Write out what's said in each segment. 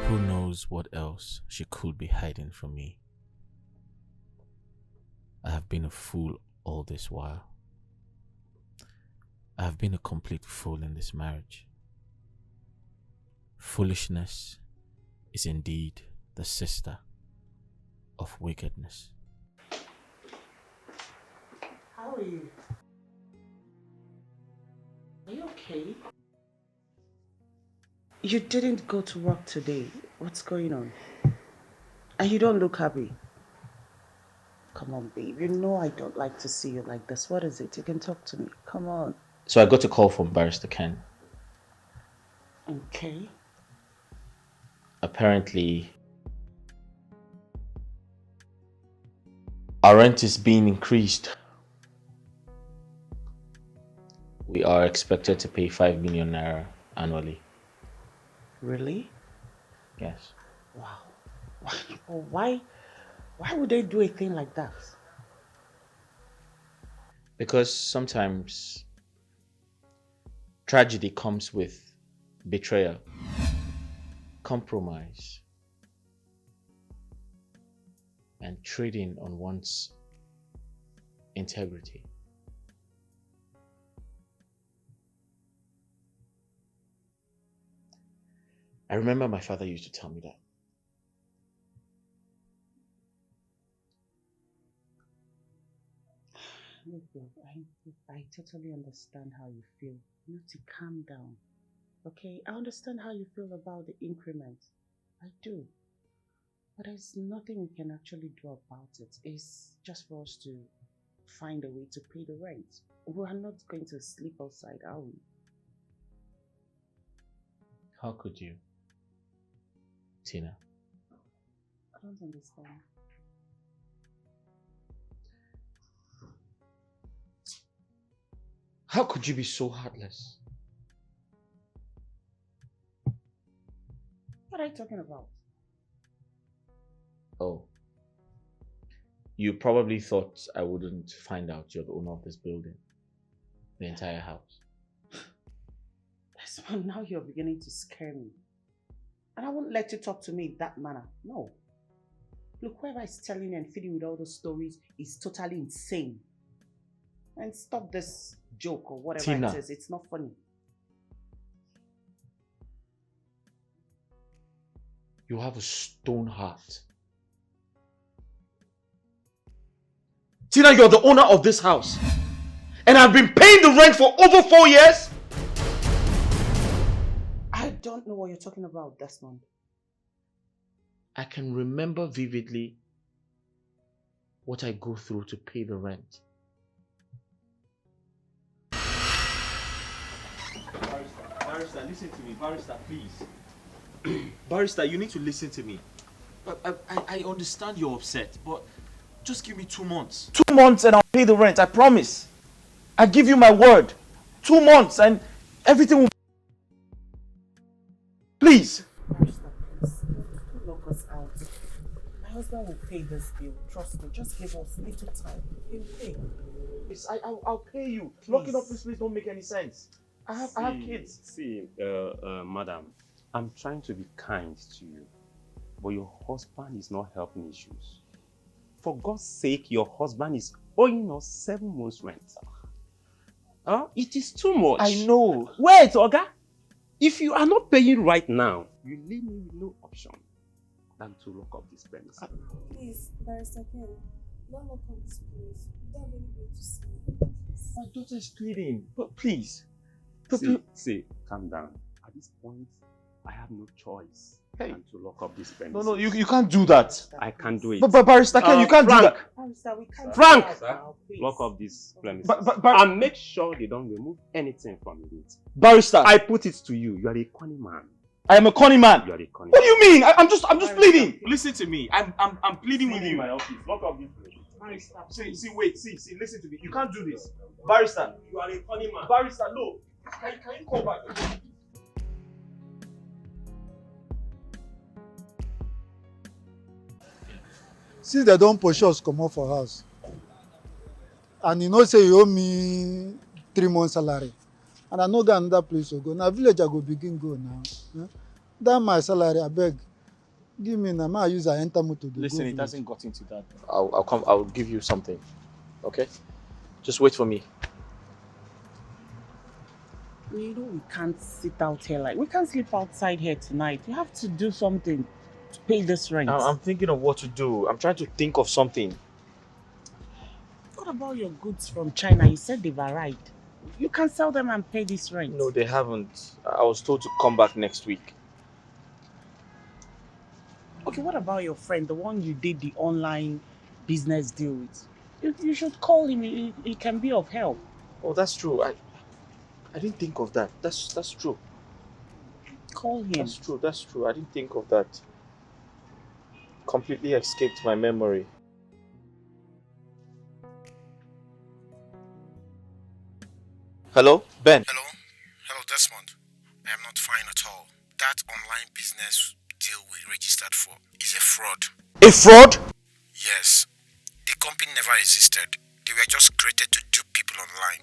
Who knows what else she could be hiding from me? I have been a fool all this while. I have been a complete fool in this marriage. Foolishness is indeed the sister of wickedness. How are you? Are you okay? You didn't go to work today. What's going on? And you don't look happy. Come on, babe. You know I don't like to see you like this. What is it? You can talk to me. Come on. So I got a call from Barrister Ken. Okay. Apparently, our rent is being increased. We are expected to pay 5 million naira annually. Really? Yes. Wow. Why would they do a thing like that? Because sometimes tragedy comes with betrayal, compromise, and trading on one's integrity. I remember my father used to tell me that. Look, I totally understand how you feel. You need to calm down. Okay? I understand how you feel about the increment. I do. But there's nothing we can actually do about it. It's just for us to find a way to pay the rent. We are not going to sleep outside, are we? How could you, Tina? I don't understand. How could you be so heartless? What are you talking about? Oh. You probably thought I wouldn't find out you're the owner of this building. The entire house. Yes, but now you're beginning to scare me. And I won't let you talk to me in that manner. No. Look, whoever is telling and feeding with all those stories is totally insane. And stop this joke or whatever Tina. it is. It's not funny. You have a stone heart. Tina, you're the owner of this house. And I've been paying the rent for over 4 years. I don't know what you're talking about, Desmond. I can remember vividly what I go through to pay the rent. Barrister, listen to me. Barrister, please. Barrister, you need to listen to me. I understand you're upset, but just give me 2 months. 2 months and I'll pay the rent, I promise. I give you my word. 2 months and everything will... Please. Barrister, please. Don't lock us out. My husband will pay this bill. Trust me. Just give us a little time. He'll pay. Please, I'll pay you. Please. Locking up this place don't make any sense. I have kids. See, madam, I'm trying to be kind to you, but your husband is not helping issues. For God's sake, your husband is owing us 7 months' rent. It is too much. I know. Wait, Oga. If you are not paying right now, you leave me with no option than to lock up this premise. Please, Barrister Ken, don't lock up this place. We don't have anywhere to sleep. My daughter is pleading, but please. See, calm down. At this point, I have no choice than to lock up this premise. No, you can't do that. I can't do it. But Barrister Ken, you can't do that. Barrister, we can't Frank! do that now, please. Lock up this premises. But and make sure they don't remove anything from it. Barrister, I put it to you. You are a cunning man. I am a conny man. You are a cunning What do you mean? I'm just pleading. Listen to me. I'm pleading with in you. my office. Lock up this place. Barrister, wait, listen to me. You can't do this. Barrister, You are a funny man. Barrister, no. Can you call back? Since they don't push us comot for house and you know say you owe me 3 months salary and I no get another place to go, na village I go begin go now. That my salary abeg Give me now. I use I enter motor. Listen, it hasn't gotten to that. I'll come. I'll give you something. Okay? Just wait for me. You know we can't sit out here we can't sleep outside here tonight. You have to do something to pay this rent. I'm thinking of what to do. I'm trying to think of something. What about your goods from China? You said they've arrived. You can sell them and pay this rent. No, they haven't. I was told to come back next week. Okay, what about your friend, the one you did the online business deal with? You should call him. He can be of help. Oh, that's true. I didn't think of that. That's true. Call him. That's true. That's true. I didn't think of that. Completely escaped my memory. Hello, Ben. Hello, Desmond. I am not fine at all. That online business deal we registered for is a fraud. A fraud? Yes. The company never existed. They were just created to dupe people online.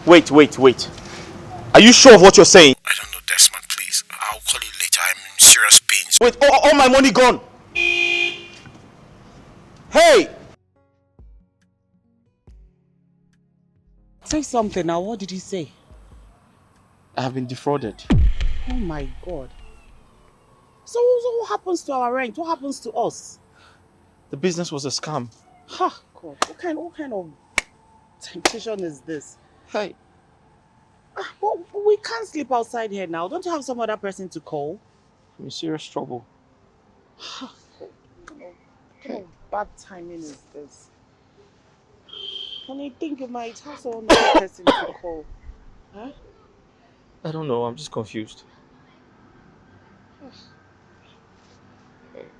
Wait. Are you sure of what you're saying? I don't know, Desmond, please. I'll call you later. I'm in serious pains. Wait, all my money gone. Hey! Say something now. What did he say? I have been defrauded. Oh my God. So what happens to our rent? What happens to us? The business was a scam. Ha, God. What kind of temptation is this? Hey. But we can't sleep outside here now. Don't you have some other person to call? I'm in serious trouble. What kind of bad timing is this? Can you think you might have some other person to call? Huh? I don't know. I'm just confused.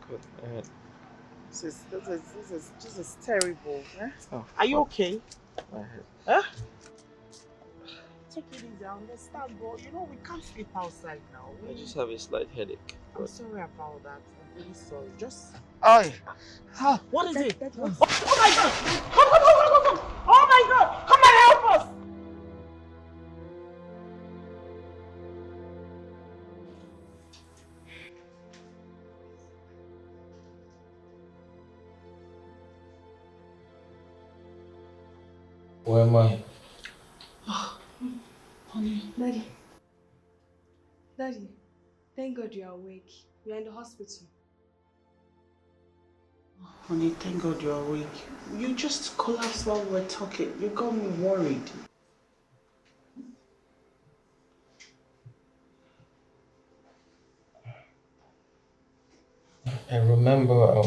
Good. This is terrible. Huh? Oh, Are you okay? my head. Huh? Take it easy. I understand, but you know we can't sleep outside now. I just have a slight headache. I'm sorry about that. I'm really sorry. Just. Aye. What is it? Oh my God! Come! Oh my God! Come and help us! Where am I? Honey. Daddy, thank God you are awake. You are in the hospital. Honey, thank God you're awake. You just collapsed while we were talking. You got me worried. I remember I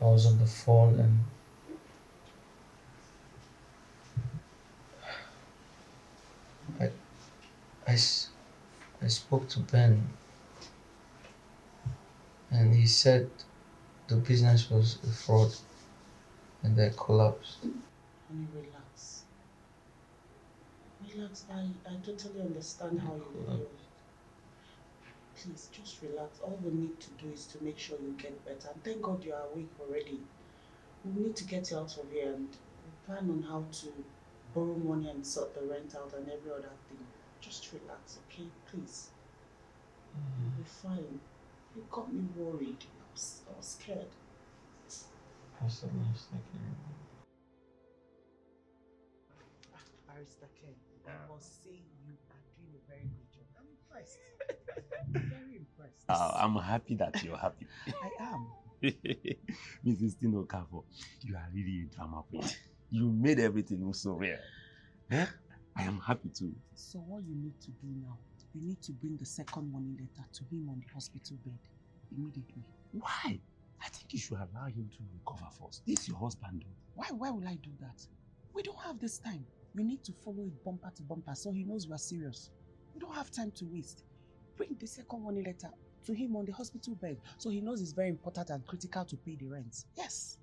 was on the phone and I spoke to Ben and he said the business was a fraud and that collapsed. Honey, relax. Relax. I totally understand how you feel. Please, just relax. All we need to do is to make sure you get better. And thank God you are awake already. We need to get you out of here and plan on how to borrow money and sort the rent out and every other thing. Just relax, okay? Please. You'll be fine. You got me worried. I was scared. That's the last I can remember. Barrister Ken, I must say you are doing a very good job. I'm impressed. Very impressed. I'm happy that you're happy. I am. Mrs. Tino Kavo, you are really a drama queen. You made everything look so real. Eh? I am happy too. So what you need to do now, you need to bring the second warning letter to him on the hospital bed immediately. Why? I think you should allow him to recover first. This is your husband. Why will I do that? We don't have this time. We need to follow it bumper to bumper so he knows we are serious. We don't have time to waste. Bring the second warning letter to him on the hospital bed so he knows it's very important and critical to pay the rent. Yes.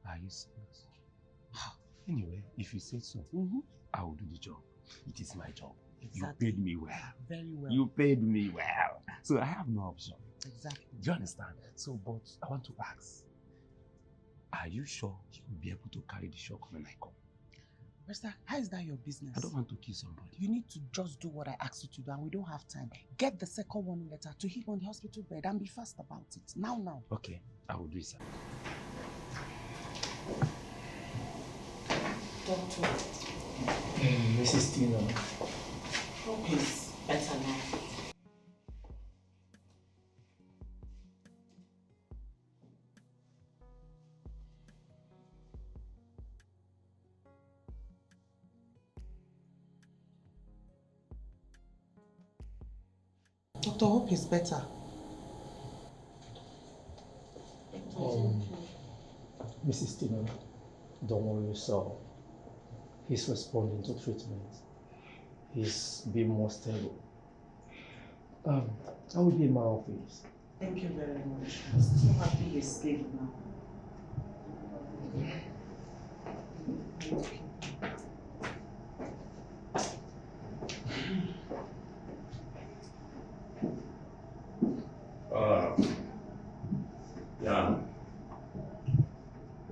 Are you serious? Anyway, if you say so, I will do the job. It is my job. Exactly. You paid me well. Very well. You paid me well. So I have no option. Exactly. Do you understand? So, but I want to ask, are you sure you will be able to carry the shock when I come? Mister, how is that your business? I don't want to kill somebody. You need to just do what I asked you to do, and we don't have time. Get the second warning letter to him on the hospital bed and be fast about it. Now. Okay, I will do it, sir. Doctor. Mrs. Tina. Hope is better now. Dr. Hope is better. Mrs. Tina, don't worry yourself. He's responding to treatment. He's being more stable. I will be in my office. Thank you very much. I'm so happy he's stable now.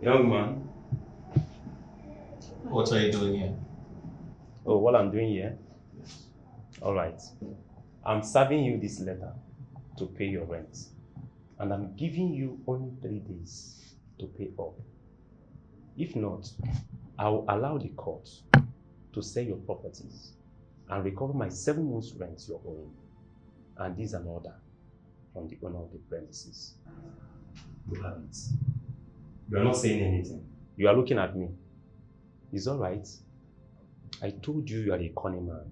Young man. What are you doing here? Oh, what I'm doing here? All right. I'm serving you this letter to pay your rent. And I'm giving you only 3 days to pay up. If not, I will allow the court to sell your properties and recover my 7 months rent you're owing. And this is an order from the owner of the premises. You have it. You are not saying anything. You are looking at me. It's all right. I told you you are a cunning man,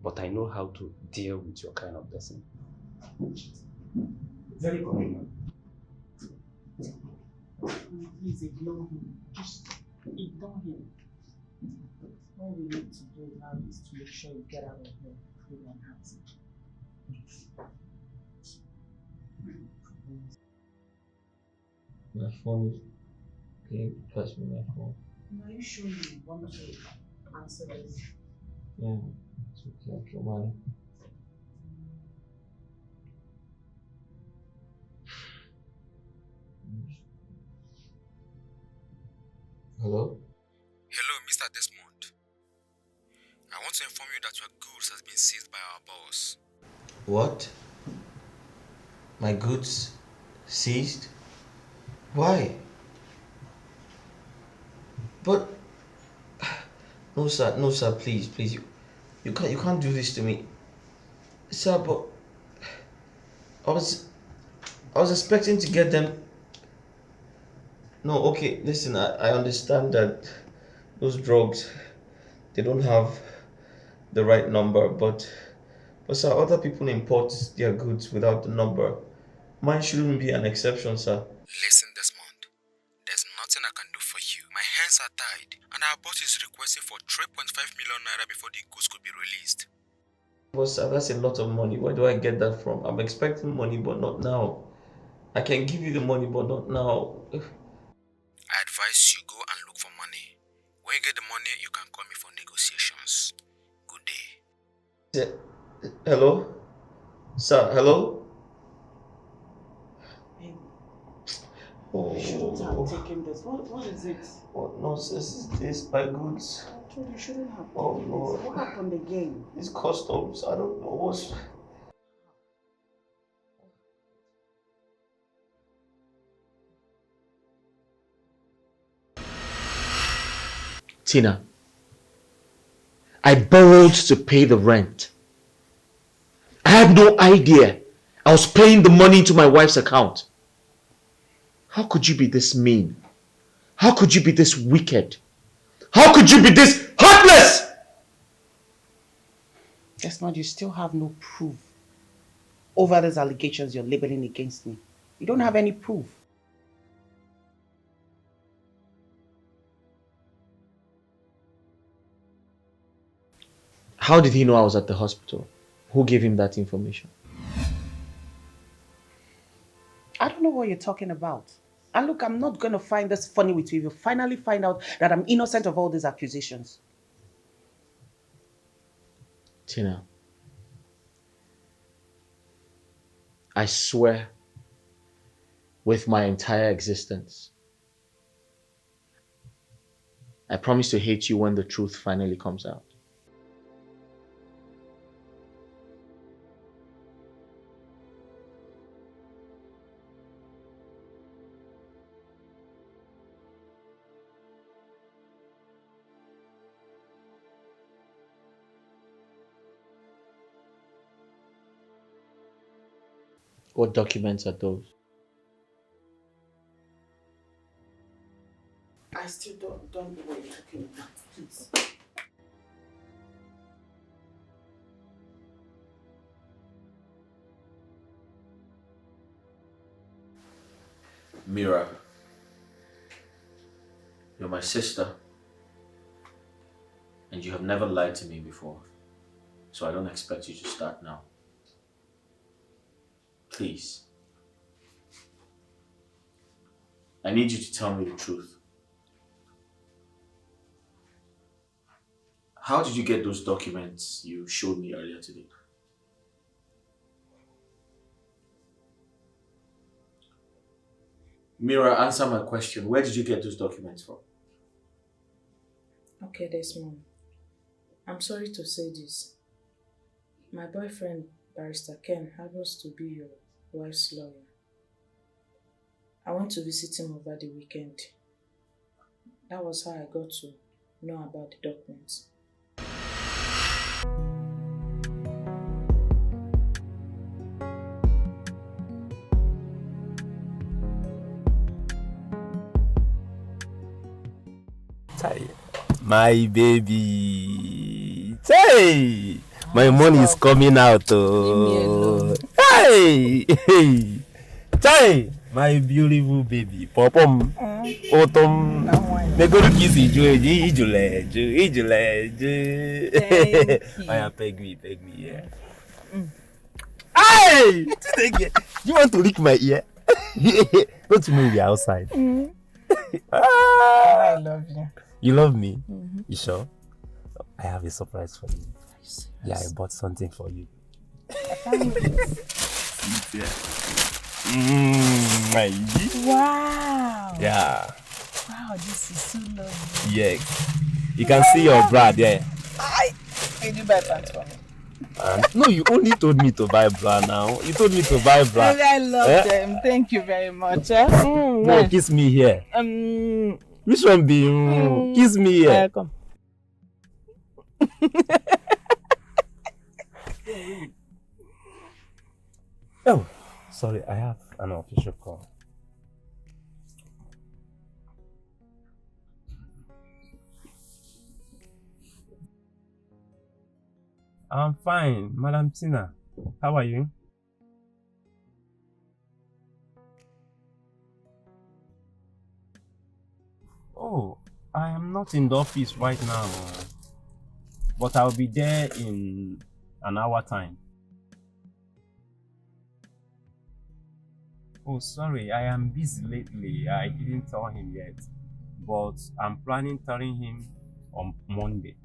but I know how to deal with your kind of person. Very cunning man. Please ignore him. Just ignore him. All we need to do now is to make sure you get out of here free and happy. My phone. Can you pass me my phone? Are you sure you want to answer this? Yeah, it's okay. I'll show money. Hello? Hello, Mr. Desmond. I want to inform you that your goods has been seized by our boss. What? My goods seized? Why? But no sir, please, you can't do this to me. Sir, but I was expecting to get them. No, okay, listen, I understand that those drugs, they don't have the right number, but sir, other people import their goods without the number. Mine shouldn't be an exception, sir. Listen, Desmond. There's nothing I can do for you. My hands are tied, and our boss is requesting for 3.5 million naira before the goods could be released. But sir, that's a lot of money. Where do I get that from? I'm expecting money, but not now. I can give you the money, but not now. I advise you go and look for money. When you get the money, you can call me for negotiations. Good day. Hello? Sir, hello? You shouldn't have taken this. What is it? What nonsense is this? My goods. I told you shouldn't have taken Oh, this. Lord. What happened again? It's customs. I don't know what's. Tina, I borrowed to pay the rent. I had no idea I was paying the money into my wife's account. How could you be this mean? How could you be this wicked? How could you be this heartless? Desmond, you still have no proof over these allegations you're labeling against me. You don't have any proof. How did he know I was at the hospital? Who gave him that information? I don't know what you're talking about. And look, I'm not going to find this funny with you if you finally find out that I'm innocent of all these accusations. Tina, I swear with my entire existence, I promise to hate you when the truth finally comes out. What documents are those? I still don't know what you're talking about, please. Mira, you're my sister, and you have never lied to me before, so I don't expect you to start now. Please. I need you to tell me the truth. How did you get those documents you showed me earlier today? Mira, answer my question. Where did you get those documents from? Okay, Desmond. I'm sorry to say this. My boyfriend, Barrister Ken, happens to be your wife's lawyer. I went to visit him over the weekend. That was how I got to know about the documents. My baby. Hey, my money is coming out. Oh. Hey, hey, hey, my beautiful baby. Popom, autumn. Me go to kiss you. I am peg me, yeah. Hey, you want to lick my ear? Don't you know we are outside? I love you. You love me? You sure? I have a surprise for you. Yeah, I bought something for you. Wow. Yeah. Wow, this is so lovely. Yeah. You can see your bra there. Can you buy pants for me? No, you only told me to buy bra now. You told me to buy bra. I love them. Thank you very much. No, kiss me here. Which one be? Kiss me here. Come. Oh, sorry, I have an official call. I'm fine, Madam Tina. How are you? Oh, I am not in the office right now, but I'll be there in an hour time. Oh, sorry, I am busy lately. I didn't tell him yet, but I'm planning telling him on Monday.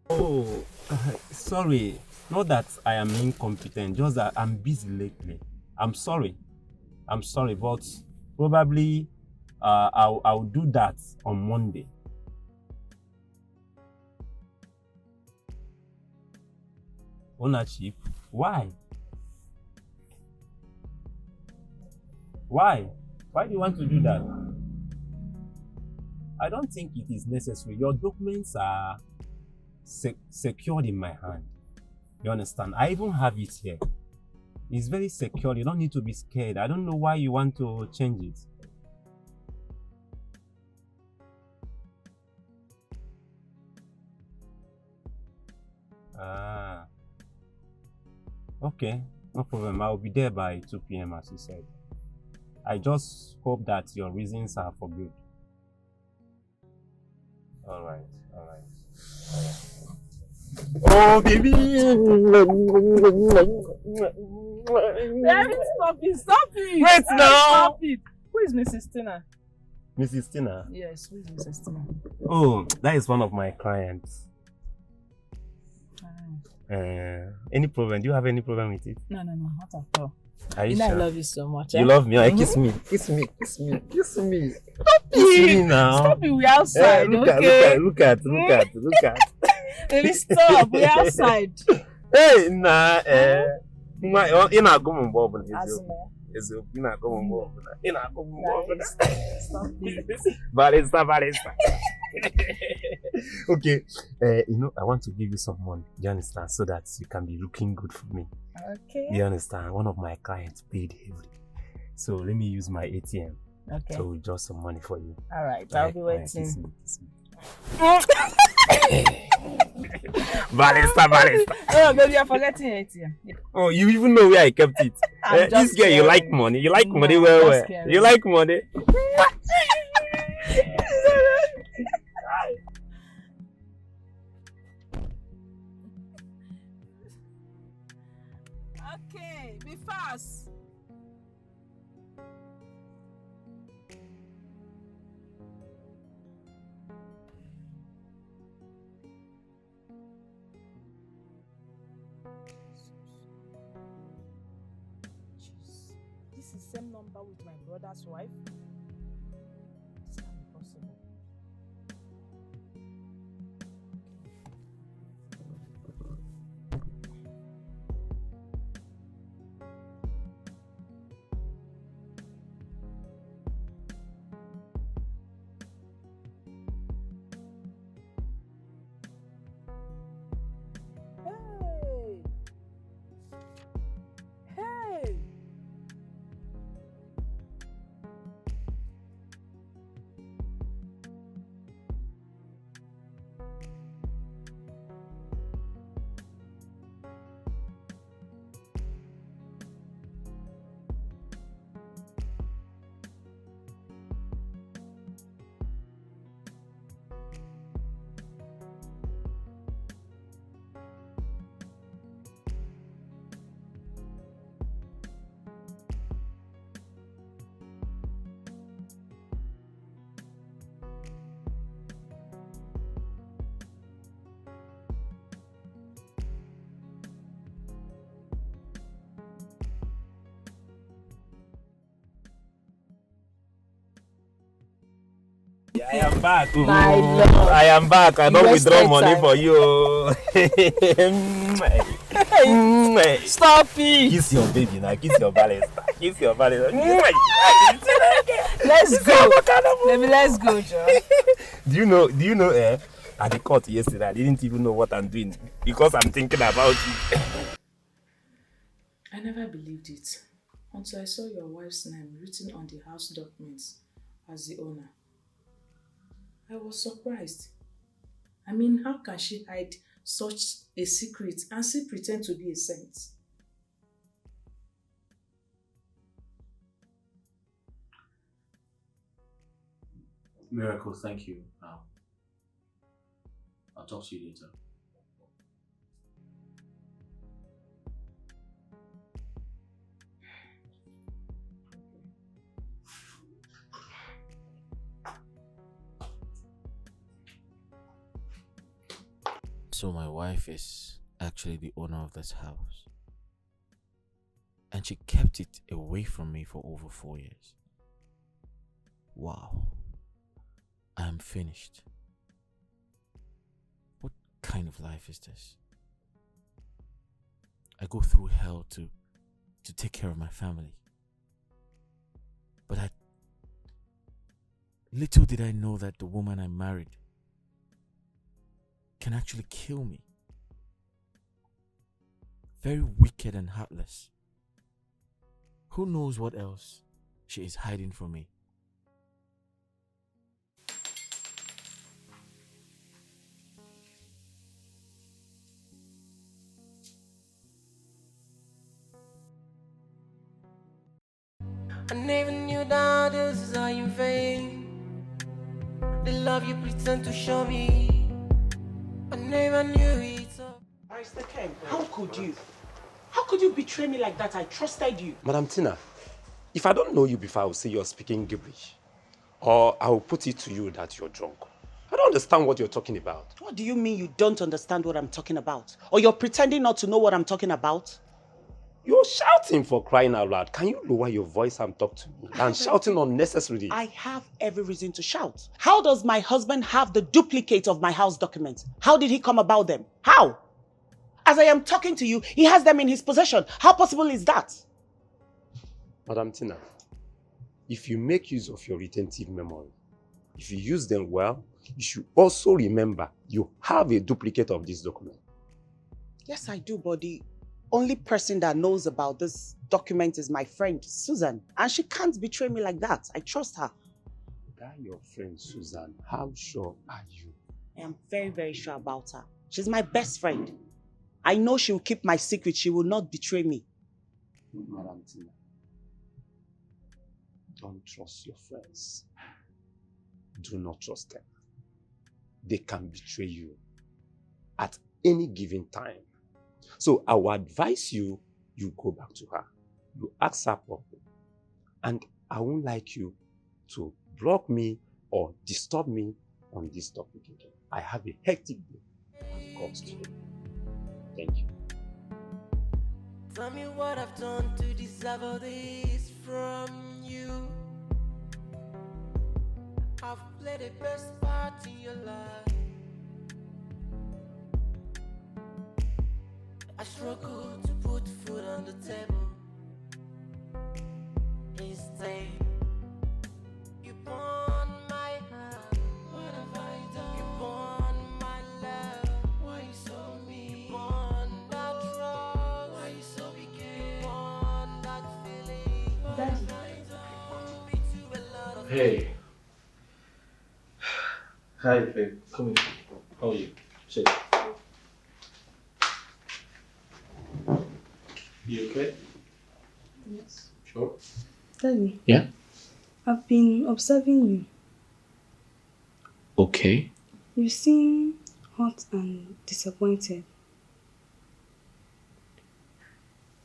Oh, sorry. Not that I am incompetent, just that I'm busy lately. I'm sorry, but probably I'll do that on Monday. Ownership? Why? Why? Why do you want to do that? I don't think it is necessary. Your documents are secured in my hand. You understand? I even have it here. It's very secure. You don't need to be scared. I don't know why you want to change it. Ah. Okay, no problem. I'll be there by 2 p.m. as you said. I just hope that your reasons are for good. All right. Oh, baby! Stop it! Wait now! Stop it! Who is Mrs. Tina? Mrs. Tina? Yes, who is Mrs. Tina? Oh, that is one of my clients. Any problem? Do you have any problem with it? No, not at all. Are you know sure? I love you so much. You love me? Kiss me. Kiss me. Kiss me. Kiss me. Kiss me now. Stop it, we're outside, look okay? Look at. Baby, stop, we're outside. Hey, nah, you're not going to you're not going to Stop it. Barista. Okay, I want to give you some money, you understand, so that you can be looking good for me. Okay. You understand? One of my clients paid heavily. So let me use my ATM to withdraw some money for you. Alright, I'll be waiting. Kiss me. Barista. Oh, baby, you're forgetting ATM. Oh, you even know where I kept it. This girl, you like money. You like money well. You like money. Okay, be fast. This is the same number with my brother's wife. It's not possible. Hey! I am back. My love. I am back. I don't withdraw money time. for you. Stop it. Kiss your baby now. Kiss your barista. Kiss your barista. Let's go. Baby, let's go, Joe. Do you know, at the court yesterday, I didn't even know what I'm doing because I'm thinking about you. I never believed it until I saw your wife's name written on the house documents as the owner. I was surprised. I mean, how can she hide such a secret and still pretend to be a saint? Miracle, thank you. I'll talk to you later. So my wife is actually the owner of this house. And she kept it away from me for over 4 years. Wow. I am finished. What kind of life is this? I go through hell to take care of my family. But little did I know that the woman I married can actually kill me. Very wicked and heartless. Who knows what else she is hiding from me? I never knew that this is how you vain. The love you pretend to show me, I never knew it. Mr. Ken, how could you? How could you betray me like that? I trusted you. Madam Tina, if I don't know you before, I will say you're speaking gibberish. Or I will put it to you that you're drunk. I don't understand what you're talking about. What do you mean you don't understand what I'm talking about? Or you're pretending not to know what I'm talking about? You're shouting for crying out loud. Can you lower your voice and talk to me? And shouting unnecessarily. I have every reason to shout. How does my husband have the duplicate of my house documents? How did he come about them? How? As I am talking to you, he has them in his possession. How possible is that? Madam Tina, if you make use of your retentive memory, if you use them well, you should also remember you have a duplicate of this document. Yes, I do, but the only person that knows about this document is my friend, Susan. And she can't betray me like that. I trust her. That your friend, Susan, how sure are you? I am very, very sure about her. She's my best friend. I know she will keep my secret. She will not betray me. Madam Tina, don't trust your friends. Do not trust them. They can betray you at any given time. So I would advise you go back to her. You ask her properly. And I won't like you to block me or disturb me on this topic again. I have a hectic day. I've got to. Thank you. Tell me what I've done to deserve all this from you. I've played the best part in your life. I struggle to put food on the table. Instead, you burn my heart. What have I done? You burn my love. Why you so mean? You burn that trust. Why you so wicked? You burn that feeling. Daddy. Hey. Hi, babe. Come here. How are you? Sit. You okay? Yes. Sure. Daddy. Yeah? I've been observing you. Okay. You seem hot and disappointed.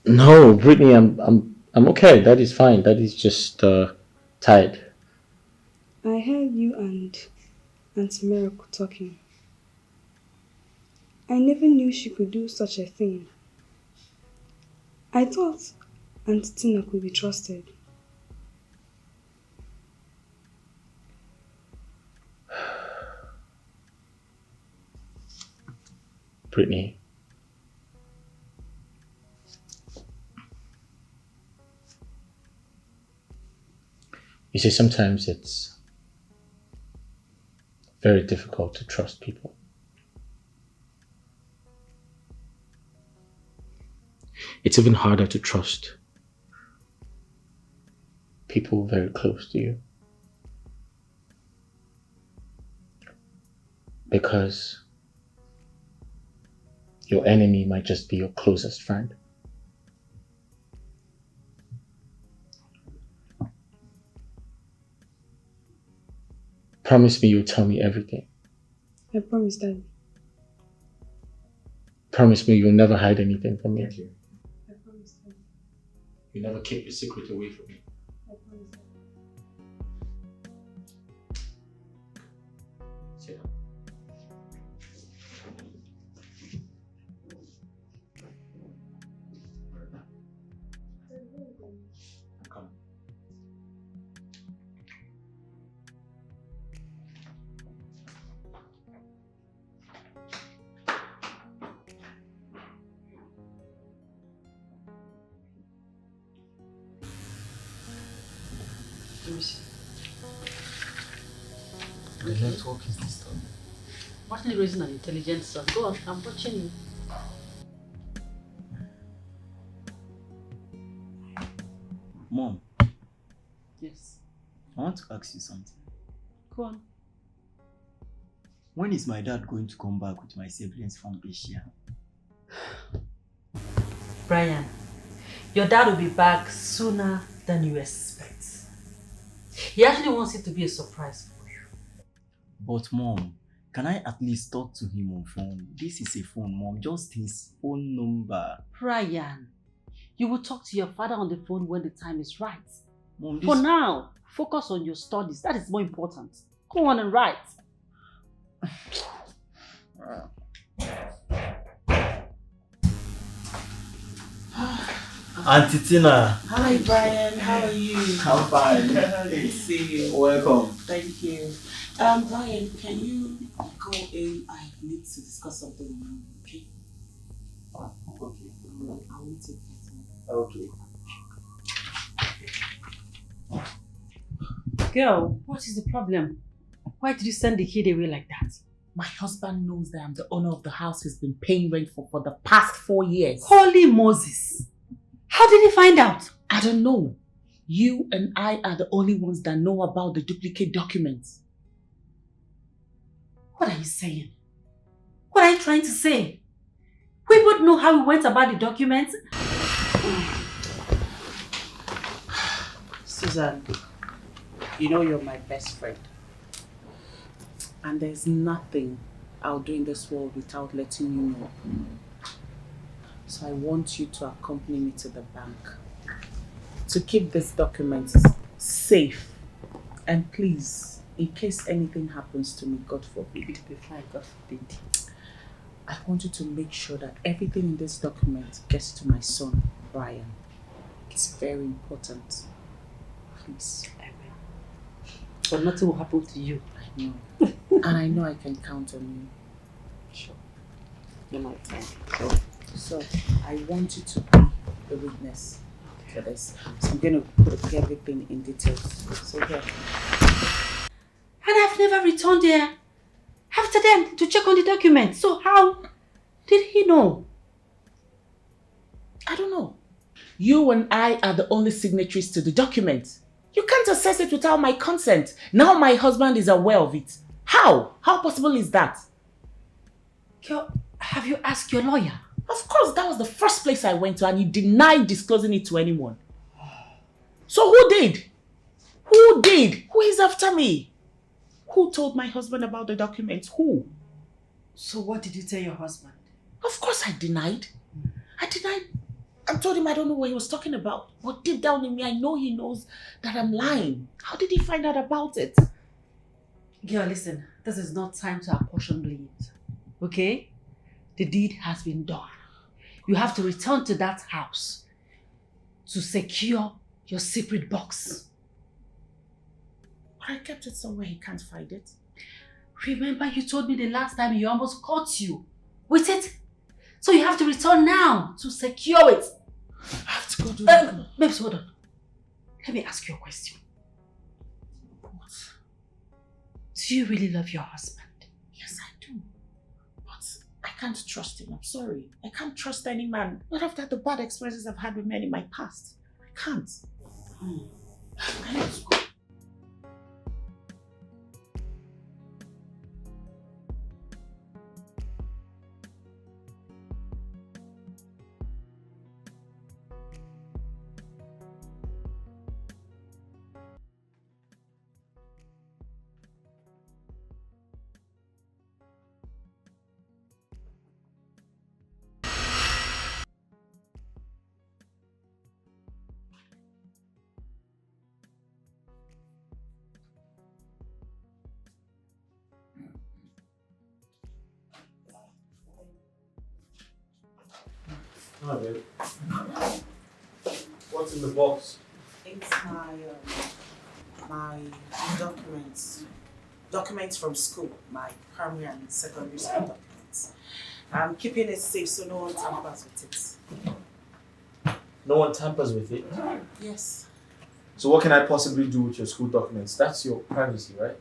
No, Brittany, I'm okay. That is fine. That is just tired. I heard you and Auntie Miracle talking. I never knew she could do such a thing. I thought Auntie Tina could be trusted. Brittany. You see, sometimes it's very difficult to trust people. It's even harder to trust people very close to you. Because your enemy might just be your closest friend. Promise me you'll tell me everything. I promise, Daddy. Promise me you'll never hide anything from me. I promise, Daddy. You never keep a secret away from me. I promise, Daddy. Sit down. Come. Let me see. The network is disturbed. Watching raising an intelligent son. Go on, I'm watching you. Mom, Yes. I want to ask you something. Go on. When is my dad going to come back with my siblings from Asia? Brian, your dad will be back sooner than you expect. He actually wants it to be a surprise for you. But Mom, can I at least talk to him on phone? This is a phone, Mom, just his phone number. Brian, you will talk to your father on the phone when the time is right. Mom, For now, focus on your studies. That is more important. Go on and write. Auntie Tina. Hi Brian, how are you? I'm fine. Good to see you. Welcome. Thank you. Brian, can you go in? I need to discuss something with you, okay? Okay. I'll meet you. Okay. Girl, what is the problem? Why did you send the kid away like that? My husband knows that I'm the owner of the house he's been paying rent for the past 4 years. Holy Moses! How did he find out? I don't know. You and I are the only ones that know about the duplicate documents. What are you saying? What are you trying to say? We both know how we went about the documents. Susan, you know you're my best friend. And there's nothing I'll do in this world without letting you know. So I want you to accompany me to the bank to keep these documents safe. And please, in case anything happens to me, God forbid. God forbid. I want you to make sure that everything in this document gets to my son, Brian. It's very important. Please. I will. But nothing will happen to you. I know. And I know I can count on you. Sure. You're my friend. Sure. So, I want you to be the witness for this. So I'm going to put everything in details. So here. And I've never returned there after them to check on the documents. So how did he know? I don't know. You and I are the only signatories to the document. You can't access it without my consent. Now my husband is aware of it. How? How possible is that? Girl, have you asked your lawyer? Of course, that was the first place I went to and he denied disclosing it to anyone. So who did? Who did? Who is after me? Who told my husband about the documents? Who? So what did you tell your husband? Of course I denied. I told him I don't know what he was talking about. But deep down in me, I know he knows that I'm lying. How did he find out about it? Girl, listen, this is not time to apportion blames. Okay? The deed has been done. You have to return to that house to secure your secret box. But I kept it somewhere he can't find it. Remember you told me the last time he almost caught you with it? So you have to return now to secure it. I have to go do that. Babes, hold on. Let me ask you a question. What? Do you really love your husband? Yes, I do. But I can't trust him. I'm sorry. I can't trust any man. Not after the bad experiences I've had with men in my past. I can't. I need to go. Hi, babe. What's in the box? It's my documents. Documents from school. My primary and secondary school documents. I'm keeping it safe so no one tampers with it. No one tampers with it? Yes. So what can I possibly do with your school documents? That's your privacy, right?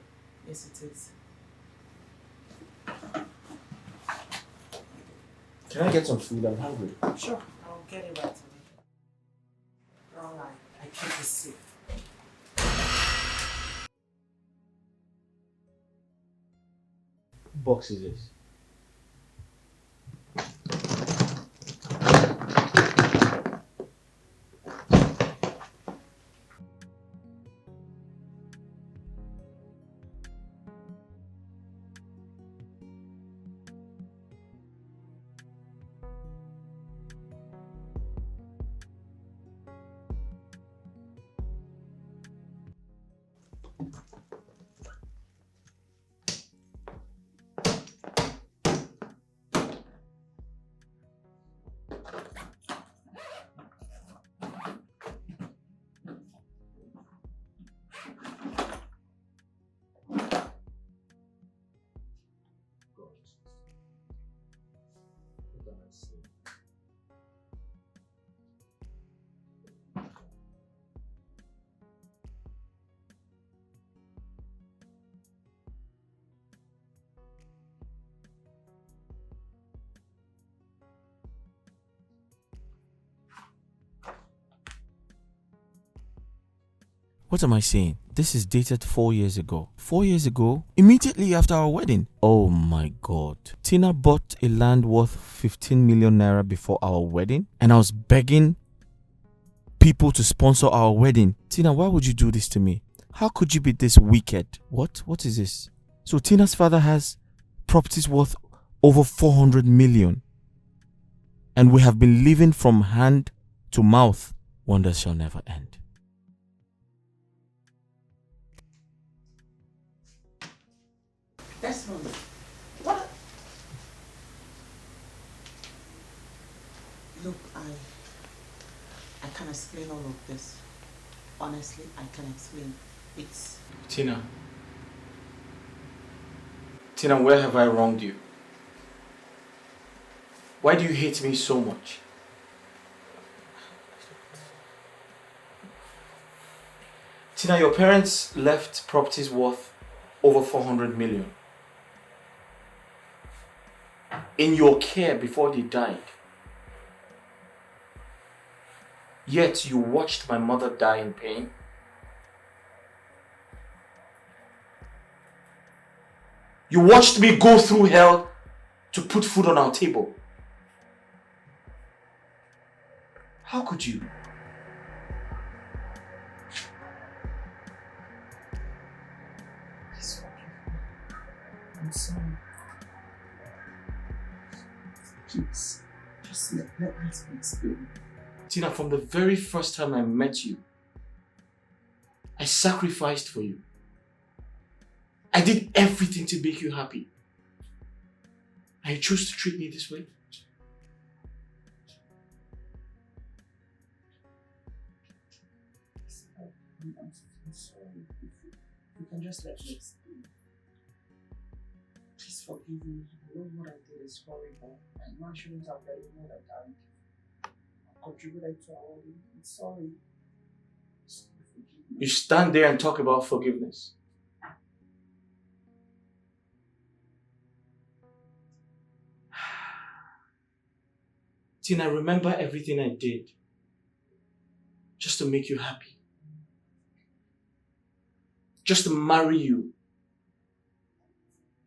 Yes, it is. Can I get some food? I'm hungry. Sure, I'll get it right away. Alright, I keep it safe. What box is this? What am I saying? This is dated 4 years ago. 4 years ago? Immediately after our wedding. Oh my God. Tina bought a land worth 15 million naira before our wedding, and I was begging people to sponsor our wedding. Tina, why would you do this to me? How could you be this wicked? What? What is this? So Tina's father has properties worth over 400 million. And we have been living from hand to mouth. Wonders shall never end. Desmond, what? Look, I can explain all of this. Honestly, I can explain. It's... Tina, where have I wronged you? Why do you hate me so much? Tina, your parents left properties worth over 400 million in your care before they died. Yet you watched my mother die in pain. You watched me go through hell to put food on our table. How could you? I'm sorry. Please, just let me explain. Tina, from the very first time I met you, I sacrificed for you. I did everything to make you happy. And you chose to treat me this way? I'm sorry. You can just let me explain. Please forgive me. I know what I did is horrible. My man shouldn't have let you know that I contributed to our wedding. I'm sorry. You stand there and talk about forgiveness. Tina, remember everything I did just to make you happy. Just to marry you.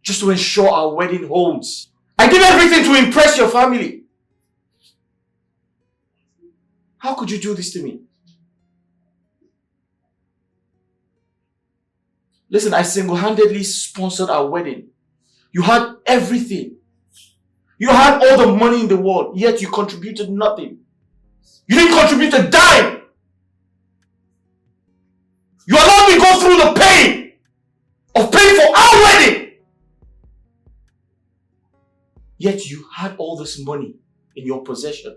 Just to ensure our wedding holds. I did everything to impress your family. How could you do this to me? Listen, I single-handedly sponsored our wedding. You had everything. You had all the money in the world, yet you contributed nothing. You didn't contribute a dime. You allowed me to go through the pain of paying for our wedding. Yet you had all this money in your possession.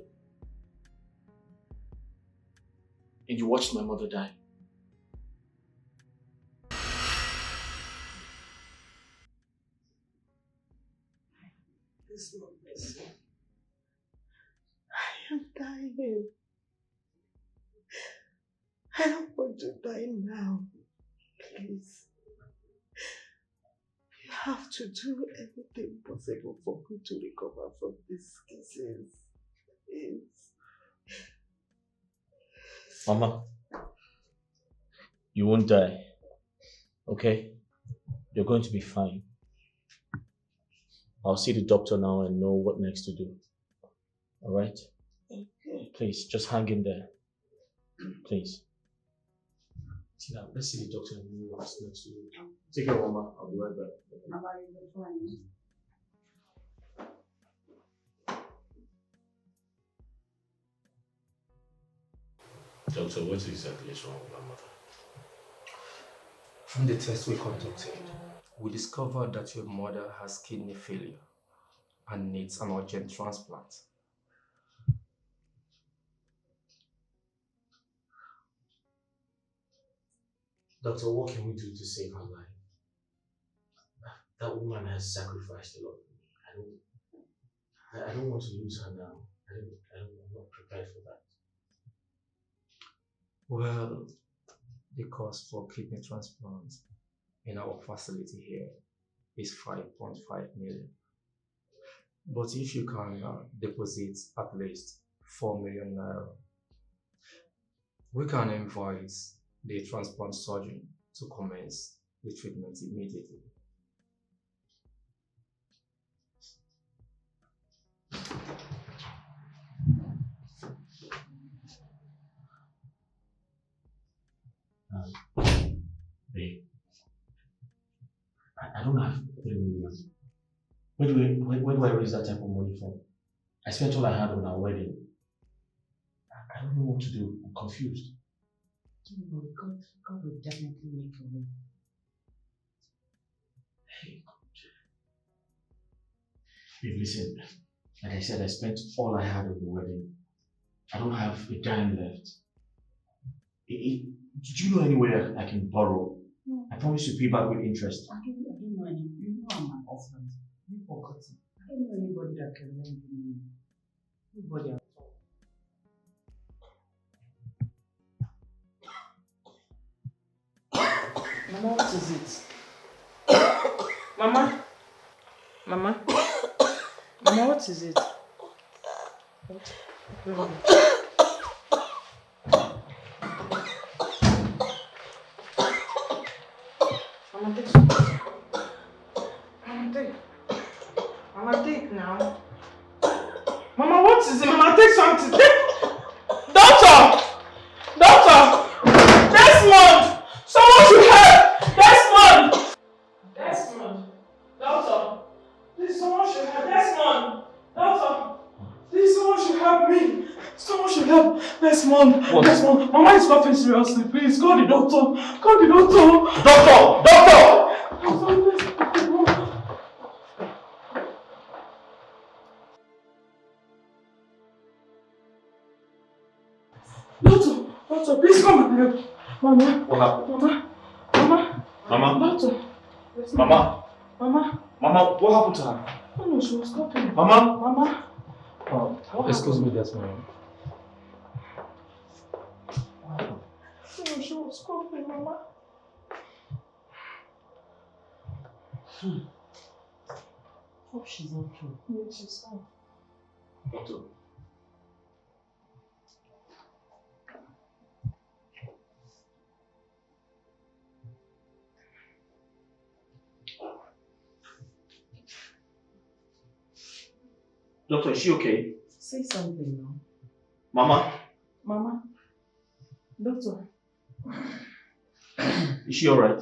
And you watched my mother die. This is not this. I am dying. I don't want to die now. Please. You have to do everything possible for me to recover from these cases. Please. Mama, you won't die. Okay? You're going to be fine. I'll see the doctor now and know what next to do. Alright? Okay. Please, just hang in there. Please. Tina, let's see the doctor and know what's next to do. Take care, Mama. I'll be right back. Mama, you're fine. Doctor, what exactly is wrong with my mother? From the test we conducted, we discovered that your mother has kidney failure and needs an urgent transplant. Doctor, what can we do to save her life? That woman has sacrificed a lot for me. I don't want to lose her now. I'm not prepared for that. Well, the cost for kidney transplant in our facility here is 5.5 million. But if you can deposit at least 4 million naira, we can invoice the transplant surgeon to commence the treatment immediately. Babe, I don't have 3 million. Where do I raise that type of money from? I spent all I had on our wedding. I don't know what to do. I'm confused. Don't worry, God will definitely make a way. Hey, God. Babe, listen. Like I said, I spent all I had on the wedding. I don't have a dime left. Did you know anywhere I can borrow? No. I promise to pay back with interest. I don't know any. You know I'm an orphan. You forgot it. I don't know anybody that can lend me money. Nobody at all. Mama, what is it? Mama? Mama? Mama, what is it? What? Mama, take something. Mama, take. Mama, take now. Mama, what is it? Mama, take something. Take. Doctor! Doctor! Desmond! Someone should help! Desmond! Desmond! Doctor! Please, someone should help. Desmond! Doctor! Please, someone should help me. Someone should help. Desmond! What? Desmond! Mama is coughing seriously. Please, call the doctor. Call the doctor. Doctor! Doctor! Doctor, please come and help. Mama. What happened? Mama. Mama? Doctor. Mama? Mama. Mama, what happened to her? Oh no, she was coughing. Mama? Mama. Excuse me, Desmond. Oh, she was coughing, Mama. Hope she's okay. Yes, she's fine. Doctor. Doctor, is she okay? Say something now. Mama? Mama. Doctor. Is she alright?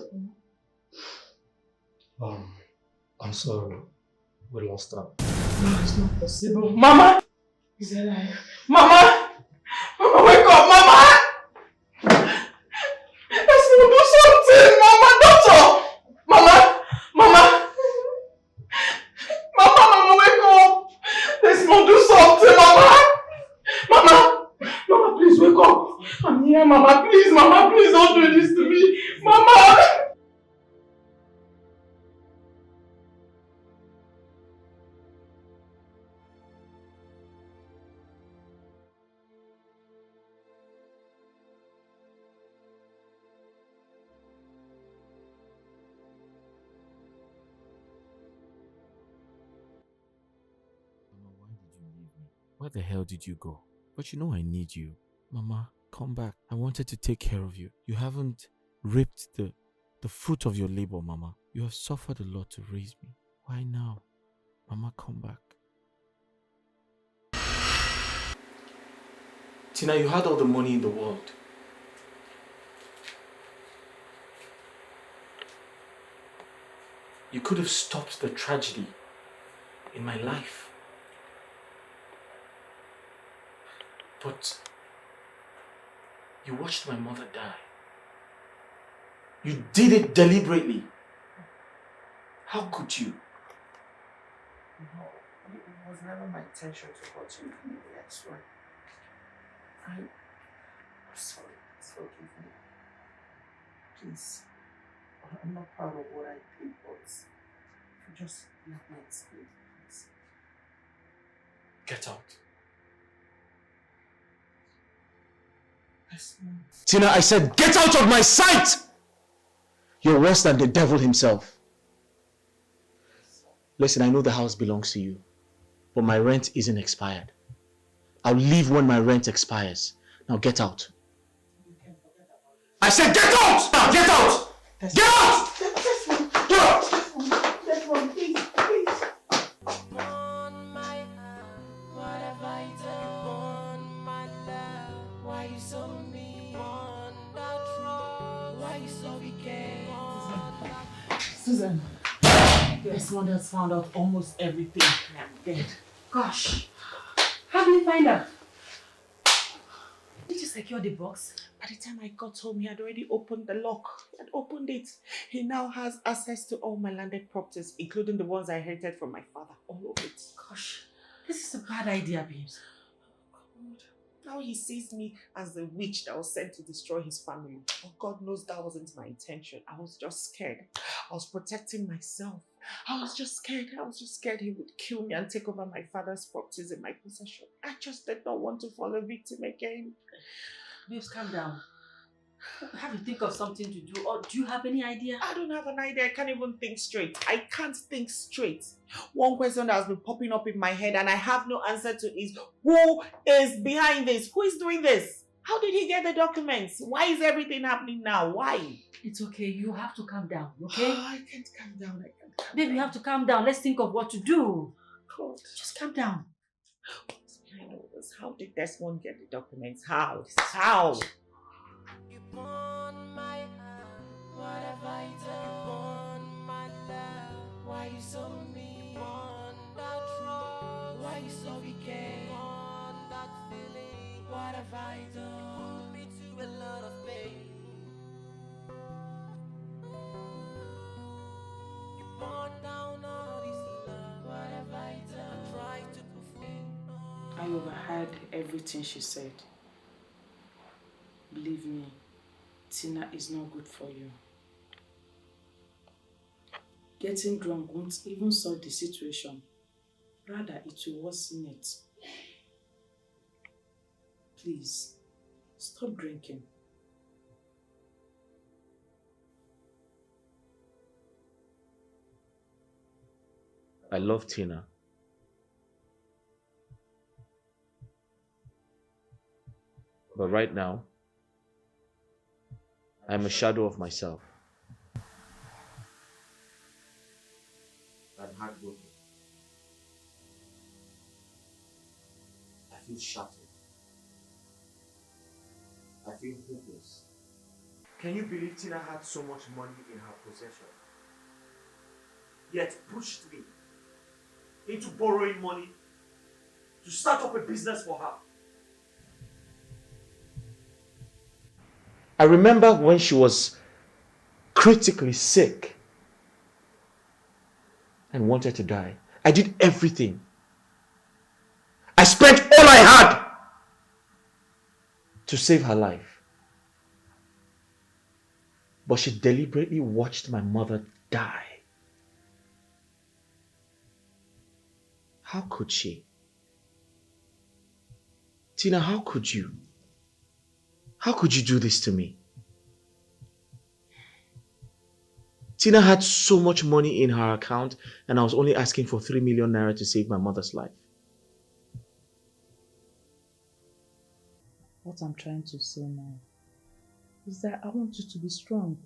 I'm sorry. We lost her. No, it's not possible. Mama! Is alive. Mama! Mama, wake up, Mama! Let's do something, Mama! Doctor! Mama! Mama! Mama, wake up! Let's do something, Mama! Mama! Mama, please wake up! I'm here, Mama. Please, Mama, please don't do this to me. Mama! Where the hell did you go? But you know I need you. Mama, come back. I wanted to take care of you. You haven't reaped the fruit of your labor, Mama. You have suffered a lot to raise me. Why now? Mama, come back. Tina, you had all the money in the world. You could have stopped the tragedy in my life. But you watched my mother die. You did it deliberately. How could you? No, it was never my intention to hurt you. I swear. I'm sorry. Please forgive me. Please. I'm not proud of what I did, but if you just let me explain, please. Get out. Yes, Mom. Tina, I said, get out of my sight! You're worse than the devil himself. Listen, I know the house belongs to you, but my rent isn't expired. I'll leave when my rent expires. Now get out. I said get out! Now get out! Get out! Get out! That one, please, please. Why you so mean? That's wrong. Why you so wicked? Susan, this one has found out almost everything. I'm dead. Gosh. How did you find out? Did you secure the box? By the time I got home, he had already opened the lock. He had opened it. He now has access to all my landed properties, including the ones I inherited from my father. All of it. Gosh, this is a bad idea, babes. Now he sees me as the witch that was sent to destroy his family. Oh, God knows that wasn't my intention. I was just scared. I was protecting myself. I was just scared. I was just scared he would kill me and take over my father's properties in my possession. I just did not want to fall a victim again. Babes, calm down. Have to think of something to do, or do you have any idea? I don't have an idea. I can't even think straight. I can't think straight. One question that has been popping up in my head and I have no answer to is, who is behind this? Who is doing this? How did he get the documents? Why is everything happening now? Why? It's okay. You have to calm down, okay? I can't calm down. I can't calm Babe, down. you have to calm down. Let's think of what to do. God. Just calm down. What's behind all this? How did Desmond get the documents? How? How? On my hand, what have I done? On my love, why you so mean? On that wrong, why you so wicked? On that feeling, what have I done? Put me to a lot of pain. You burn down all this love, what have I done? Trying to perform. I overheard everything she said. Believe me, Tina is not good for you. Getting drunk won't even solve the situation. Rather, it will worsen it. Please, stop drinking. I love Tina. But right now, I'm a shadow of myself. I'm heartbroken. I feel shattered. I feel hopeless. Can you believe Tina had so much money in her possession, yet pushed me into borrowing money to start up a business for her? I remember when she was critically sick and wanted to die. I did everything. I spent all I had to save her life. But she deliberately watched my mother die. How could she? Tina, how could you? How could you do this to me? Tina had so much money in her account and I was only asking for 3 million naira to save my mother's life. What I'm trying to say now is that I want you to be strong.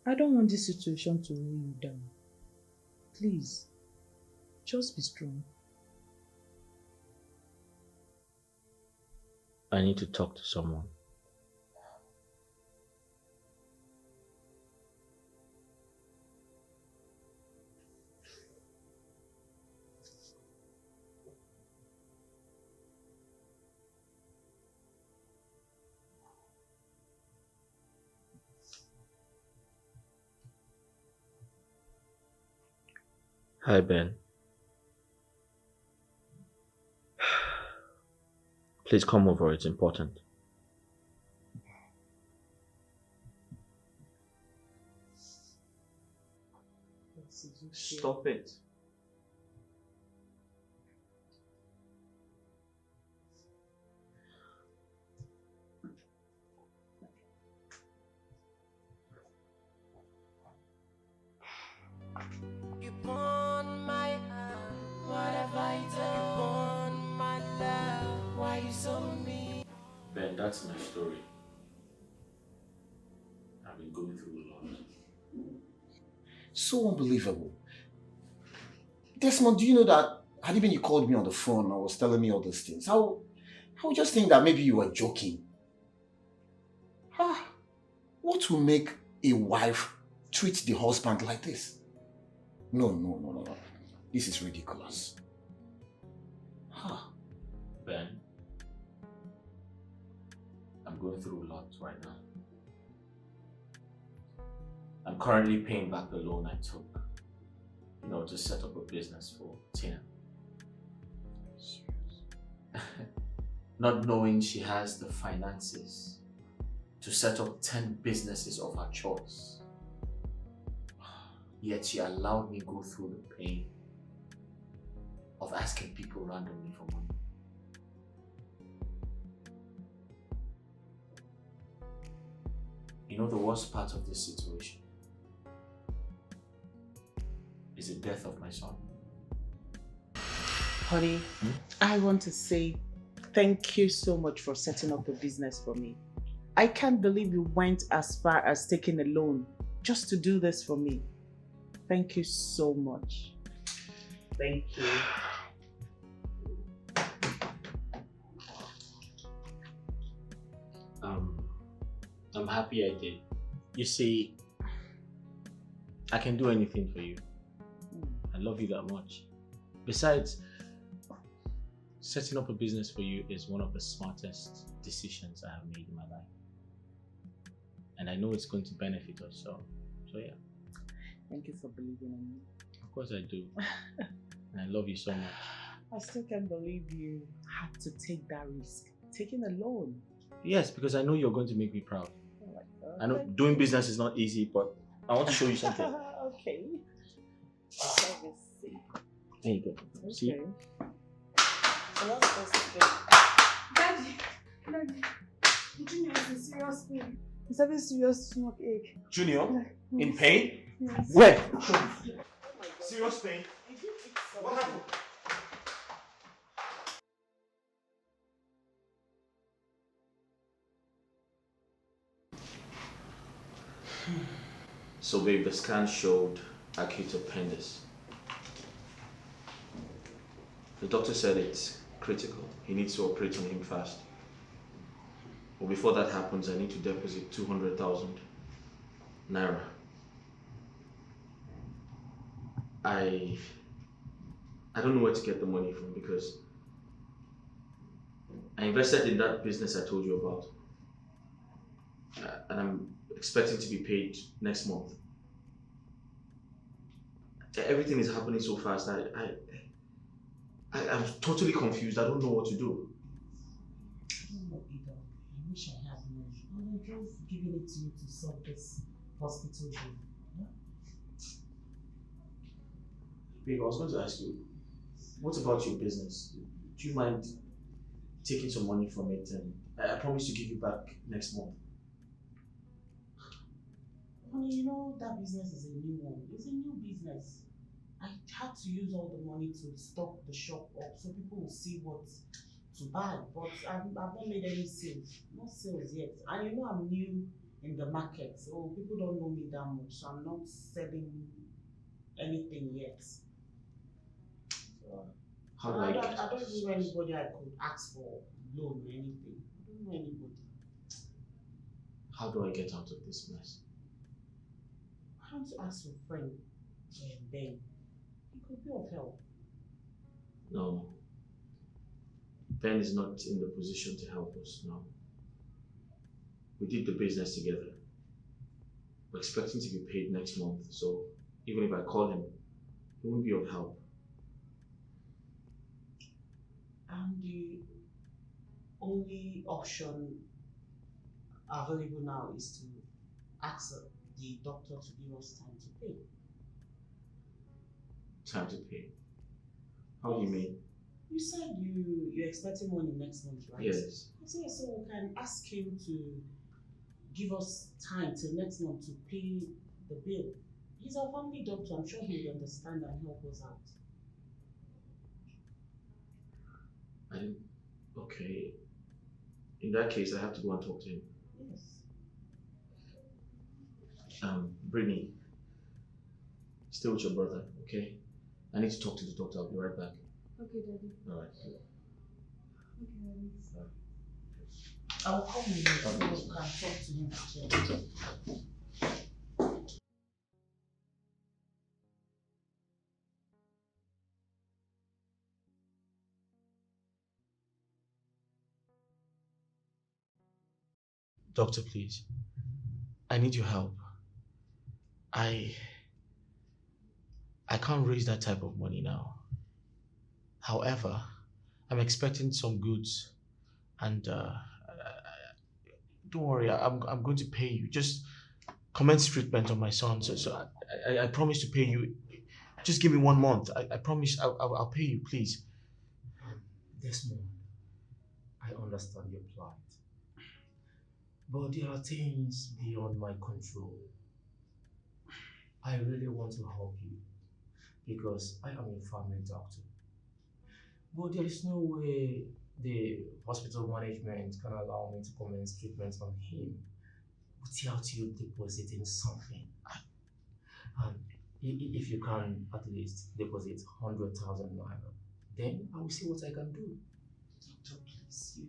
I don't want this situation to weigh you down. Please, just be strong. I need to talk to someone. Hi, Ben. Please come over, it's important. Stop it. You burn my heart, what have I done? You burn my love, why you so mean? Ben, that's my story. I've been going through a lot. So unbelievable. Desmond, do you know that had it been you called me on the phone and was telling me all these things, I would just think that maybe you were joking. What will make a wife treat the husband like this? No. This is ridiculous. Ben, I'm going through a lot right now. I'm currently paying back the loan I took, to set up a business for Tina. Not knowing she has the finances to set up 10 businesses of her choice. Yet she allowed me go through the pain of asking people randomly for money. The worst part of this situation is the death of my son. Honey, I want to say thank you so much for setting up a business for me. I can't believe you went as far as taking a loan just to do this for me. Thank you so much. Thank you. I'm happy I did. You see, I can do anything for you. I love you that much. Besides, setting up a business for you is one of the smartest decisions I have made in my life. And I know it's going to benefit us, so yeah. Thank you for believing in me. Of course I do. And I love you so much. I still can't believe you had to take that risk. Taking a loan. Yes, because I know you're going to make me proud. Oh my God. I know doing business is not easy, but I want to show you something. Okay. Let me see. There you go. Okay. See? So what's supposed to be? Daddy, Junior is in serious pain. He's having serious stomach ache. Junior? In pain? Yes. Where? Serious pain? What happened? So babe, the scan showed acute appendix. The doctor said it's critical. He needs to operate on him fast. But before that happens, I need to deposit 200,000 naira. I don't know where to get the money from because I invested in that business I told you about. And I'm expecting to be paid next month. Everything is happening so fast. I'm totally confused. I don't know what to do. I wish I had money. I would have just given it to you to solve this hospital bill. Yeah? Babe, I was going to ask you, what about your business? Do you mind taking some money from it? And I promise to give you back next month. Honey, that business is a new one. It's a new business. I had to use all the money to stock the shop up so people will see what to buy. But I've not made any sales. No sales yet. And I'm new in the market, so people don't know me that much. So I'm not selling anything yet. So How do I get I don't know anybody I could ask for loan or anything. I don't know anybody. How do I get out of this mess? Why don't you ask your friend, Ben? He could be of help. No. Ben is not in the position to help us now. We did the business together. We're expecting to be paid next month, so even if I call him, he won't be of help. And the only option available now is to ask the doctor to give us time to pay. Time to pay? How do you mean? You said you're expecting money next month, right? Yes. So we can ask him to give us time till next month to pay the bill. He's our family doctor. I'm sure he will understand and help us out. Okay. In that case, I have to go and talk to him. Yes. Brittany, stay with your brother, okay? I need to talk to the doctor. I'll be right back. Okay, Daddy. All right. Okay, Daddy. I'll call you so you can talk to him. Doctor, please. I need your help. I can't raise that type of money now. However, I'm expecting some goods, and don't worry, I'm going to pay you. Just commence treatment on my son. So I promise to pay you. Just give me 1 month. I promise I'll pay you, please. Desmond, I understand your plight. But there are things beyond my control. I really want to help you because I am a family doctor. But there is no way the hospital management can allow me to commence treatment on him without you depositing something. And if you can at least deposit 100,000 naira, then I will see what I can do. Doctor, please,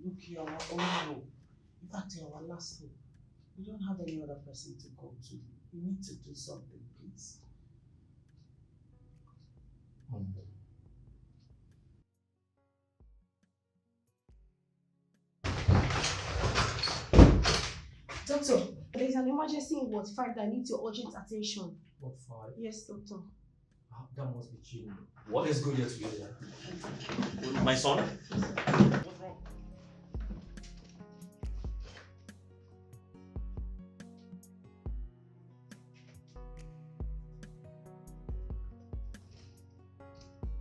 look, you're our only hope. In fact, you're our last hope. We don't have any other person to go to. You need to do something, please. Doctor, there is an emergency in Ward 5 that needs your urgent attention. What 5? Yes, doctor. That must be cheating. What is going on together? My son? What's wrong?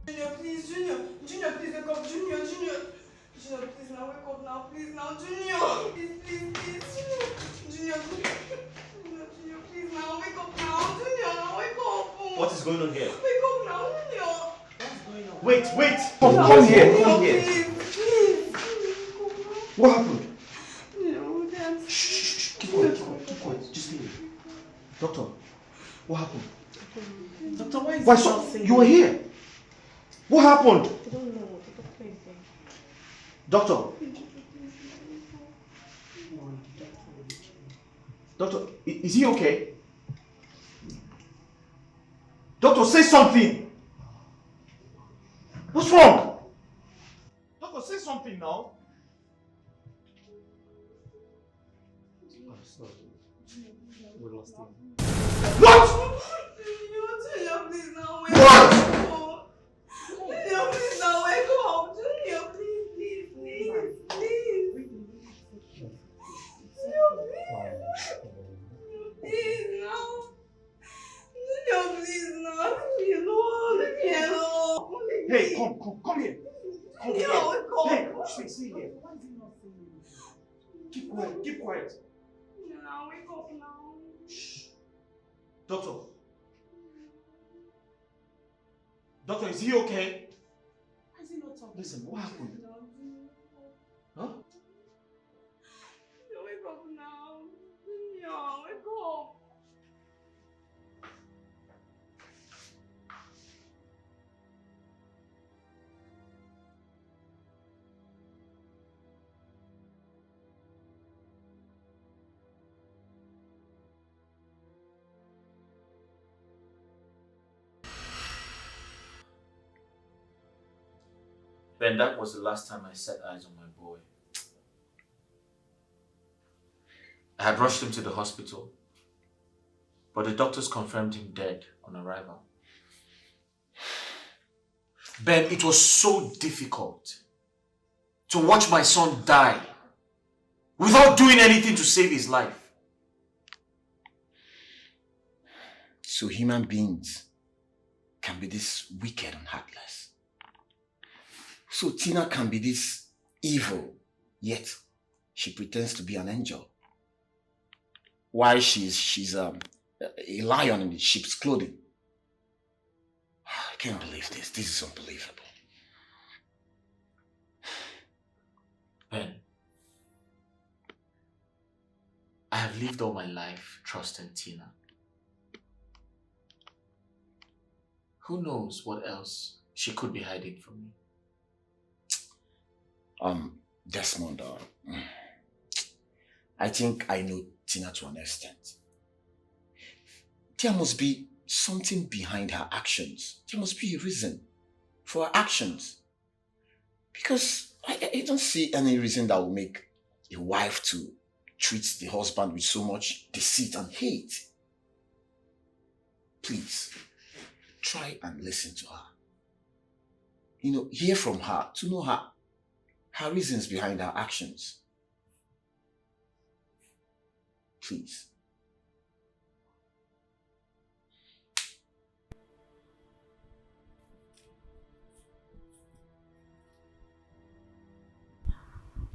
Junior, please, Junior, please wake up, Junior, please now wake up now, please now, Junior, please, Junior, please now wake up now, Junior, now wake up. What is going on here? Wake up now, Junior. What's going on? Wait! Come here! Please. What happened? No, Dad. Shh, keep quiet, just stay here. Doctor, what happened? Doctor, why is Why he so? not saying You were here. What happened? I don't know what the doctor is saying. Doctor, is he okay? Doctor, say something. What's wrong? Doctor, say something now. I'm sorry. We lost him. What? Junior, please now wake What? up. Junior, please now wake up. Junior, please. Junior, please. Please now. Junior, please now. Leave me alone. Hey, come here. Come here. Junior, wake up. Hey, stay here. Keep quiet. Now wake up now. Doctor, is he okay? Why is he not talking? Listen, what happened? Huh? Junior, wake up now. Junior, wake up. Ben, that was the last time I set eyes on my boy. I had rushed him to the hospital, but the doctors confirmed him dead on arrival. Ben, it was so difficult to watch my son die without doing anything to save his life. So human beings can be this wicked and heartless. So Tina can be this evil, yet she pretends to be an angel. Why she's a lion in sheep's clothing. I can't believe this. This is unbelievable. Ben, lived all my life trusting Tina. Who knows what else she could be hiding from me? Desmond, I think I know Tina to an extent. There must be something behind her actions. There must be a reason for her actions. Because I don't see any reason that will make a wife to treat the husband with so much deceit and hate. Please, try and listen to her. Hear from her to know her reasons behind her actions. Please.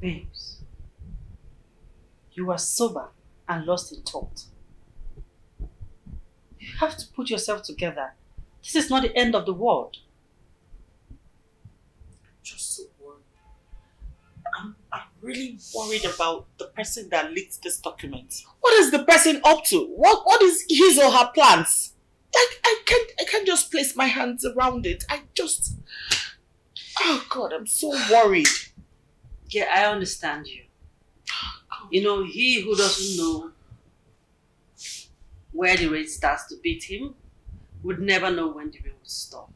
Babes, you are sober and lost in thought. You have to put yourself together. This is not the end of the world. Just so worried. I'm really worried about the person that leaked this document. What is the person up to? What is his or her plans? I can't just place my hands around it. Oh God, I'm so worried. Yeah, I understand you. He who doesn't know where the rain starts to beat him would never know when the rain will stop.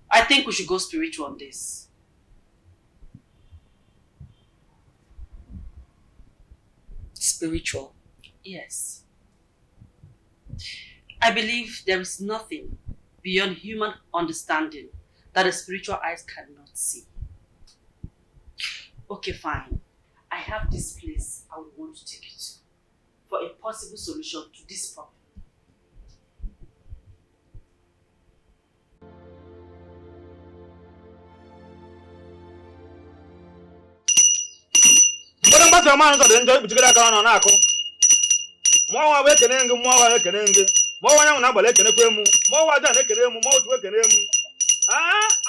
I think we should go spiritual on this. Spiritual? Yes. I believe there is nothing beyond human understanding that the spiritual eyes cannot see. Okay, fine. I have this place I would want to take you to for a possible solution to this problem. Mgbasa man so den joy butigara ka no na akọ. Mo wa we kene nge, mo wa we kene nge. Mo wa nya na gbale kene kwemu. Mo wa da na kene mu, mo otu kene mu.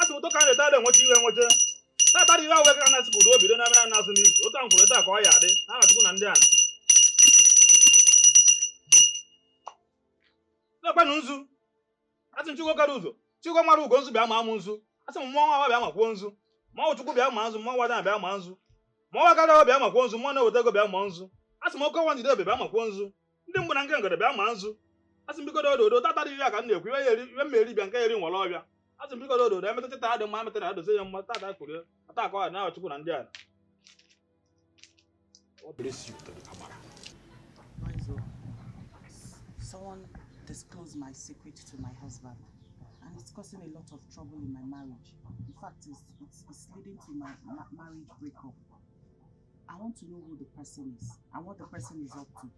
Atu to kan le ta de nwoti iwe nwote. Ta ta ri wa we ka na siku do bido na me na so ni. O ta nfuru ta ka o ya de. Na ga tuku na ndi ana. Na pa nzu. Atu nchugo ka uzo. Chugo maru ugo nzu bia ma amu nzu. Atu mo wa bia ma kwo nzu. Mo otu bia ma nzu, mo wa da bia ma nzu. Mwa gada bia makwo nzu, mwa na wetego bia ma nzu. Asi mo ko wandi de bia makwo nzu. Ndi mbu na ngengede bia ma nzu. Asi mbiko do tata ri ya ka na ekwu we meri bia nka eri nwolo obia. Asi mbiko do emetete ta ade ma metete ado se ya mma tata kure. Ata ko na Chukwu na ndi ala. God bless you to the camera. Someone disclosed my secret to my husband, and it's causing a lot of trouble in my marriage. In fact, it's leading to my marriage breakup. I want to know who the person is and what the person is up to.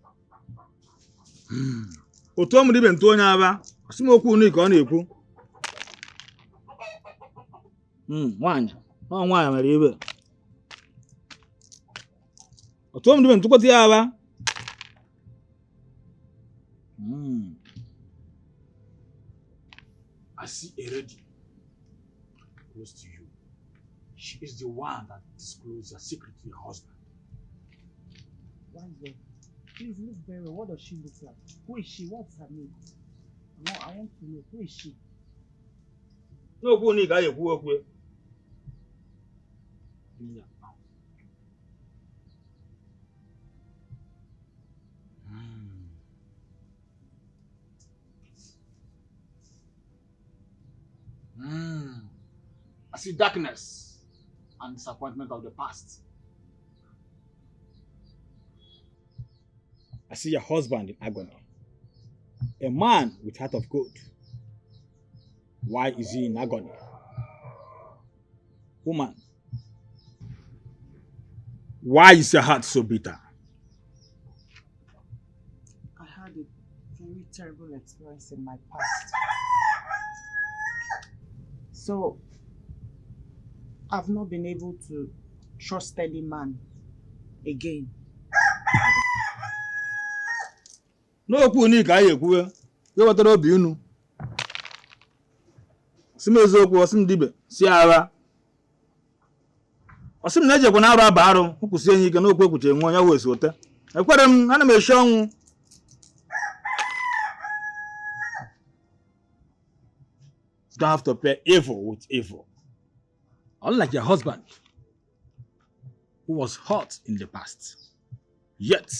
Otu omu dibe ntu onye aba, asimokwu ni ka ọ na-ekwu. Nwanyị, ọ nwanyị mere ibe. Otu omu dibe ntu kwati ya aba. I see a lady close to you. She is the one that disclosed your secret to your husband. Why is that? Please look very well. What does she look like? Who is she? What's her name? I want to know. Who is she? No, go ni ga ekwu okwu. I see darkness and disappointment of the past. I see your husband in agony. A man with heart of gold. Why is he in agony? Woman, why is your heart so bitter? I had a very terrible experience in my past. So, I've not been able to trust any man again. No kuni ka ekwu e wetara obi unu. Sim eziokwu osim dibe si ara. Osim na ejekwa na arụ aba arụ kwụsị enyi ike n'okwu ekwuche nwe onye wee sote. Ekwere m ana m eshi ọnwụ. You don't have to pay evil with evil. Unlike your husband, who was hurt in the past, yet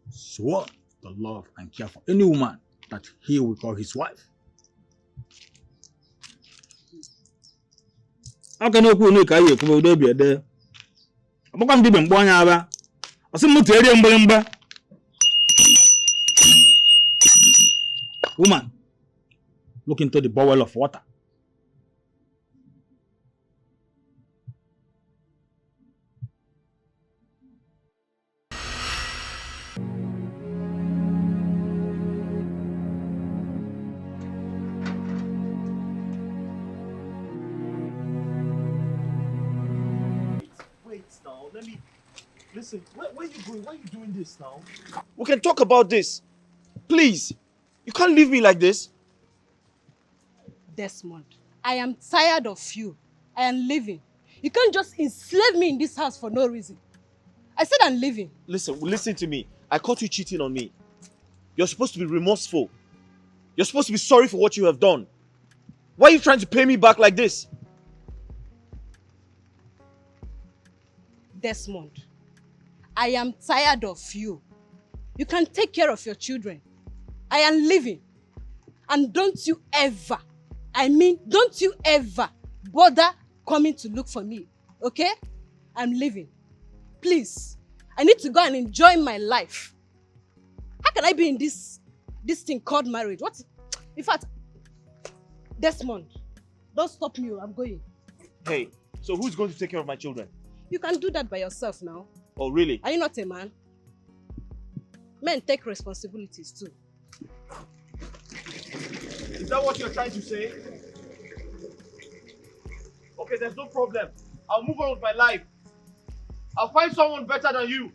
swore to love and care for any woman that he will call his wife. How can you make a year to be there? I'm going to be born. I see Muteri and woman, look into the bowl of water. Now, let me listen. Where are you going? Why are you doing this now? We can talk about this. Please. You can't leave me like this. Desmond, I am tired of you. I am leaving. You can't just enslave me in this house for no reason. I said I'm leaving. Listen to me. I caught you cheating on me. You're supposed to be remorseful. You're supposed to be sorry for what you have done. Why are you trying to pay me back like this? Desmond, I am tired of you. You can take care of your children. I am leaving. And don't you ever, don't you ever bother coming to look for me, okay? I'm leaving. Please, I need to go and enjoy my life. How can I be in this thing called marriage? What? In fact, Desmond, don't stop me, I'm going. Hey, so who's going to take care of my children? You can do that by yourself now. Oh, really? Are you not a man? Men take responsibilities too. Is that what you're trying to say? Okay, there's no problem. I'll move on with my life. I'll find someone better than you.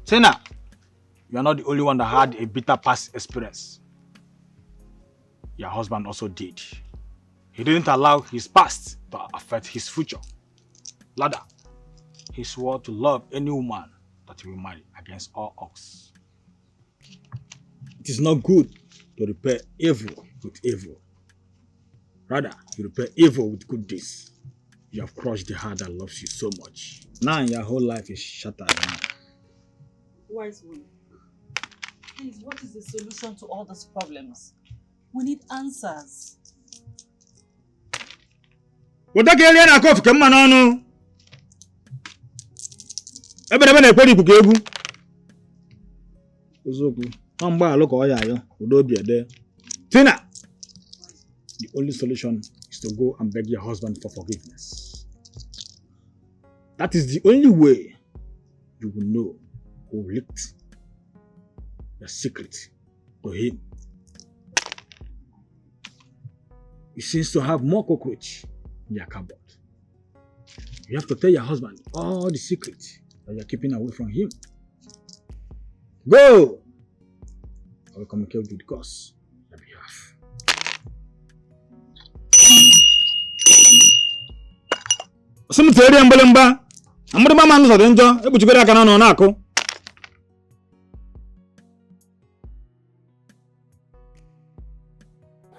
Tina, you are not the only one that had a bitter past experience. Your husband also did. He didn't allow his past to affect his future. Rather, he swore to love any woman that he will marry against all odds. It is not good to repay evil with evil. Rather, you repay evil with good deeds. You have crushed the heart that loves you so much. Now your whole life is shattered now. Wise one, please, what is the solution to all these problems? We need answers. What the hell are you doing? No. Ebere na-ekwe ikuku egwu. Ozokwu. Mgbe alụka ọ ya ayọ, udo obi ede. Tina, the only solution is to go and beg your husband for forgiveness. That is the only way you will know who leaked your secret to him. He seems to have more cockroach in your cupboard. You have to tell your husband all the secrets that you're keeping away from him. Go! I will communicate with Godson on your behalf. Cemetery and Belemba. I'm going to man of danger. Able to get a canon on Ako.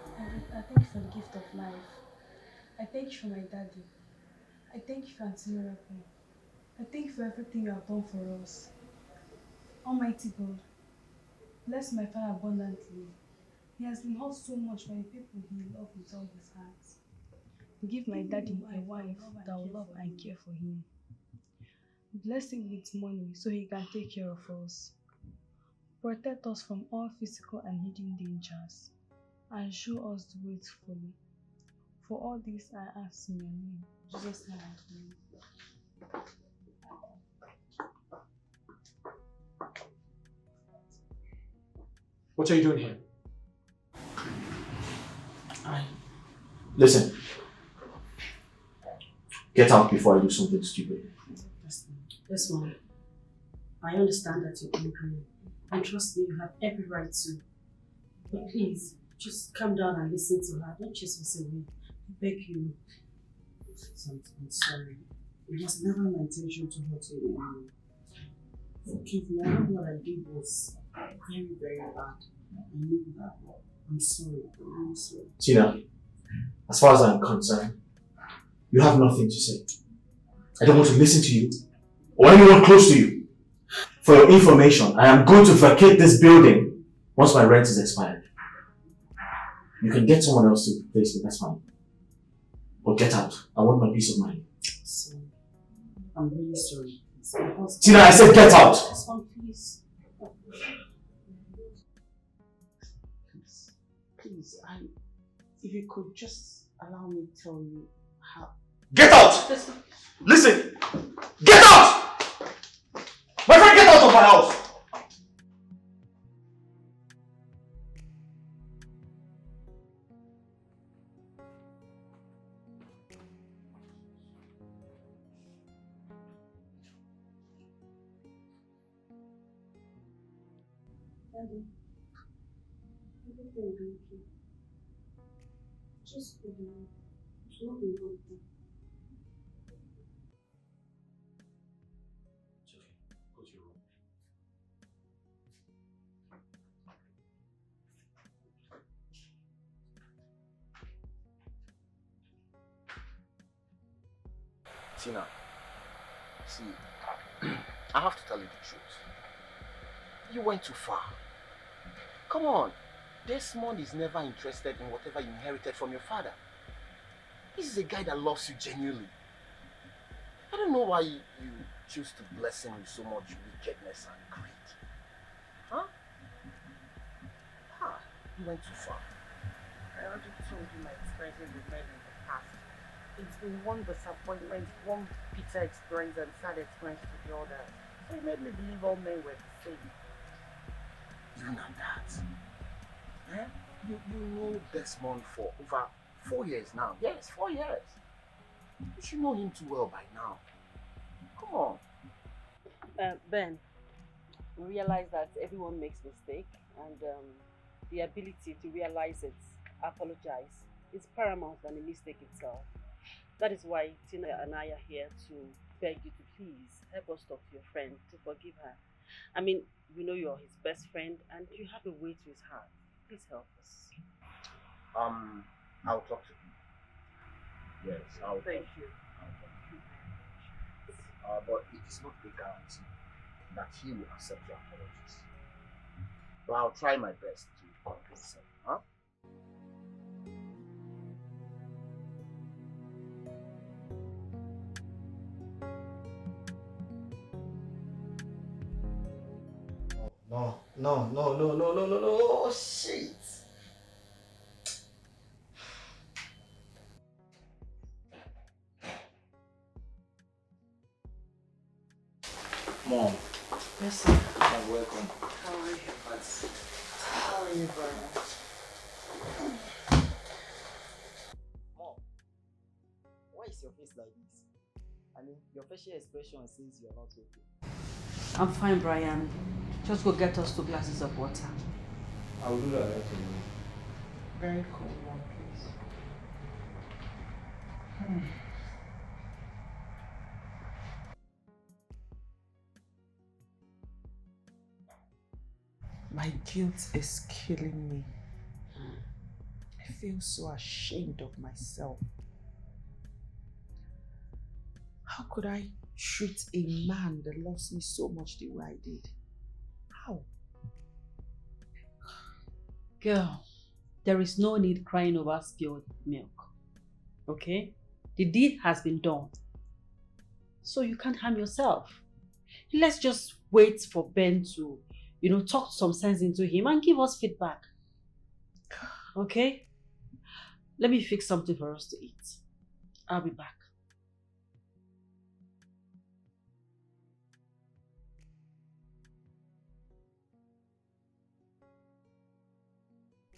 I thank you for the gift of life. I thank you for my daddy. I thank you for Auntie Miracle. I thank you for everything you have done for us. Almighty God, bless my father abundantly. He has been hurt so much by the people he loves with all his heart. Give my daddy a wife that will love and care for him. Bless him with money so he can take care of us. Protect us from all physical and hidden dangers. And show us the way to follow. For all this I ask in your name. Jesus' name I pray. What are you doing here? Listen. Get out before I do something stupid. Yes, Mom. I understand that you're angry. And trust me, you have every right to. But please, Just calm down and listen to her. Don't chase us away. I beg you. I'm sorry. It was never my intention to hurt you anymore. Forgive me. I know what I did was very, very bad. I know that. I'm sorry. I'm really sorry. Tina, as far as I'm concerned, you have nothing to say. I don't want to listen to you or anyone close to you. For your information, I am going to vacate this building once my rent is expired. You can get someone else to replace me, that's fine. But get out. I want my peace of mind. Sorry. I'm really sorry. Tina, I said get out! Please. Please, if you could just allow me to tell you how. Get out! Listen! Get out! My friend, get out of my house! Daddy, everything will be okay. Just go down. It's not be wrong. It's okay. Go to your room. Tina, see, I have to tell you the truth. You went too far. Come on. Desmond is never interested in whatever you inherited from your father. This is a guy that loves you genuinely. I don't know why you choose to bless him with so much wickedness and greed. Huh? You went too far. I already told you my experiences with men in the past. It's been one disappointment, one bitter experience and sad experience to the other. So it made me believe all men were the same. You know that. Eh? You know Desmond for over 4 years now. Yes, 4 years. You should know him too well by now. Come on. Ben, we realize that everyone makes mistakes, and the ability to realize it, apologize, is paramount than the mistake itself. That is why Tina and I are here to beg you to please help us talk to your friend to forgive her. I mean, we know you're his best friend and you have a way to his heart. Please help us. I'll talk to him. Yes, I'll Thank you. But it is not a guarantee that he will accept your apologies. But I'll try my best to convince him. Huh? No, shit. Mom. Yes, sir. You're welcome. How are you? How are you, brother? Mom, why is your face like this? I mean, your facial expression says you're not okay. I'm fine, Brian. Just go get us 2 glasses of water. I will do that right away. Very cold one, please. My guilt is killing me. I feel so ashamed of myself. How could I treat a man that loves me so much the way I did? How? Girl, there is no need crying over spilled milk. Okay? The deed has been done. So you can't harm yourself. Let's just wait for Ben to, talk some sense into him and give us feedback. Okay? Let me fix something for us to eat. I'll be back.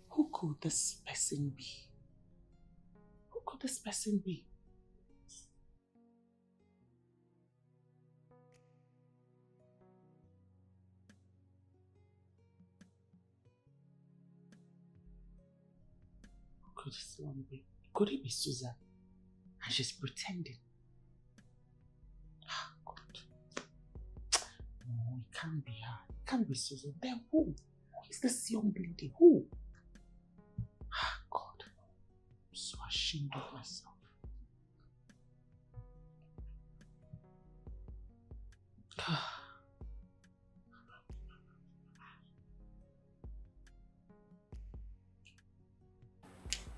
Who could this person be? Who could this person be? Could this one be? Could it be Susan? And she's pretending. Ah, God. No, it can't be her. It can't be Susan. Then who? Who is this young lady? Who? Ah, God. I'm so ashamed of myself.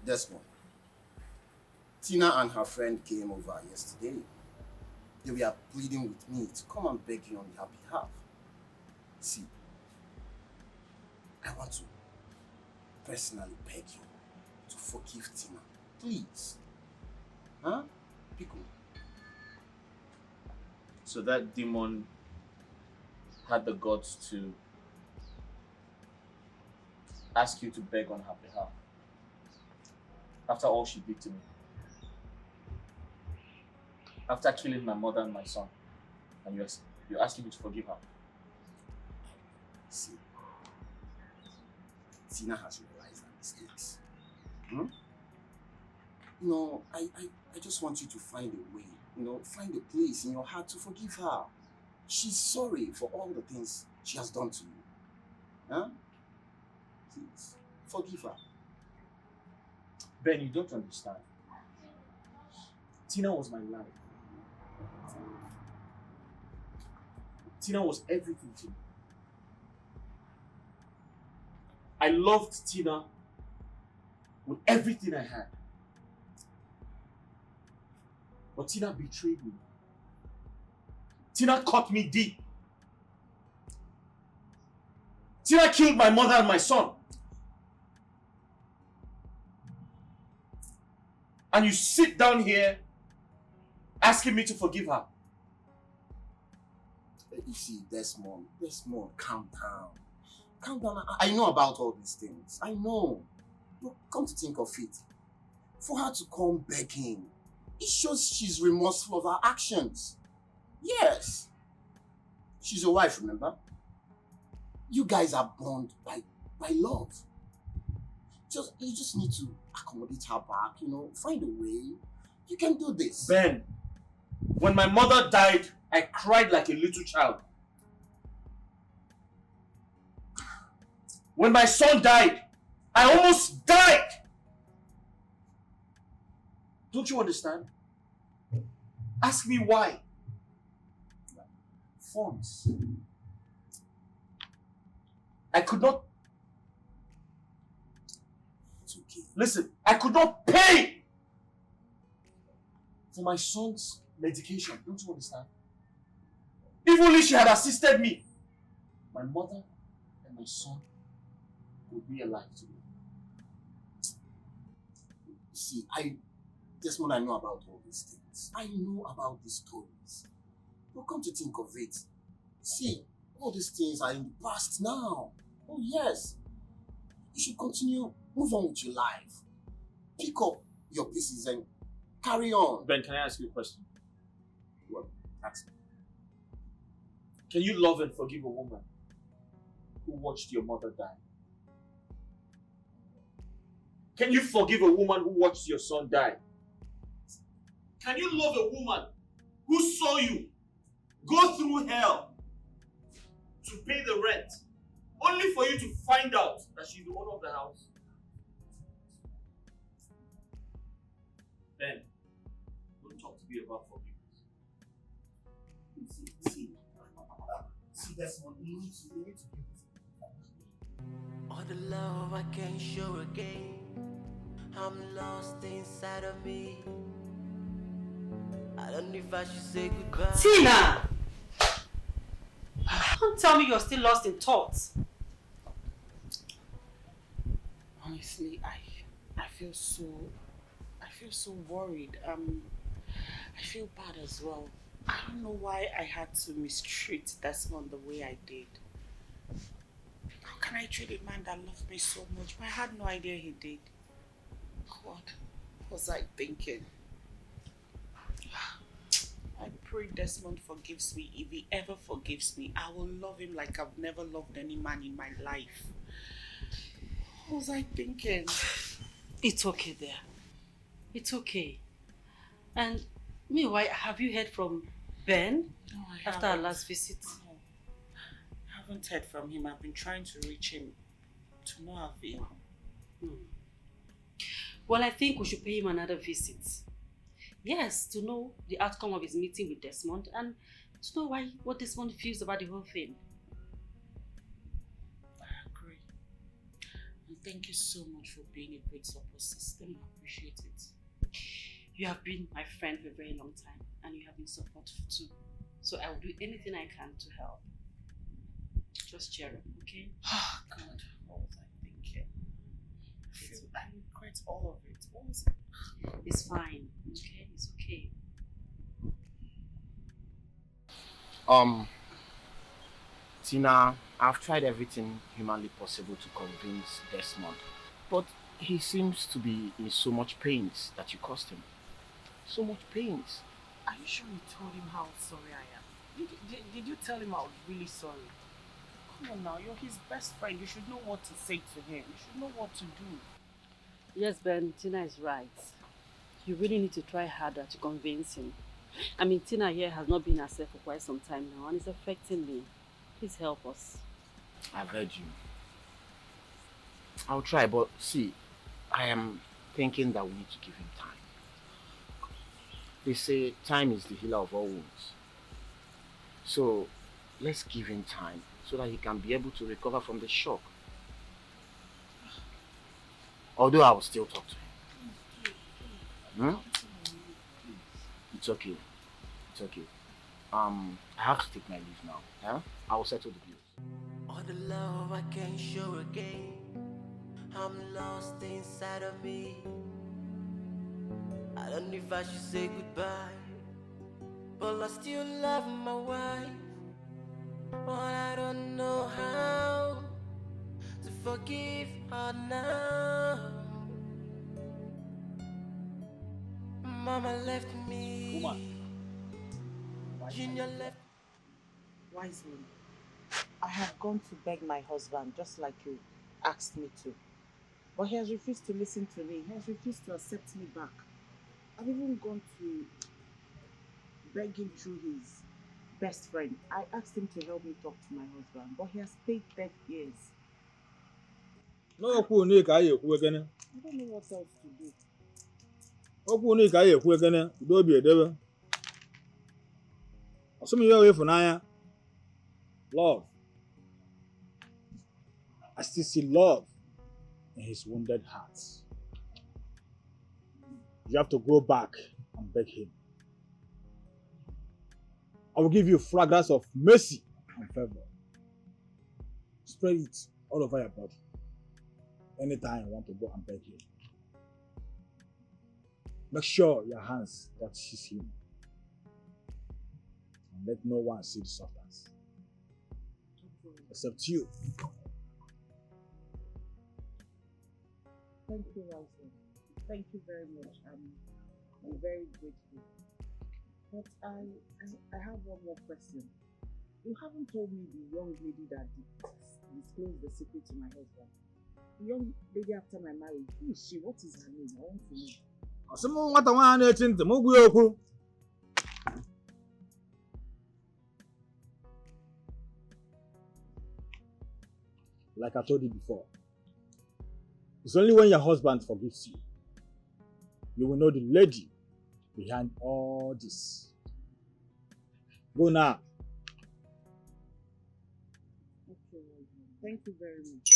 Desmond, Tina and her friend came over yesterday. They were pleading with me to come and beg you on their behalf. See, I want to personally beg you to forgive Tina. Please. Huh? Pico. So that demon had the guts to ask you to beg on her behalf. After all she did to me. After killing my mother and my son. And you're asking me to forgive her. See, Tina has realized her mistakes. Hmm? You know, I just want you to find a way, find a place in your heart to forgive her. She's sorry for all the things she has done to you. Huh? Please, forgive her. Ben, you don't understand. Tina was my life. Tina was everything to me. I loved Tina with everything I had. But Tina betrayed me. Tina cut me deep. Tina killed my mother and my son. And you sit down here asking me to forgive her. You see, Desmond, calm down. Calm down. I know about all these things. I know. But come to think of it, for her to come begging, it shows she's remorseful of her actions. Yes. She's your wife, remember? You guys are bound by love. You just need to accommodate her back, find a way. You can do this. Ben, when my mother died, I cried like a little child. When my son died, I almost died. Don't you understand? Ask me why. Funds. I could not. It's okay. Listen, I could not pay for my son's medication. Don't you understand? If only she had assisted me, my mother and my son would be alive today. See, Desmond, I know about all these things. I know about these stories. But come to think of it, see, all these things are in the past now. Oh yes. You should continue, move on with your life. Pick up your pieces and carry on. Ben, can I ask you a question? What? Ask me. Can you love and forgive a woman who watched your mother die? Can you forgive a woman who watched your son die? Can you love a woman who saw you go through hell to pay the rent, only for you to find out that she's the owner of the house? Ben, don't talk to me about forgiveness. See, Desmond, you need to give it. All the love I can't show again. I'm lost inside of me. I don't know if I should say goodbye. Tina! Don't tell me you're still lost in thoughts. Honestly, I feel so worried. I feel bad as well. I don't know why I had to mistreat Desmond the way I did. How can I treat a man that loved me so much? But I had no idea he did. What was I thinking? I pray Desmond forgives me. If he ever forgives me, I will love him like I've never loved any man in my life. What was I thinking? It's okay there. It's okay. And meanwhile, have you heard from Ben No, I after our haven't. last visit? No. I haven't heard from him. I've been trying to reach him to no avail. Well, I think we should pay him another visit. Yes, to know the outcome of his meeting with Desmond and to know what Desmond feels about the whole thing. I agree. And thank you so much for being a great support system. I appreciate it. You have been my friend for a very long time and you have been supportive too. So I will do anything I can to help. Just cheer up, okay? Oh, God. What was I thinking? I regret all of it. What was it? It's fine, okay? It's okay. Tina, I've tried everything humanly possible to convince Desmond, but he seems to be in so much pains that you caused him. So much pains. Are you sure you told him how sorry I am? Did you tell him I was really sorry? Come on now, you're his best friend. You should know what to say to him. You should know what to do. Yes, Ben, Tina is right. You really need to try harder to convince him. I mean, Tina here has not been herself for quite some time now and it's affecting me. Please help us. I've heard you. I'll try, but see, I am thinking that we need to give him time. They say time is the healer of all wounds. So let's give him time so that he can be able to recover from the shock. Although I will still talk to him. It's okay. It's okay. I have to take my leave now. Yeah? I will settle the bills. All the love I can't show again. I'm lost inside of me. I don't know if I should say goodbye, but I still love my wife. But I don't know how to forgive her now. Mama left me. Junior left. Wisely. I have gone to beg my husband just like you asked me to. But he has refused to listen to me. He has refused to accept me back. I've even gone to beg him through his best friend. I asked him to help me talk to my husband, but he has paid deaf ears. No, cool, Nick, I you again. I don't know what else to do. Oh, cool, Nick, I you again. Don't be a devil. Some of you away for Naya. Love. I still see love in his wounded heart. You have to go back and beg him. I will give you fragrance of mercy and favor. Spread it all over your body. Anytime you want to go and beg him. Make sure your hands touches him. And let no one see the substance. Except you. Thank you, Godson. Thank you very much. I'm very grateful. But I have one more question. You haven't told me the young lady that disclosed the secret to my husband. The young lady after my marriage, who is she? What is her name? I want to know. Someone what I want to know. Like I told you before, it's only when your husband forgives you, you will know the lady behind all this. Go now. Okay, thank you very much.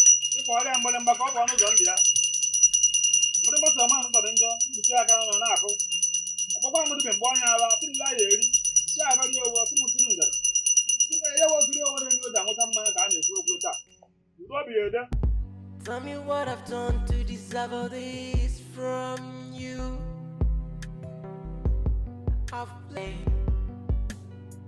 Tell me what I've done to deserve all this from you. I've played.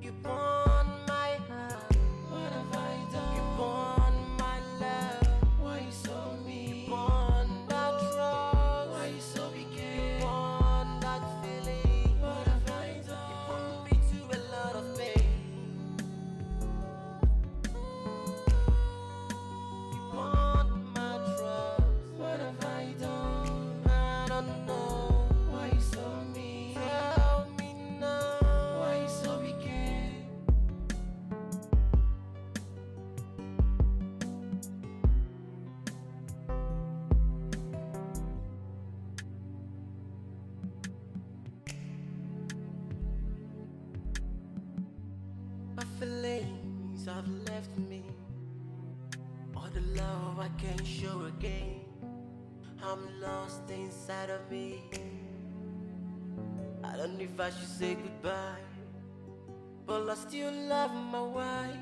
You won my heart. What have I done? You won my love. Why you so mean? You won that trust. Why you so wicked? You won that feeling. What have I done? You put me to a lot of pain. You won my trust. What have I done? things have left me, all the love I can't show again. I'm lost inside of me. I don't know if I should say goodbye, but I still love my wife.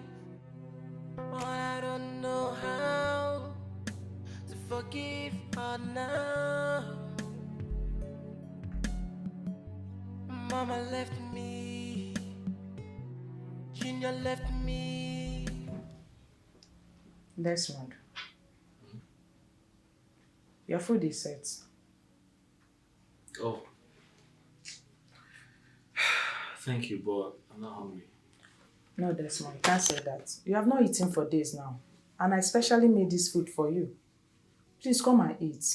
But I don't know how to forgive her now. Mama left me, Junior left me. Desmond, your food is set. Oh. Thank you, but I'm not hungry. No, Desmond, you can't say that. You have not eaten for days now. And I specially made this food for you. Please come and eat.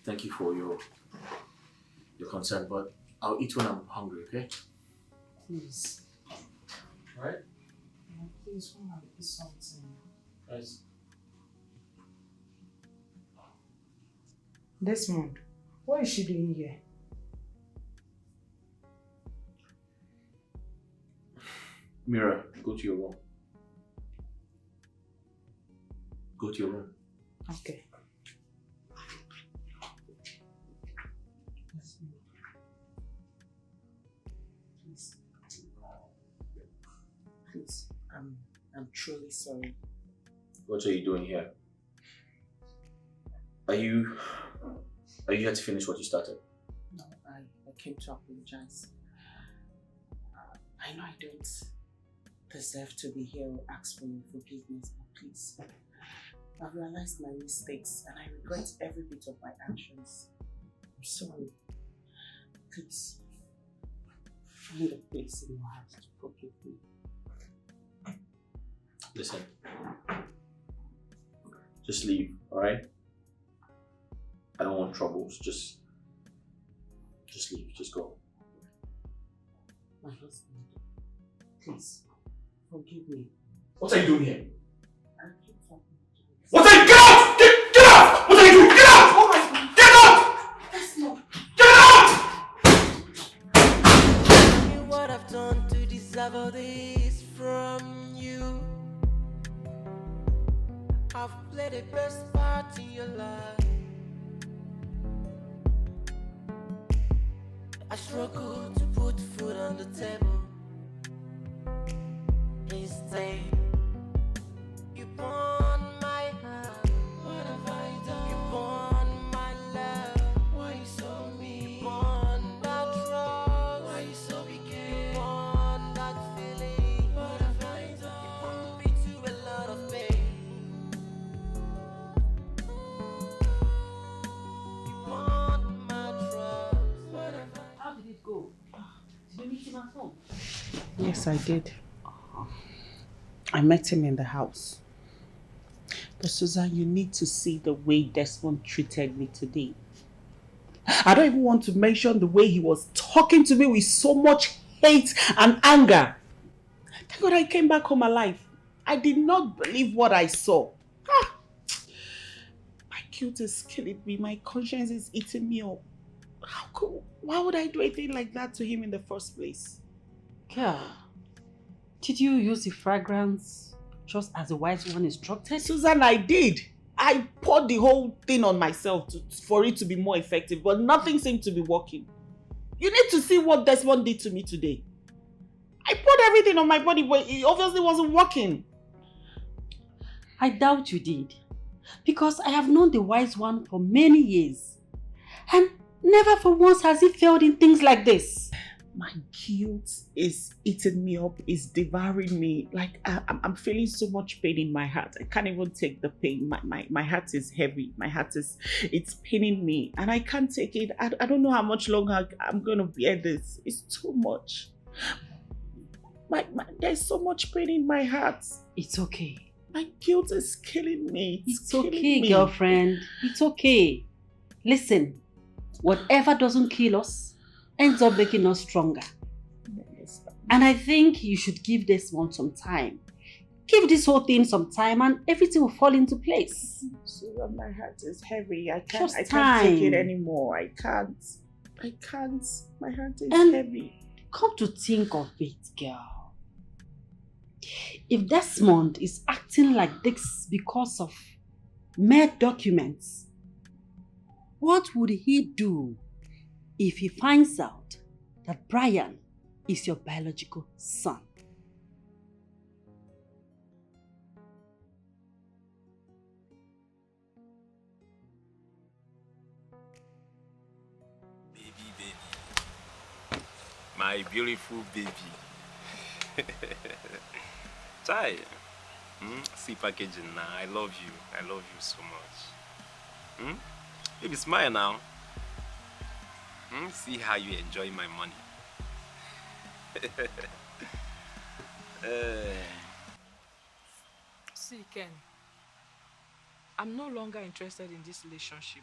Thank you for your concern, but I'll eat when I'm hungry, okay? Please. Alright? Please come and eat something. Yes. Desmond, what is she doing here? Mira, go to your room. Go to your room. Okay. Please. Please. I'm truly sorry. What are you doing here? Are you here to finish what you started? No, I came to apologize. I know I don't deserve to be here or ask for your forgiveness, but please. I've realized my mistakes and I regret every bit of my actions. I'm sorry. Please, find a place in your heart to forgive me. Listen. Just leave, alright? I don't want troubles. Just leave. Just go. My husband, please, forgive me. What are you doing here? I keep talking. What are you? Get out! Get out! What are you doing? Get out! Oh my God! Get out! That's not. Get out! Tell me what I've done to deserve all this from you. I've played the best part in your life. I struggle to put food on the table. Instead, you burn my heart. What have I done? You burn my love. Why you so mean? You burn that trust. Why you so wicked? You burn that feeling. What have I done? You put me to a lot of pain. You burn my trust. What have I? How did it go? Did you meet him at home? Yes, I did. I met him in the house. But Susan, you need to see the way Desmond treated me today. I don't even want to mention the way he was talking to me with so much hate and anger. Thank God I came back home alive. I did not believe what I saw. My guilt is killing me. My conscience is eating me up. Why would I do anything like that to him in the first place? Girl, did you use the fragrance just as the wise one instructed? Susan, I did. I poured the whole thing on myself for it to be more effective, but nothing seemed to be working. You need to see what Desmond did to me today. I poured everything on my body, but it obviously wasn't working. I doubt you did. Because I have known the wise one for many years. And never for once has he failed in things like this. My guilt is eating me up, is devouring me. Like I'm feeling so much pain in my heart. I can't even take the pain. My heart is heavy. It's paining me and I can't take it. I don't know how much longer I'm going to bear this. It's too much. There's so much pain in my heart. It's okay. My guilt is killing me. It's okay, girlfriend. It's okay. Listen, whatever doesn't kill us ends up making us stronger. And I think you should give this one some time. Give this whole thing some time and everything will fall into place. Susan, my heart is heavy. I Just can't time. take it anymore. I can't. My heart is heavy. Come to think of it, girl. If Desmond is acting like this because of mere documents, what would he do if he finds out that Brian is your biological son? My beautiful baby. Chai. See packaging now. I love you. I love you so much. Baby, smile now. See how you enjoy my money. See, Ken, I'm no longer interested in this relationship.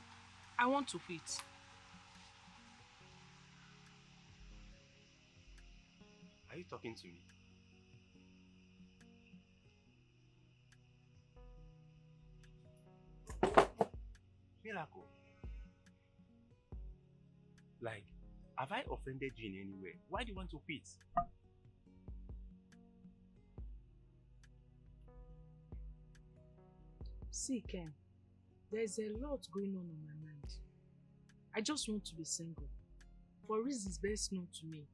I want to quit. Are you talking to me? Miracle. Like, have I offended you in any way? Why do you want to quit? See, Ken, there's a lot going on my mind. I just want to be single, for reasons best known to me.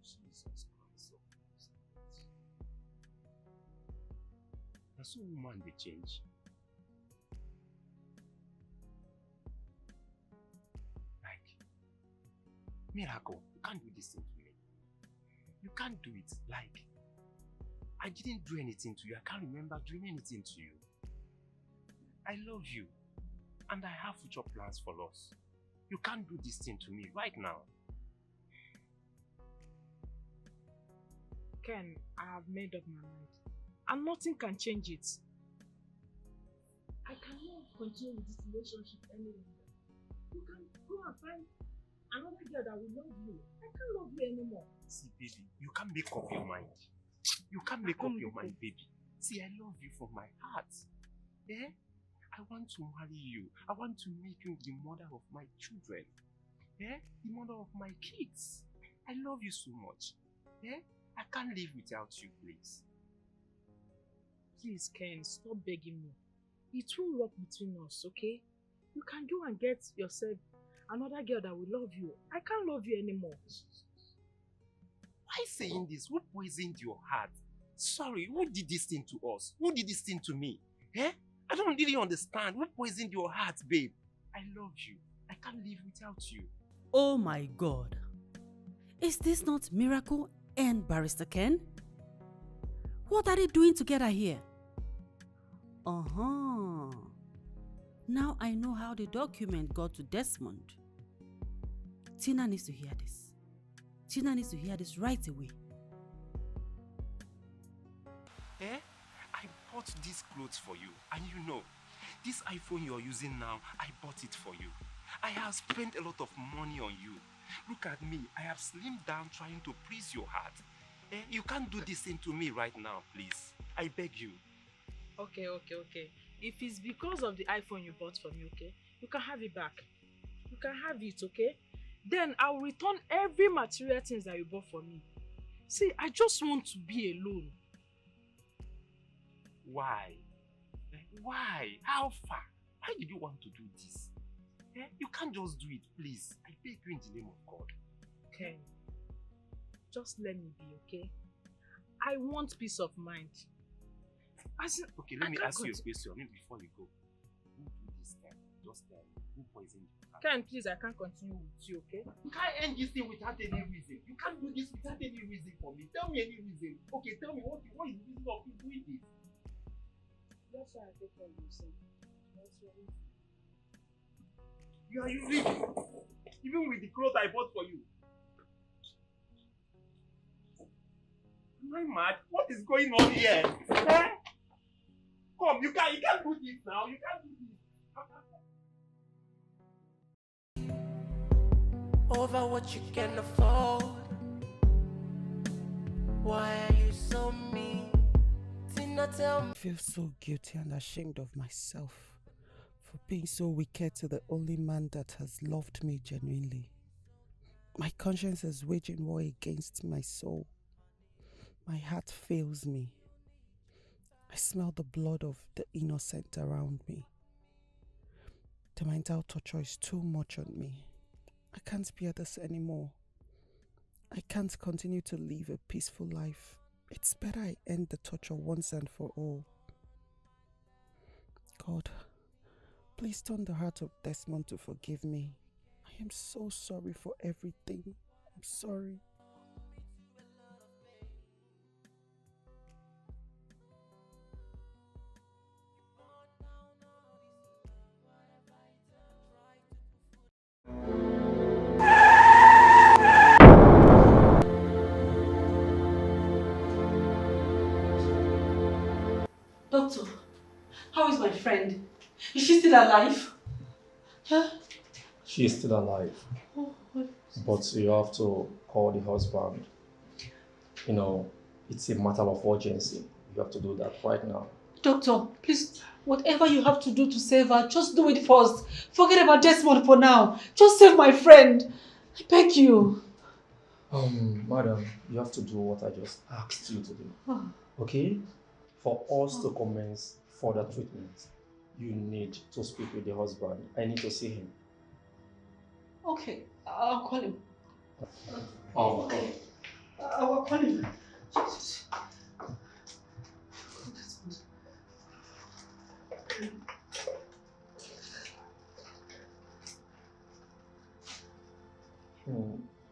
Jesus Christ. That's a woman they change. Like, Miracle, you can't do this thing to me. You can't do it. Like, I didn't do anything to you. I can't remember doing anything to you. I love you. And I have future plans for us. You can't do this thing to me right now. Ken, I have made up my mind. And nothing can change it. I cannot continue with this relationship any longer. You can go and find another girl that will love you. I can't love you anymore. See, baby, you can't make up your mind. You can't make up your mind, baby. See, I love you from my heart. Yeah? I want to marry you. I want to make you the mother of my children. Yeah? The mother of my kids. I love you so much. Yeah? I can't live without you, please. Please, Ken, stop begging me. It won't work between us, okay? You can go and get yourself another girl that will love you. I can't love you anymore. Why saying this? Who poisoned your heart? Sorry, who did this thing to us? Who did this thing to me? Eh? I don't really understand. Who poisoned your heart, babe? I love you. I can't live without you. Oh my God. Is this not Miracle and Barrister Ken? What are they doing together here? Now I know how the document got to Desmond. Tina needs to hear this. Tina needs to hear this right away. Eh? I bought these clothes for you, and you know, this iPhone you're using now, I bought it for you. I have spent a lot of money on you. Look at me, I have slimmed down trying to please your heart. Eh? You can't do this thing to me right now, please. I beg you. Okay. If it's because of the iPhone you bought for me, okay, you can have it back. You can have it, okay? Then I'll return every material things that you bought for me. See, I just want to be alone. Why? Why? How far? Why did you want to do this? Eh? You can't just do it, please. I beg you in the name of God. Ken, just let me be, okay? I want peace of mind. Okay, let me ask you a question before you go. Who did this thing? Just tell me. Who poisoned you? Ken, please, I can't continue with you, okay? You can't end this thing without any reason. You can't do this without any reason for me. Tell me any reason. Okay, tell me what is the reason of you doing this? That's why I take care of yourself. That's your reason. You are using it. Even with the clothes I bought for you. Am I mad? What is going on here? Eh? Come, you can't do this now. You can't do this. Over what you can afford. Why are you so mean? Tina, tell me. I feel so guilty and ashamed of myself for being so wicked to the only man that has loved me genuinely. My conscience is waging war against my soul. My heart fails me. I smell the blood of the innocent around me. The mental torture is too much on me. I can't bear this anymore. I can't continue to live a peaceful life. It's better I end the torture once and for all. God, please turn the heart of Desmond to forgive me. I am so sorry for everything. I'm sorry. Doctor, how is my friend? Is she still alive? Huh? She is still alive. But you have to call the husband. You know, it's a matter of urgency. You have to do that right now. Doctor, please, whatever you have to do to save her, just do it first. Forget about Desmond for now. Just save my friend. I beg you. Madam, you have to do what I just asked you to do. Oh. Okay? For us to commence further treatment, you need to speak with the husband. I need to see him. Okay, I'll call him. Okay. I will call him. Jesus.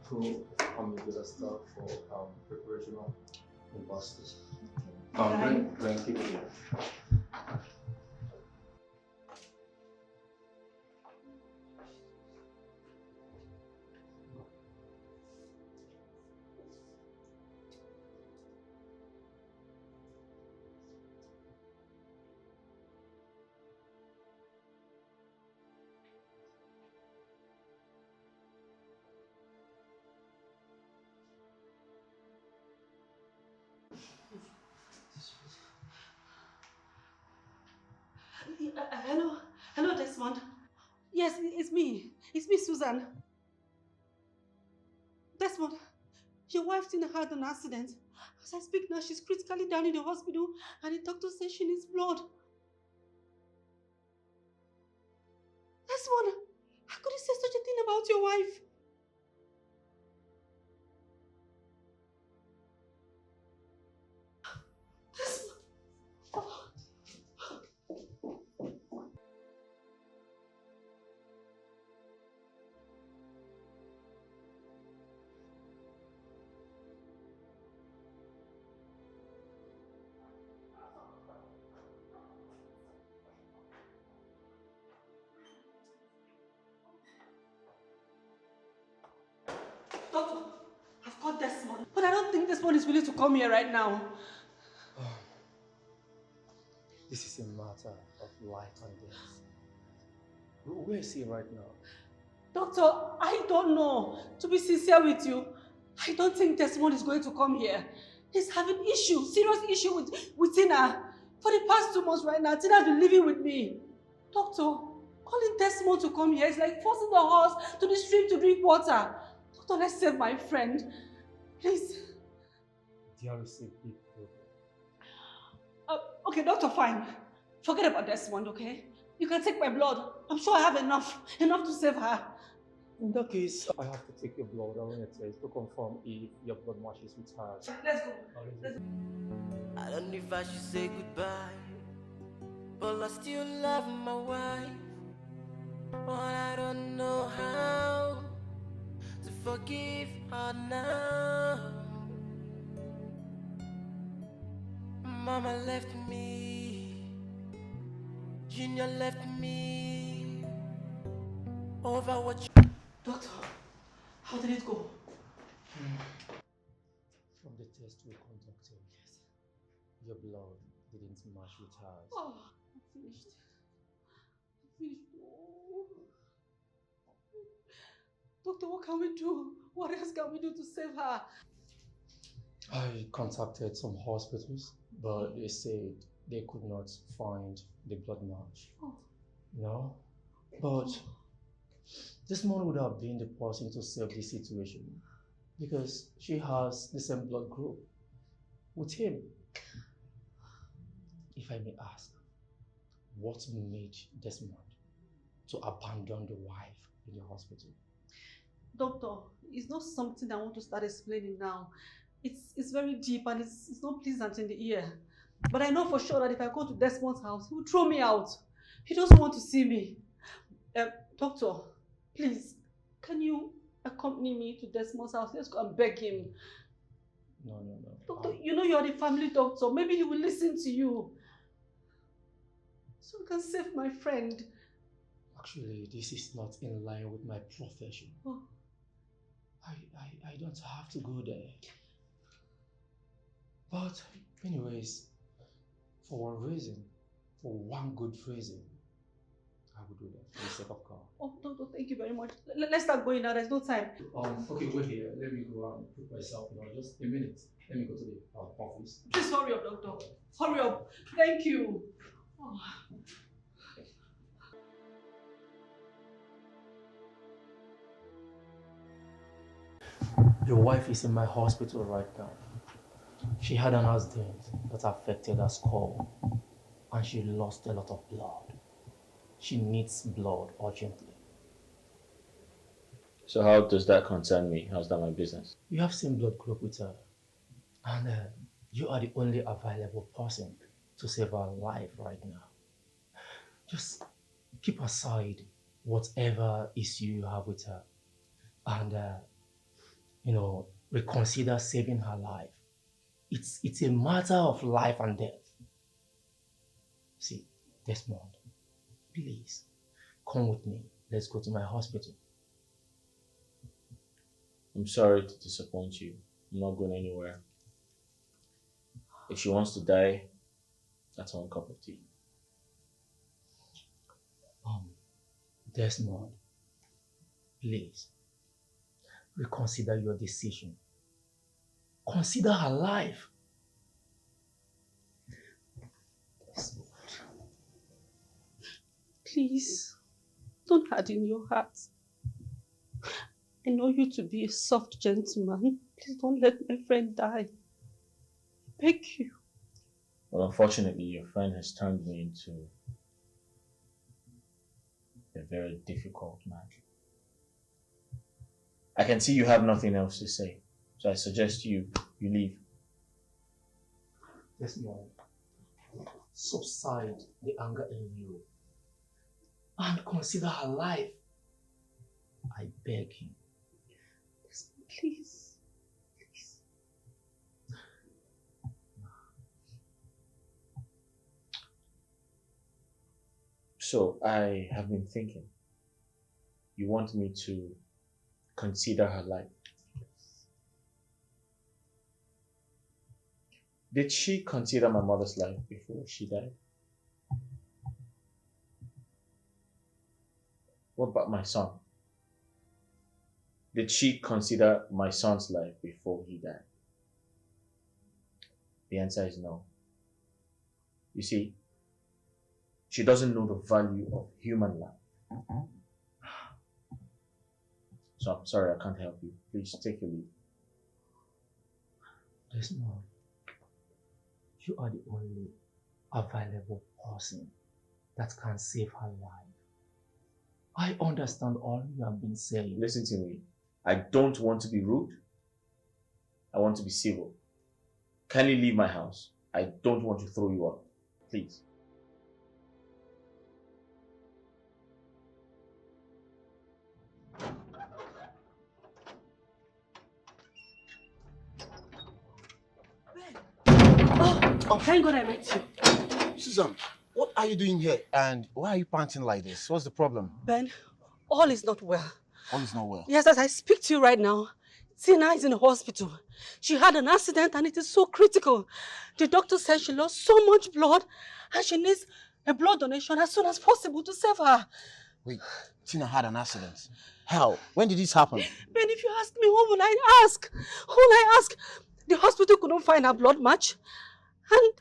Who come with the stuff for preparation of imposters. Bring people here. Hello, Desmond. Yes, it's me. It's me, Susan. Desmond, your wife Tina had an accident. As I speak now, she's critically down in the hospital, and the doctor says she needs blood. Desmond, how could you say such a thing about your wife? Desmond. Oh. Doctor, I've got Desmond, but I don't think Desmond is willing to come here right now. This is a matter of life and death. Where is he right now? Doctor, I don't know. To be sincere with you, I don't think Desmond is going to come here. He's having serious issue with Tina. For the past 2 months right now, Tina has been living with me. Doctor, calling Desmond to come here is like forcing the horse to the stream to drink water. Doctor, let's save my friend. Please. There is a big problem. Okay, doctor, fine. Forget about Desmond, okay? You can take my blood. I'm sure I have enough to save her. In that case, I have to take your blood. I want to test to confirm if your blood matches with hers. Let's go. I don't know if I should say goodbye, but I still love my wife. But I don't know how to forgive her now. Mama left me, Junior left me, over what you... Doctor, how did it go? From the test we conducted, your blood didn't match with hers. Oh, I'm finished. Oh. Doctor, what can we do? What else can we do to save her? I contacted some hospitals, but they said they could not find the blood match. Oh. No, but this man would have been the person to save this situation because she has the same blood group. with him. If I may ask, what made Desmond to abandon the wife in the hospital? Doctor, it's not something I want to start explaining now. It's very deep and it's not pleasant in the ear. But I know for sure that if I go to Desmond's house, he will throw me out. He doesn't want to see me. Doctor, please, can you accompany me to Desmond's house? Let's go and beg him. No. Doctor, you know you are the family doctor. Maybe he will listen to you. So you can save my friend. Actually, this is not in line with my profession. Oh. I don't have to go there. But anyways, for one good reason, I will do that for the sake of God. Oh, doctor, thank you very much. Let's start going now. There's no time. Okay, wait here. Let me go and put myself in order. Just a minute. Let me go to the office. Please hurry up, doctor. Hurry up. Thank you. Oh. Your wife is in my hospital right now. She had an accident that affected her skull and she lost a lot of blood. She needs blood urgently. So how does that concern me? How's that my business? You have same blood group with her and you are the only available person to save her life right now. Just keep aside whatever issue you have with her and reconsider saving her life. It's a matter of life and death. See, Desmond, please, come with me. Let's go to my hospital. I'm sorry to disappoint you. I'm not going anywhere. If she wants to die, that's one cup of tea. Desmond, please, reconsider your decision. Consider her life. Desmond. Please, don't harden your heart. I know you to be a soft gentleman. Please don't let my friend die. I beg you. Well, unfortunately, your friend has turned me into a very difficult man. I can see you have nothing else to say, so I suggest you leave. Desmond, subside the anger in you and consider her life. I beg you. Please. So, I have been thinking. You want me to consider her life? Did she consider my mother's life before she died? What about my son? Did she consider my son's life before he died? The answer is no. You see, she doesn't know the value of human life. So I'm sorry, I can't help you. Please take your leave. Desmond, you are the only available person that can save her life. I understand all you have been saying. Listen to me. I don't want to be rude. I want to be civil. Kindly leave my house. I don't want to throw you out. Please. Oh, thank God I met you. Susan, what are you doing here? And why are you panting like this? What's the problem? Ben, all is not well. All is not well. Yes, as I speak to you right now, Tina is in the hospital. She had an accident and it is so critical. The doctor said she lost so much blood and she needs a blood donation as soon as possible to save her. Wait, Tina had an accident. How? When did this happen? Ben, if you ask me, what will I ask? Who will I ask? The hospital couldn't find her blood match. And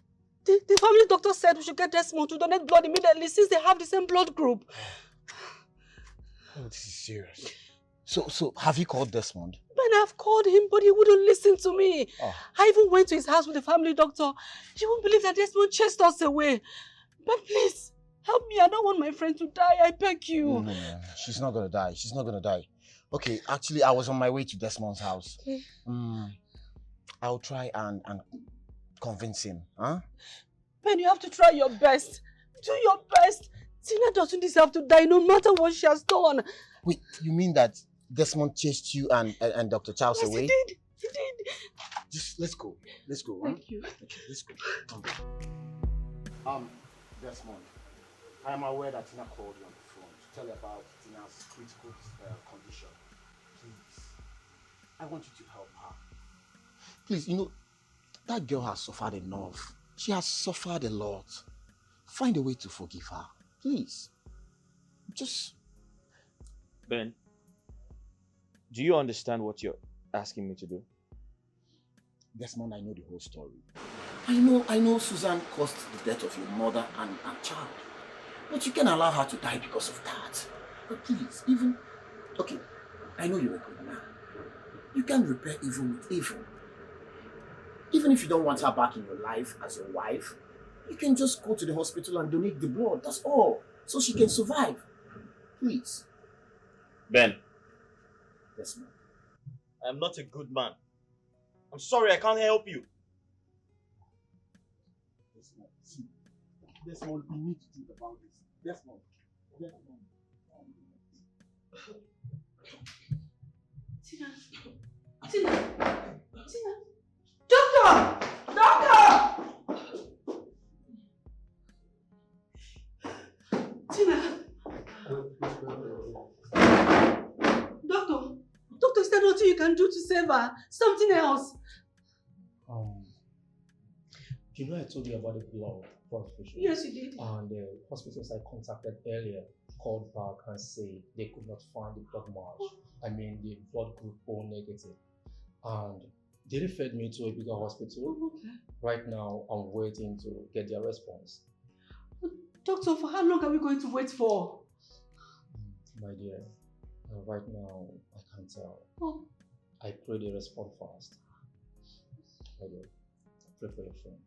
the family doctor said we should get Desmond to donate blood immediately since they have the same blood group. Oh, this is serious. So have you called Desmond? Ben, Ben, I've called him, but he wouldn't listen to me. Oh. I even went to his house with the family doctor. You won't believe that Desmond chased us away. But please, help me. I don't want my friend to die. I beg you. No. She's not gonna die. She's not gonna die. Okay, actually, I was on my way to Desmond's house. Okay. I'll try and convince him. Huh? Ben, you have to try your best. Do your best. Tina doesn't deserve to die no matter what she has done. Wait, you mean that Desmond chased you and Dr. Charles Yes, away? he did. He did. Just let's go. Let's go. Thank you. Okay, let's go. Desmond, I am aware that Tina called you on the phone to tell you about Tina's critical condition. Please, I want you to help her. Please, that girl has suffered enough. She has suffered a lot. Find a way to forgive her. Please. Just... Ben, do you understand what you're asking me to do? Desmond, I know the whole story. I know Susan caused the death of your mother and child. But you can allow her to die because of that. But please, okay, I know you're a good man. You can't repair evil with evil. Even if you don't want her back in your life as your wife, you can just go to the hospital and donate the blood. That's all. So she can survive. Please. Ben. Desmond. I'm not a good man. I'm sorry, I can't help you. Desmond, you need to think about this. Desmond. Tina. Doctor! Tina. Doctor, is there nothing you can do to save her? Something else. I told you about the blood transfusion. Yes, you did. And the hospitals I contacted earlier called back and said they could not find the blood mark. I mean the blood group O negative. And they referred me to a bigger hospital. Okay. Right now, I'm waiting to get their response. Doctor, for how long are we going to wait for? My dear, right now, I can't tell. Oh. I pray they respond fast. My dear, pray for your friend.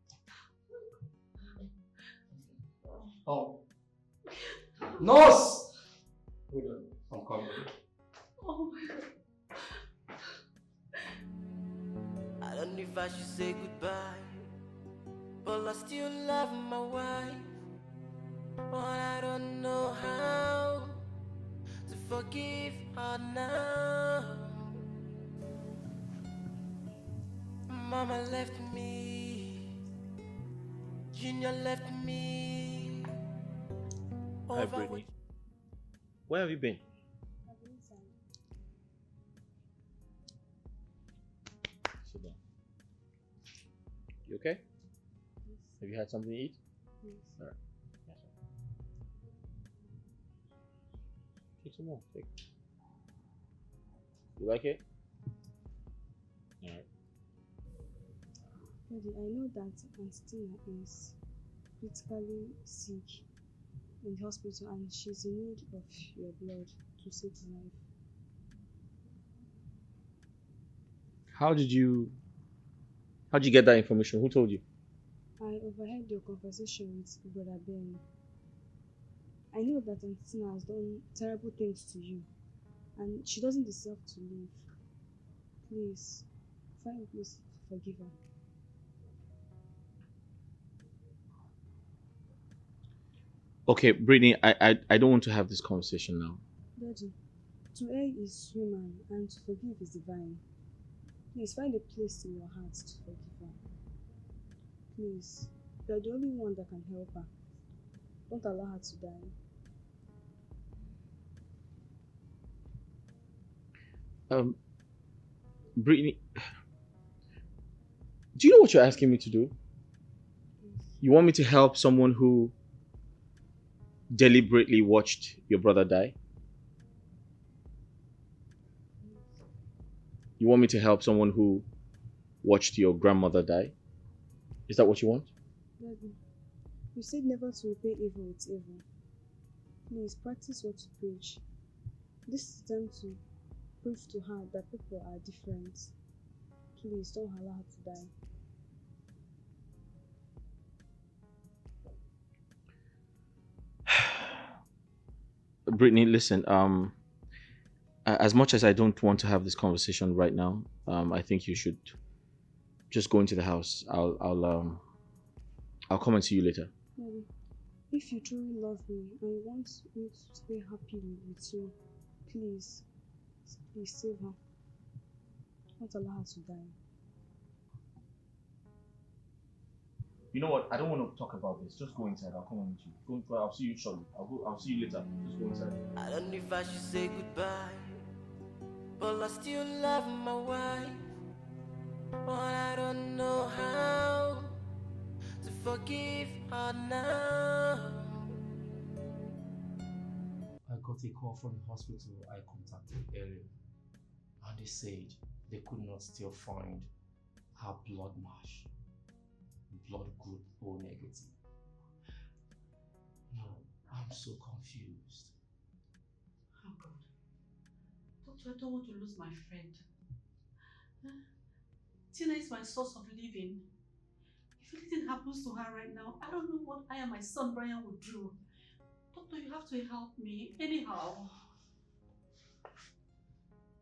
Oh. Nurse! Hold on, I'm coming. Oh my God. I don't know if I should say goodbye, but I still love my wife. But I don't know how to forgive her now. Mama left me, Junior left me. Hi, Brittany. Where have you been? Sit down. You okay? Yes. Have you had something to eat? Yes. All right. Yes, sir. Take some more. Take. You like it? All right. Daddy, I know that Aunt Tina is critically sick in the hospital and she's in need of your blood to save her life. How did you get that information? Who told you? I overheard your conversation with Brother Ben. I know that Aunt Tina has done terrible things to you and she doesn't deserve to live. Please, find a place to forgive her. Okay, Brittany, I don't want to have this conversation now. Daddy, to err is human and to forgive is divine. Please find a place in your heart to forgive her. Please, you are the only one that can help her. Don't allow her to die. Brittany, do you know what you're asking me to do? You want me to help someone who deliberately watched your brother die? You want me to help someone who watched your grandmother die? Is that what you want? Daddy, you said never to repay evil with evil. Please practice what you preach. This is time to prove to her that people are different. Please don't allow her to die. Brittany, listen, as much as I don't want to have this conversation right now, I think you should just go into the house. I'll come and see you later. Daddy, if you truly love me and you want me to stay happy with you, please save her. Don't allow her to die. You know what? I don't want to talk about this. Just go inside. I'll come and meet you. I'll see you shortly. I'll see you later. Just go inside. I don't know if I should say goodbye, but I still love my wife. But I don't know how to forgive her now. I got a call from the hospital I contacted earlier, and they said they could not still find her blood match, blood group O negative. No, I'm so confused. Oh God. Doctor, I don't want to lose my friend. Tina is my source of living. If anything happens to her right now, I don't know what I and my son Brian would do. Doctor, you have to help me anyhow.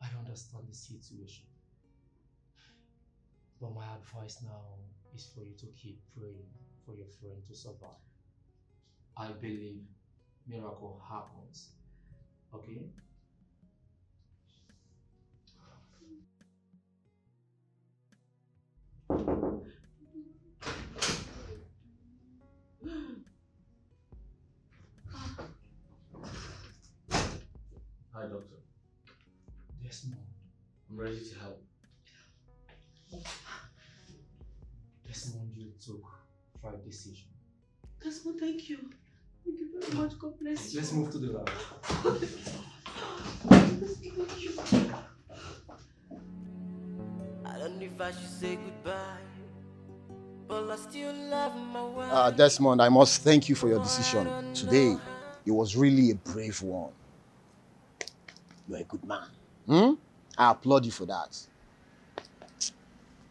I understand the situation, but my advice now is for you to keep praying for your friend to survive. I believe miracle happens, okay? Hi, doctor. Desmond. I'm ready to help. Desmond, you took right decision. Desmond, thank you. Thank you very much. God bless you. Let's move to the lab. Thank you. I don't know if I should say goodbye, but I still love my wife. Desmond, I must thank you for your decision today. It was really a brave one. You're a good man. I applaud you for that.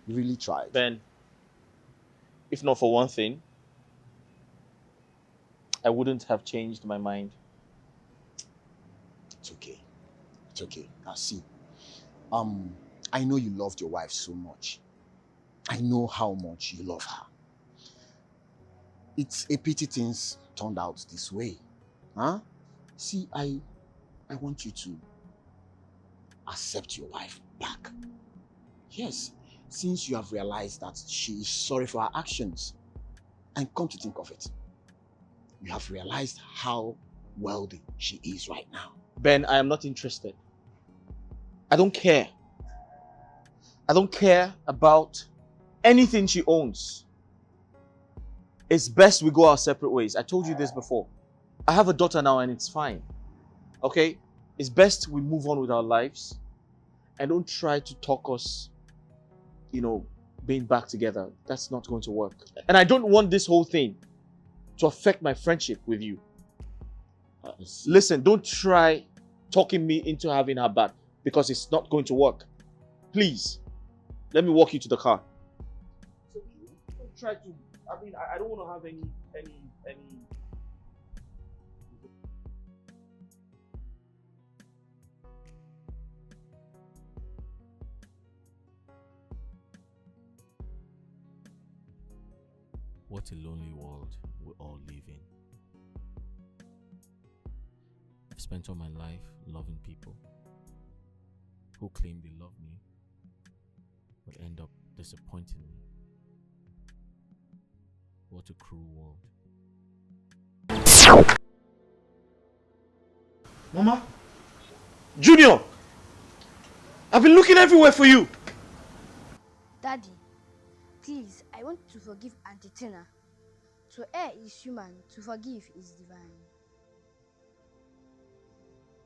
You really tried. Ben, if not for one thing, I wouldn't have changed my mind. It's okay. It's okay. Now see, I know you loved your wife so much. I know how much you love her. It's a pity things turned out this way. Huh? See, I want you to accept your wife back. Yes, since you have realized that she is sorry for her actions, and come to think of it, you have realized how wealthy she is right now. Ben, I am not interested. I don't care. I don't care about anything she owns. It's best we go our separate ways. I told you this before. I have a daughter now and it's fine. Okay? It's best we move on with our lives and don't try to talk us, being back together. That's not going to work. And I don't want this whole thing to affect my friendship with you. Listen, don't try talking me into having her back because it's not going to work. Please, let me walk you to the car. Don't try to, I don't want to have any What a lonely world we all live in. I've spent all my life loving people who claim they love me but end up disappointing me. What a cruel world. Mama? Junior! I've been looking everywhere for you. Daddy, please, I want to forgive Auntie Tina. To err is human, to forgive is divine.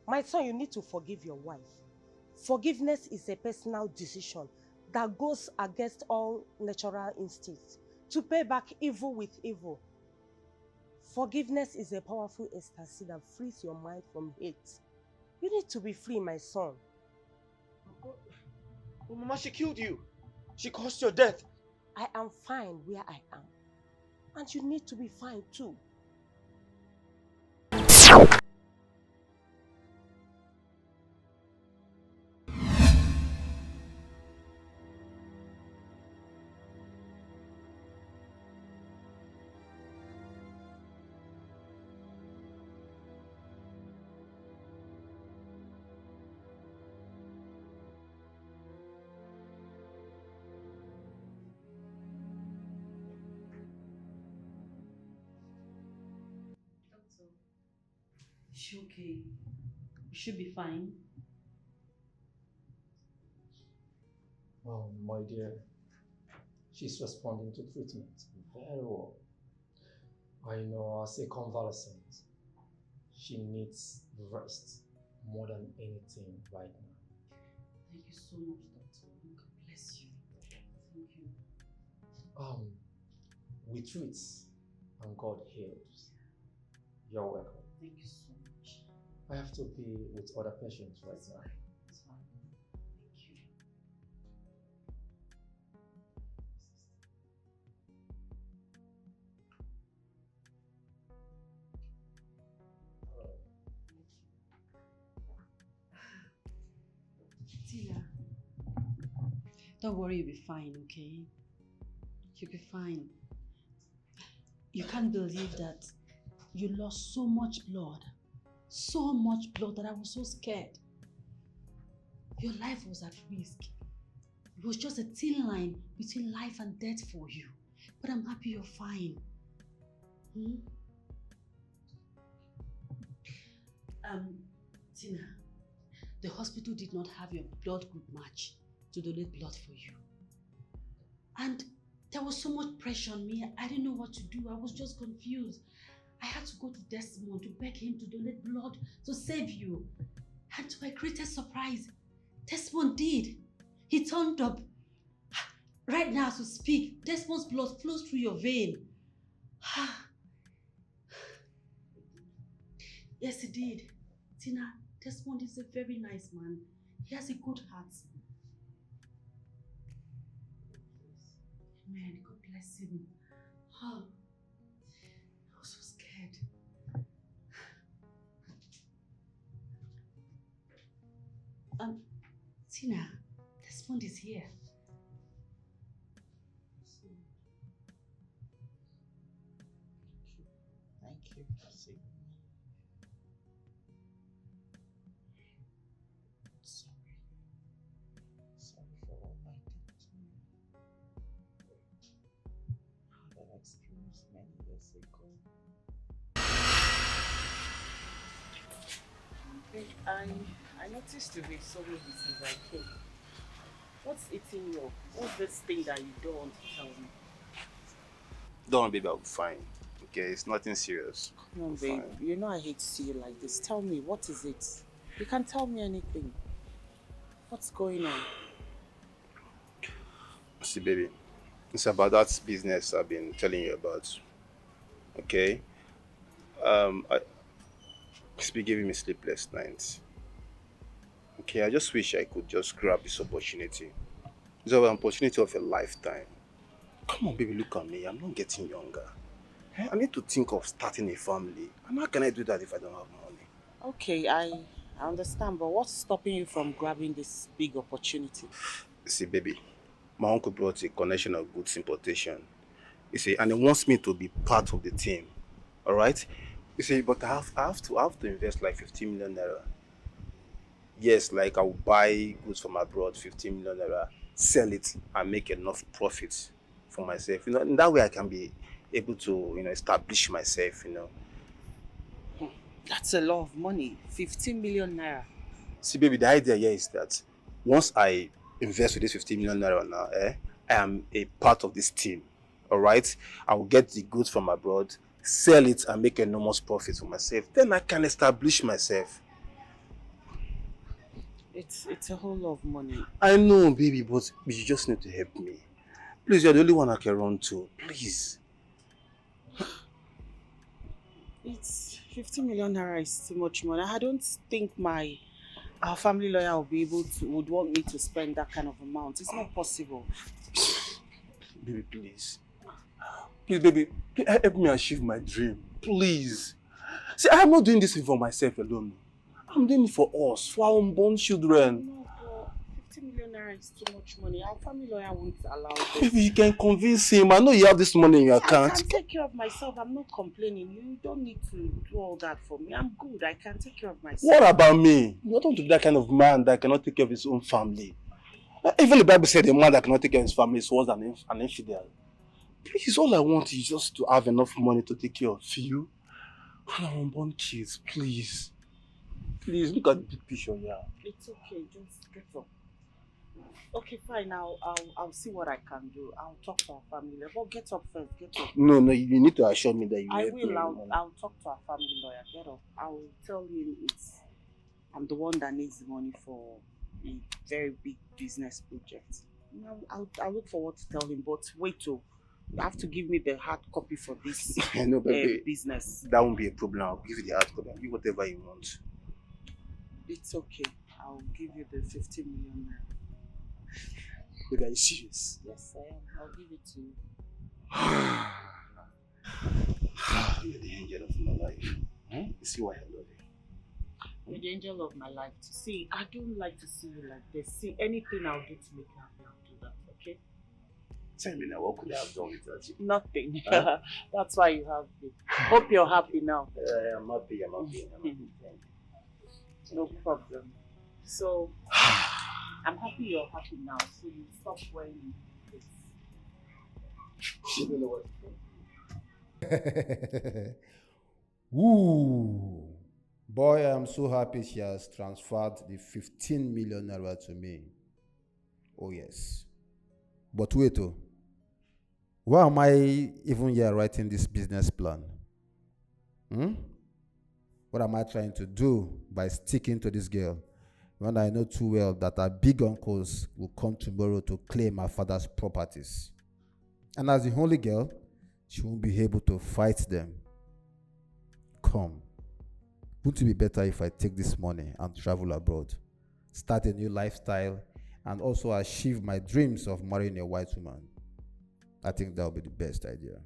My son, you need to forgive your wife. Forgiveness is a personal decision that goes against all natural instincts. To pay back evil with evil. Forgiveness is a powerful ecstasy that frees your mind from hate. You need to be free, my son. But Mama, she killed you. She caused your death. I am fine where I am. And you need to be fine too. Is she okay? You should be fine. Oh, my dear, she's responding to treatment very well. I know as a convalescent, she needs rest more than anything right now. Thank you so much, Doctor. God bless you. Thank you. We treat and God heals. You're welcome. Thank you so much. I have to be with other patients right now. It's fine. Thank you. Tina, don't worry, you'll be fine, okay? You'll be fine. You can't believe that you lost so much blood that I was so scared. Your life was at risk. It was just a thin line between life and death for you. But I'm happy you're fine. Tina, the hospital did not have your blood group match to donate blood for you. And there was so much pressure on me. I didn't know what to do. I was just confused. I had to go to Desmond to beg him to donate blood to save you. And to my greatest surprise, Desmond did. He turned up. Right now as we speak, Desmond's blood flows through your vein. Yes, he did. Tina, Desmond is a very nice man. He has a good heart. Amen. God bless him. I was so scared. Tina, Desmond is here. Thank you for saving me. Sorry. Sorry for what I did to you. I had an experience many years ago. I noticed you've been so busy since I came. What's eating you? What's this thing that you don't want to tell me? Don't worry, baby, I'll be fine. Okay, it's nothing serious. Come on, babe. You know I hate to see you like this. Tell me, what is it? You can't tell me anything. What's going on? See, baby, it's about that business I've been telling you about. Okay? It's been giving me sleepless nights. Okay, I just wish I could just grab this opportunity. It's an opportunity of a lifetime. Come on, baby, look at me. I'm not getting younger. I need to think of starting a family. And how can I do that if I don't have money? Okay, I understand, but what's stopping you from grabbing this big opportunity? See, baby, my uncle brought a connection of goods importation. You see, and he wants me to be part of the team. All right? You see, but I have to invest like 15 million naira. Yes, like I will buy goods from abroad, 15 million naira, sell it and make enough profit for myself. You know, in that way I can be able to, establish myself, That's a lot of money. 15 million naira. See, baby, the idea here is that once I invest with this 15 million naira now, I am a part of this team. All right? I will get the goods from abroad, sell it and make enormous profit for myself. Then I can establish myself. It's a whole lot of money. I know, baby, but you just need to help me. Please, you're the only one I can run to. Please. It's 50 million naira is too much money. I don't think my our family lawyer will be able to, would want me to spend that kind of amount. It's not possible. Baby, please. Please, baby, help me achieve my dream. Please. See, I'm not doing this for myself alone. I'm doing it for us, for our unborn children. No, but 50 million naira is too much money. Our family lawyer won't allow this. Baby, you can convince him. I know you have this money in your I account. can take care of myself. I'm not complaining. You don't need to do all that for me. I'm good. I can take care of myself. What about me? You don't want to be that kind of man that cannot take care of his own family. Even the Bible said a man that cannot take care of his family is worse than an infidel. Please, all I want is just to have enough money to take care of you and our unborn kids. Please. Please, look at the big picture here. It's okay. Just get up. Okay, fine. I'll see what I can do. I'll talk to our family. But get up first. Get up. No, you need to assure me that you I help me. will. I'll talk to our family lawyer. Get up. I'll tell him I'm the one that needs the money for a very big business project. I'll look forward to tell him. But wait, you have to give me the hard copy for this No, baby, business. That won't be a problem. I'll give you the hard copy. I'll give you whatever you want. It's okay. I'll give you the 50 million naira. Baby, are you serious? Yes, I am. I'll give it to you. You're the angel of my life. You see why I love you. You're the angel of my life. See, I don't like to see you like this. See, anything I'll do to make you happy, I'll do that, okay? Tell me now, what could I have done without you? Nothing. Huh? That's why you have me. Hope you're happy now. I'm happy. No problem. So, I'm happy you're happy now. So you stop wearing this. You don't know what. Ooh. Boy, I'm so happy she has transferred the 15 million naira to me. Oh yes. But wait, why am I even here writing this business plan? What am I trying to do by sticking to this girl when I know too well that her big uncles will come tomorrow to claim her father's properties? And as the only girl, she won't be able to fight them. Come. Wouldn't it be better if I take this money and travel abroad, start a new lifestyle, and also achieve my dreams of marrying a white woman? I think that would be the best idea.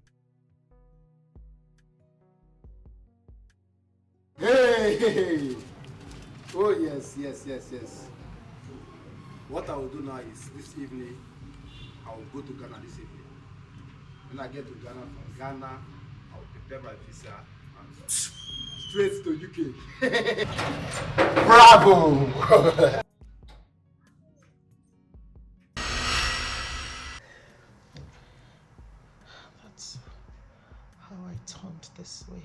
Hey! Oh, yes. What I will do now is this evening, I will go to Ghana this evening. When I get to Ghana, from Ghana, I will prepare my visa and straight to UK. Bravo! That's how I turned this way.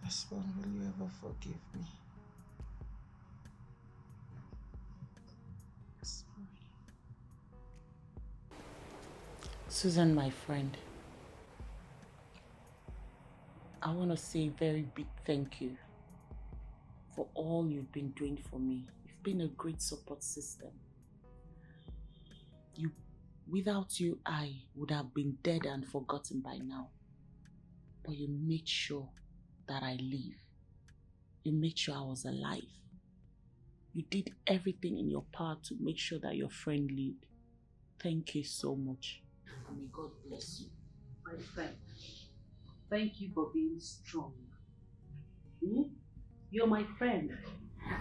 This one, will you ever forgive me? Sorry. Susan, my friend, I want to say a very big thank you for all you've been doing for me. You've been a great support system. Without you, I would have been dead and forgotten by now. But you made sure that I live. You made sure I was alive. You did everything in your power to make sure that your friend lived. Thank you so much. May God bless you. My friend, thank you for being strong. You're my friend.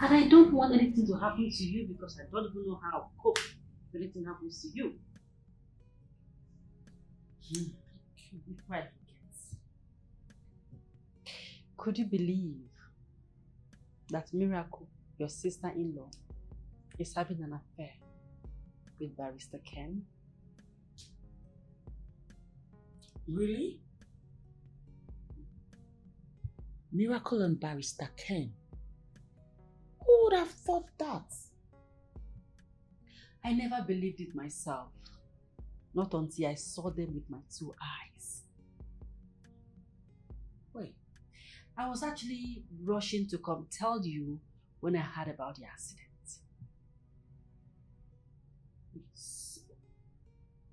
And I don't want anything to happen to you because I don't even know how to cope if anything happens to you. Before I forget, could you believe that Miracle, your sister-in-law, is having an affair with Barrister Ken? Really? Miracle and Barrister Ken? Who would have thought that? I never believed it myself. Not until I saw them with my 2 eyes. Wait, I was actually rushing to come tell you when I heard about the accident.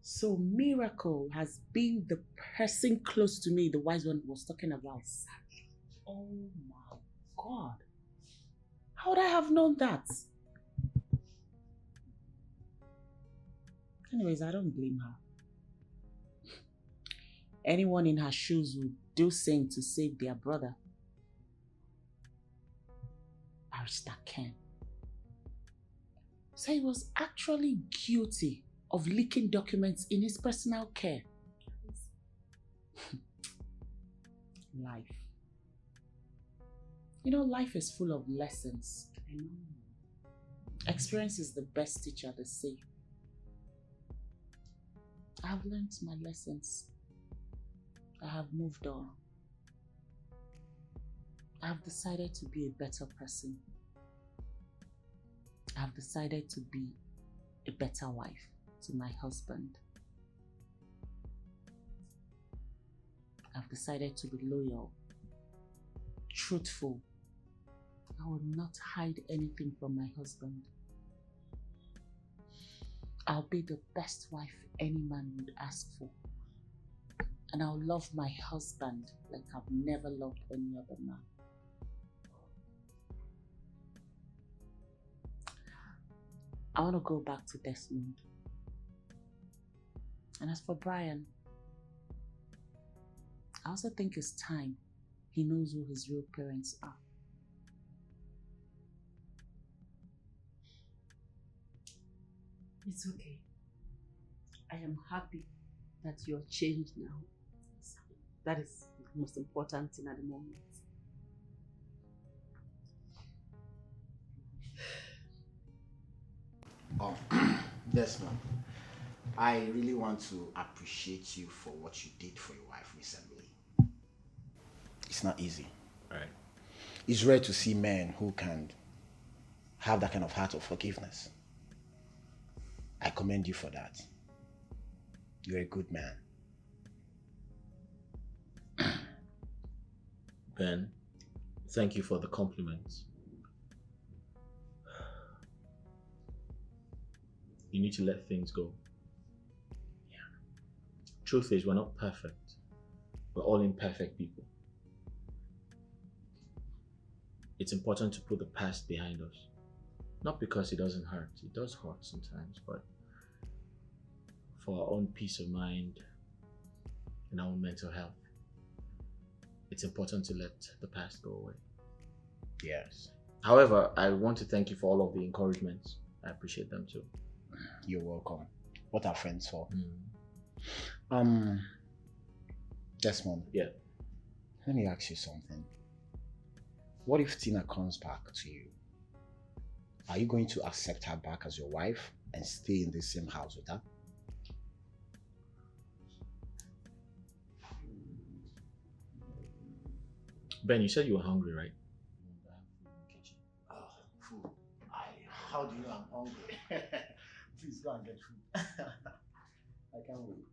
So Miracle has been the person close to me the wise one was talking about. Oh my God. How would I have known that? Anyways, I don't blame her. Anyone in her shoes would do same to save their brother. Barrister Ken. So he was actually guilty of leaking documents in his personal care. Life. You know, life is full of lessons. I know. Experience is the best teacher, they say. I've learned my lessons. I have moved on. I've decided to be a better person. I've decided to be a better wife to my husband. I've decided to be loyal, truthful. I will not hide anything from my husband. I'll be the best wife any man would ask for. And I'll love my husband like I've never loved any other man. I want to go back to Desmond. And as for Brian, I also think it's time he knows who his real parents are. It's okay. I am happy that you're changed now. That is the most important thing at the moment. Oh, Desmond, I really want to appreciate you for what you did for your wife recently. It's not easy. Right. It's rare to see men who can have that kind of heart of forgiveness. I commend you for that. You're a good man. Ben, thank you for the compliments. You need to let things go. Yeah. Truth is, we're not perfect. We're all imperfect people. It's important to put the past behind us. Not because it doesn't hurt. It does hurt sometimes, but for our own peace of mind and our own mental health, it's important to let the past go away. Yes. However, I want to thank you for all of the encouragements. I appreciate them too. You're welcome. What are friends for? Desmond. Yeah. Let me ask you something. What if Tina comes back to you? Are you going to accept her back as your wife and stay in the same house with her? Ben, you said you were hungry, right? Oh, food. How do you know I'm hungry? Please go and get food. I can't wait.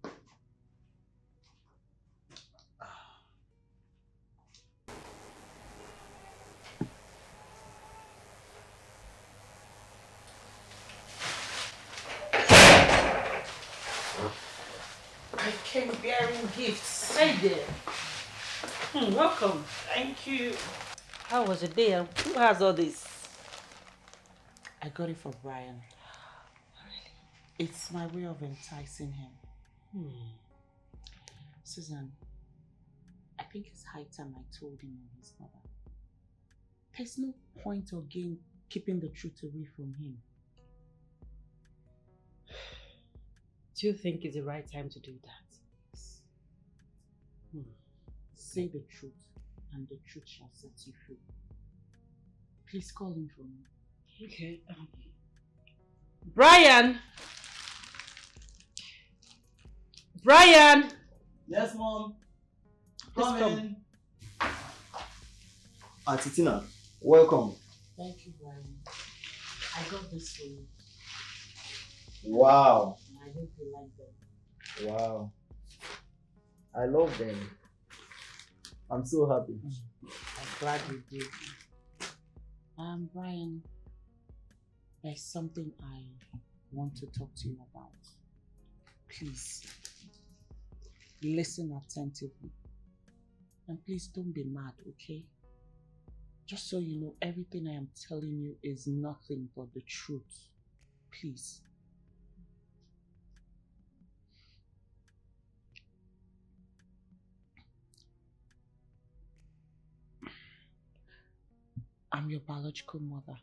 I came bearing gifts. Hey there. Welcome. Thank you. How was your day? Who has all this? I got it for Brian. It's my way of enticing him. Susan, I think it's high time I told him and his mother. There's no point or gain keeping the truth away from him. Do you think it's the right time to do that? Say the truth, and the truth shall set you free. Please call him for me. Okay. Brian! Brian! Yes, Mom. Come Come in. Auntie Tina, welcome. Thank you, Brian. I got this for you. Wow. I hope you like them. Wow. I love them. I'm so happy. I'm glad you did. Brian, there's something I want to talk to you about. Please, listen attentively. And please don't be mad, okay? Just so you know, everything I am telling you is nothing but the truth. Please. I'm your biological mother.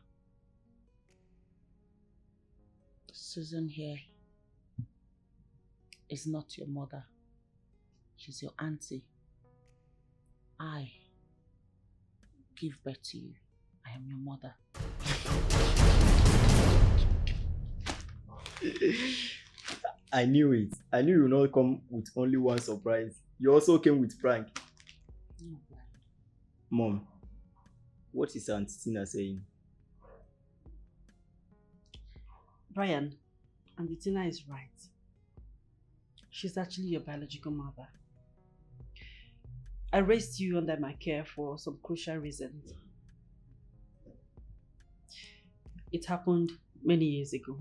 Susan here is not your mother. She's your auntie. I give birth to you. I am your mother. I knew it. I knew you would not come with only one surprise. You also came with prank. Mom, what is Aunt Tina saying? Brian, Auntie Tina is right. She's actually your biological mother. I raised you under my care for some crucial reasons. It happened many years ago.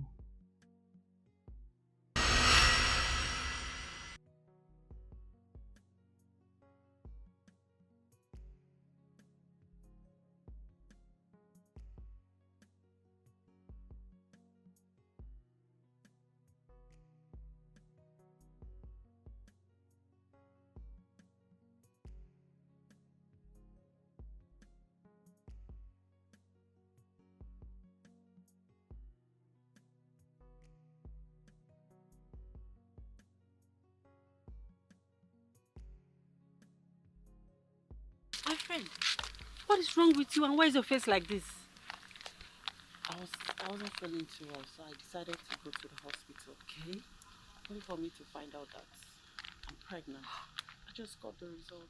My friend, what is wrong with you and why is your face like this? I wasn't feeling too well, so I decided to go to the hospital. Okay? Only for me to find out that I'm pregnant. I just got the result.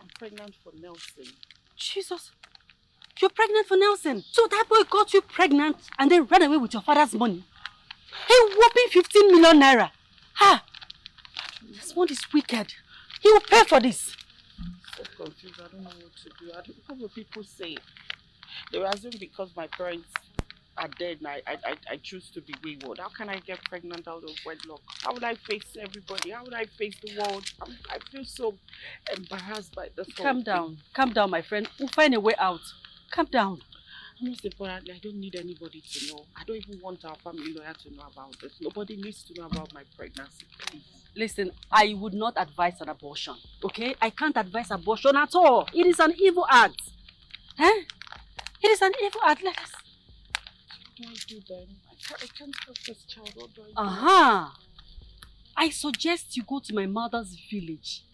I'm pregnant for Nelson. Jesus! You're pregnant for Nelson? So that boy got you pregnant and then ran away with your father's money? A whopping 15 million naira! Ha! This one is wicked. He will pay for this. I'm so confused. I don't know what to do. What will people say? They will assume because my parents are dead and I choose to be wayward. How can I get pregnant out of wedlock? How would I face everybody? How would I face the world? I feel so embarrassed by this whole Calm down. Calm down, my friend. We'll find a way out. Calm down. Most importantly, I don't need anybody to know. I don't even want our family lawyer to know about this. Nobody needs to know about my pregnancy, please. Listen, I would not advise an abortion, okay? I can't advise abortion at all. It is an evil act. Eh? It is an evil act. Let us... What do I do then? I can't help this child. What do I do? Aha! I suggest you go to my mother's village.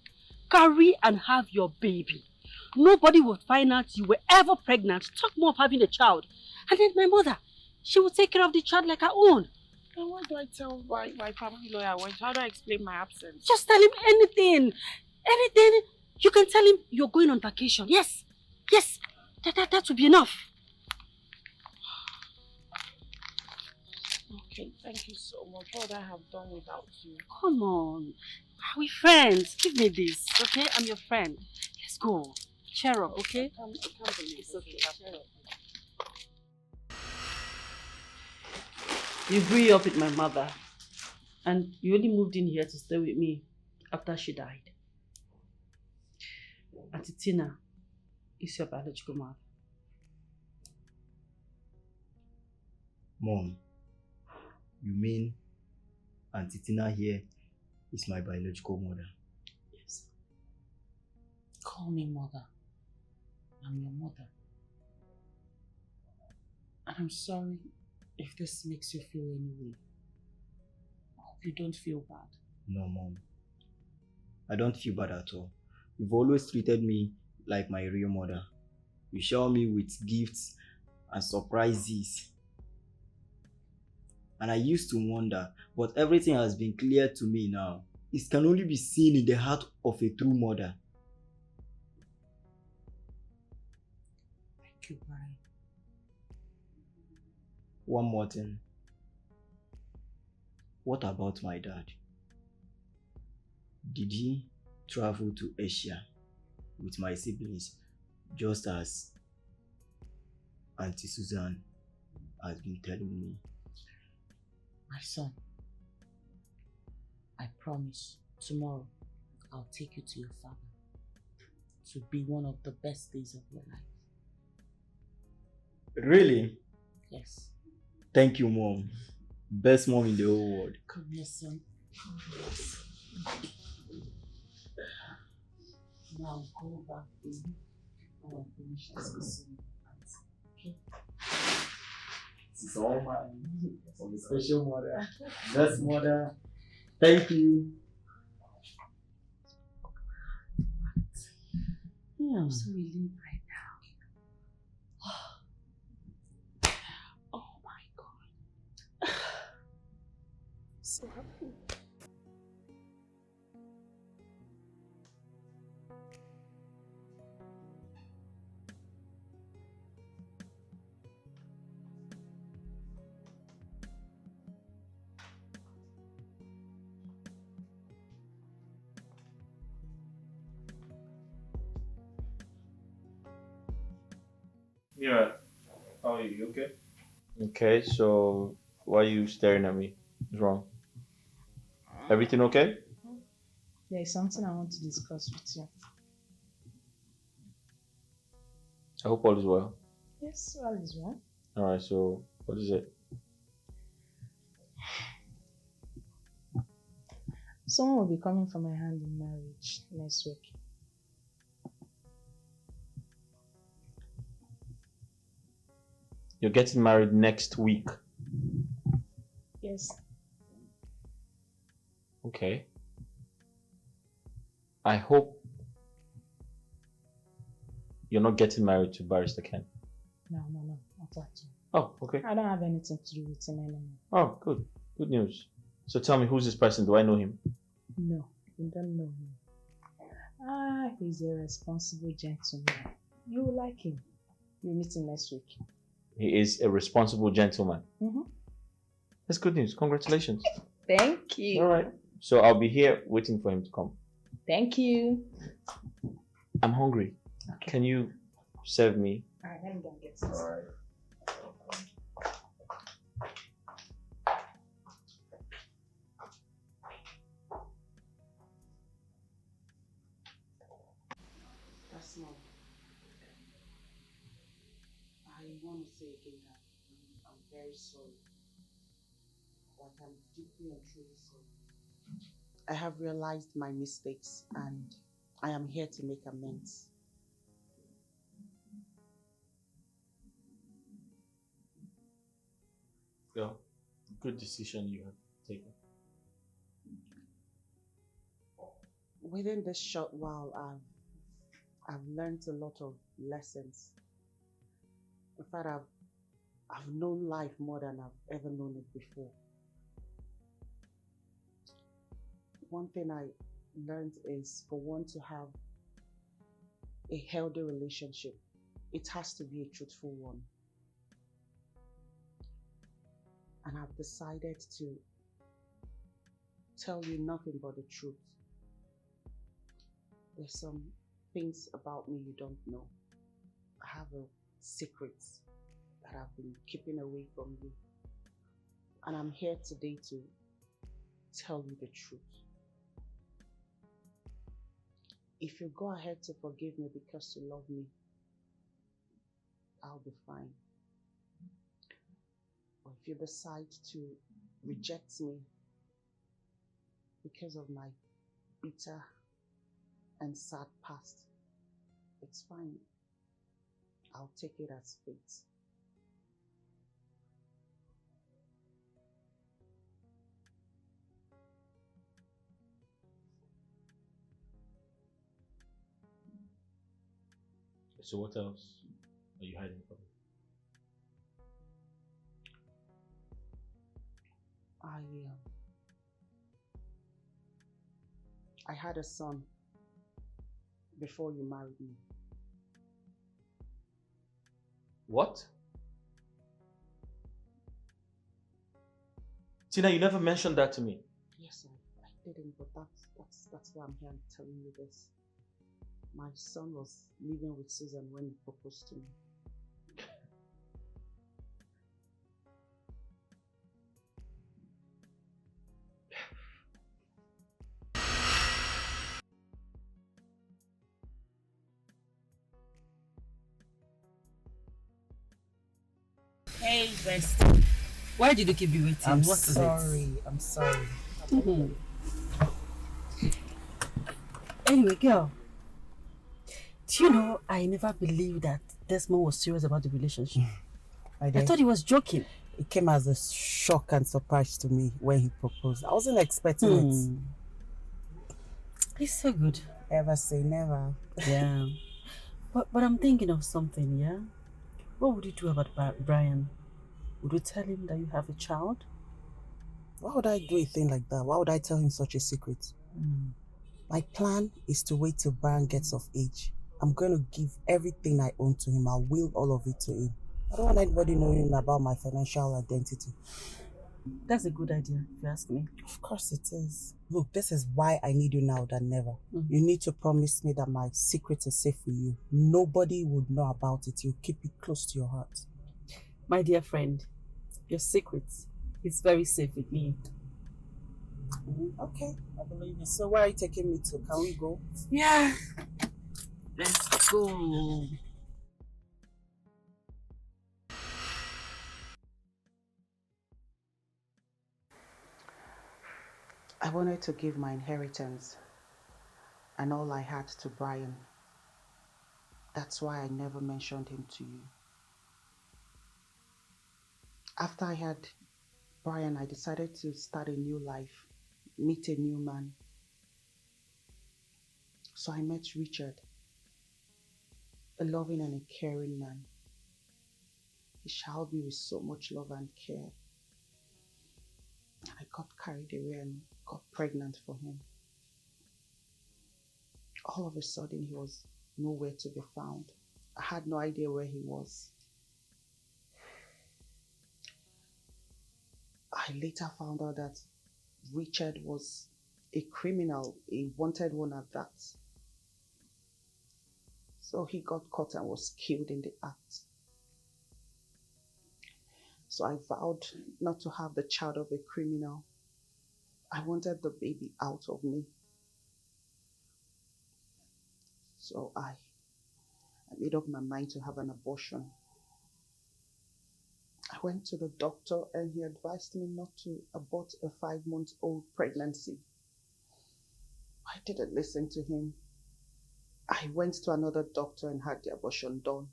Carry and have your baby. Nobody will find out you were ever pregnant. Talk more of having a child. And then my mother, she will take care of the child like her own. And what do I tell my family lawyer? How do I explain my absence? Just tell him anything. Anything. You can tell him you're going on vacation. Yes. Yes. That will be enough. Okay, thank you so much. What would I have done without you? Come on. We're friends. Give me this, okay? I'm your friend. Let's go. Cheer up, okay? I can't believe it's okay. Cheer up. You grew up with my mother, and you only moved in here to stay with me after she died. Auntie Tina is your biological mother. Mom, you mean Auntie Tina here is my biological mother? Yes. Call me mother. I'm your mother. And I'm sorry if this makes you feel any way. I hope you don't feel bad. No, Mom. I don't feel bad at all. You've always treated me like my real mother. You shower me with gifts and surprises. And I used to wonder, but everything has been clear to me now. It can only be seen in the heart of a true mother. Thank you, Brian. One more thing. What about my dad? Did he travel to Asia with my siblings just as Auntie Susan has been telling me? My son, I promise tomorrow I'll take you to your father to be one of the best days of your life. Really? Yes. Thank you, Mom. Best mom in the whole world. Come here, son. Now go back in. I'll finish this soon. Okay? It's all mine. From the special mother. Best mother. Thank you. I'm so relieved right now. Oh my God. So happy. Yeah. How are you? You okay? Okay, so why are you staring at me? What's wrong? Everything okay? There is something I want to discuss with you. I hope all is well. Yes, all is well. Alright, so what is it? Someone will be coming for my hand in marriage next week. You're getting married next week. Yes. Okay. I hope you're not getting married to Barrister Ken. No, not at Oh, okay. all. I don't have anything to do with him anymore. Oh, good. Good news. So tell me, who's this person? Do I know him? No, you don't know him. He's a responsible gentleman. You will like him. We'll meet him next week. He is a responsible gentleman. Mm-hmm. That's good news. Congratulations. Thank you. All right. So I'll be here waiting for him to come. Thank you. I'm hungry. Okay. Can you serve me? All right, let me go and get some. All right. That's not. I want to say again that I'm very sorry. Like, I'm deeply and truly sorry. I have realized my mistakes and I am here to make amends. Well, good decision you have taken. Within this short while, I've learned a lot of lessons. In fact, I've known life more than I've ever known it before. One thing I learned is for one to have a healthy relationship, it has to be a truthful one. And I've decided to tell you nothing but the truth. There's some things about me you don't know. I have a secret that I've been keeping away from you. And I'm here today to tell you the truth. If you go ahead to forgive me because you love me, I'll be fine. Or if you decide to reject me because of my bitter and sad past, it's fine. I'll take it as fate. So what else are you hiding from me? I had a son before you married me. What? Tina, you never mentioned that to me. Yes, I didn't, but that's why I'm here telling you this. My son was living with Susan when he proposed to me. Hey, best. Why did you keep me waiting? I'm What is sorry. I'm sorry. it? Anyway, girl, do you know I never believed that Desmond was serious about the relationship. I thought he was joking. It came as a shock and surprise to me when he proposed. I wasn't expecting it. He's so good. Ever say never. Yeah. But I'm thinking of something, yeah? What would you do about Brian? Would you tell him that you have a child? Why would I do a thing like that? Why would I tell him such a secret? My plan is to wait till Brian gets of age. I'm going to give everything I own to him. I'll will all of it to him. I don't want anybody knowing about my financial identity. That's a good idea, if you ask me. Of course it is. Look, this is why I need you now than never. You need to promise me that my secret is safe with you. Nobody would know about it. You keep it close to your heart. My dear friend, your secret is very safe with me. Okay, I believe you. So where are you taking me to? Can we go? Yeah. Let's go. I wanted to give my inheritance and all I had to Brian. That's why I never mentioned him to you. After I had Brian, I decided to start a new life, meet a new man. So I met Richard, a loving and a caring man. He showered me with so much love and care. I got carried away and got pregnant for him. All of a sudden, he was nowhere to be found. I had no idea where he was. I later found out that Richard was a criminal, a wanted one at that. So he got caught and was killed in the act. So I vowed not to have the child of a criminal. I wanted the baby out of me. So I made up my mind to have an abortion. I went to the doctor and he advised me not to abort a 5-month-old pregnancy. I didn't listen to him. I went to another doctor and had the abortion done.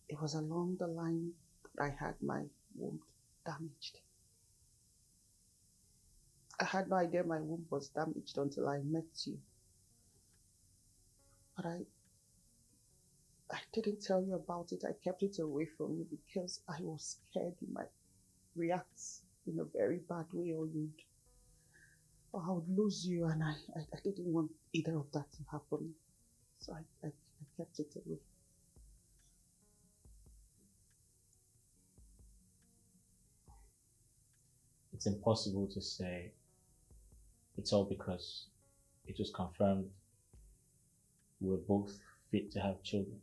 It was along the line that I had my womb damaged. I had no idea my womb was damaged until I met you. But I didn't tell you about it. I kept it away from you because I was scared you might react in a very bad way or I would lose you, and I didn't want either of that to happen. So I kept it away. It's impossible to say it's all because it was confirmed we're both fit to have children.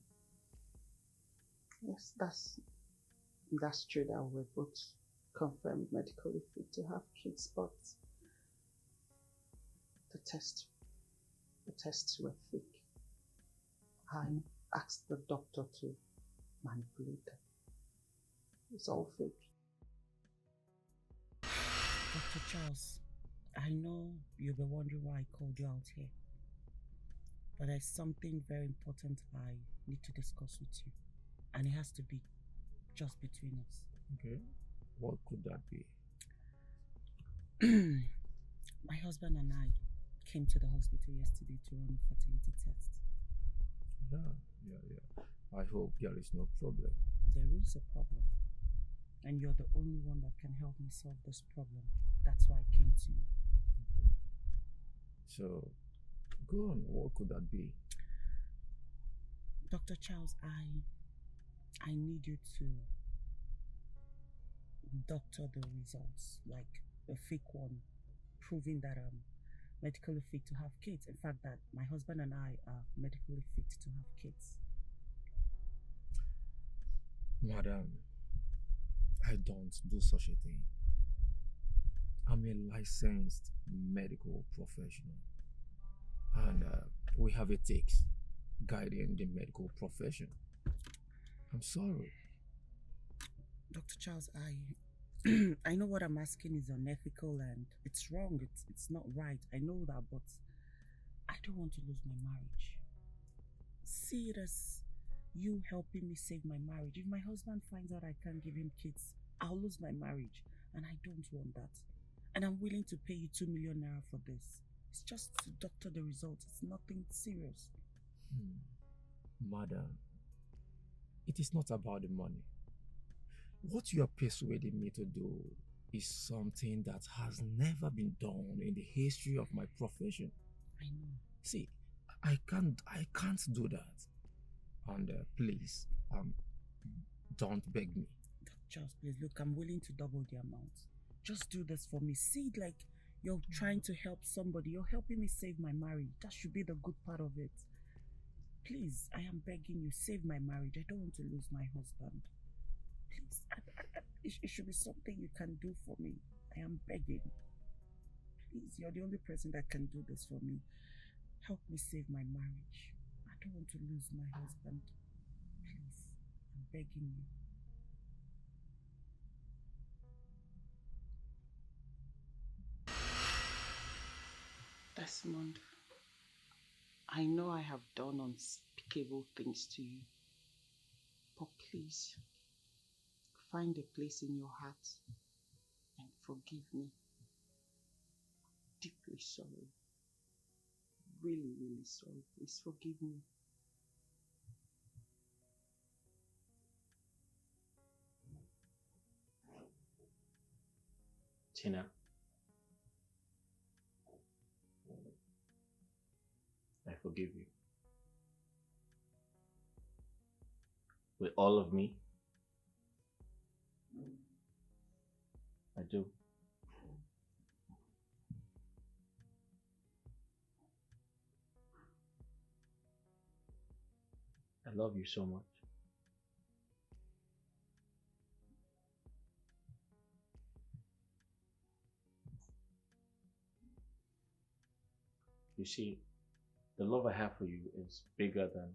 Yes, that's true that we're both confirmed medically fit to have kids, but the tests were fake. I asked the doctor to manipulate them. It's all fake. Dr. Charles, I know you'll be wondering why I called you out here, but there's something very important I need to discuss with you, and it has to be just between us. Okay, what could that be? My husband and I came to the hospital yesterday to run a fertility test. Yeah. I hope there is no problem. There is a problem, and you're the only one that can help me solve this problem. That's why I came to you. So, go on, what could that be? Dr. Charles, I need you to doctor the results, like a fake one, proving that I'm medically fit to have kids. In fact, that my husband and I are medically fit to have kids. Madam, I don't do such a thing. I'm a licensed medical professional, and we have ethics guiding the medical profession. I'm sorry. Dr. Charles, I know what I'm asking is unethical and it's wrong. It's not right. I know that, but I don't want to lose my marriage. See it as you helping me save my marriage. If my husband finds out I can't give him kids, I'll lose my marriage. And I don't want that. And I'm willing to pay you 2 million naira for this. It's just to doctor the results. It's nothing serious. Madam, it is not about the money. What you are persuading me to do is something that has never been done in the history of my profession. I know. See, I can't do that. And please, don't beg me. Charles, please, look, I'm willing to double the amount. Just do this for me. See it like you're trying to help somebody. You're helping me save my marriage. That should be the good part of it. Please, I am begging you, save my marriage. I don't want to lose my husband. Please, it should be something you can do for me. I am begging. Please, you're the only person that can do this for me. Help me save my marriage. I don't want to lose my husband. Please, I'm begging you. Desmond, I know I have done unspeakable things to you, but please, find a place in your heart and forgive me. Deeply sorry. Really, really sorry. Please forgive me. Tina, I forgive you. With all of me, I do. I love you so much. You see, the love I have for you is bigger than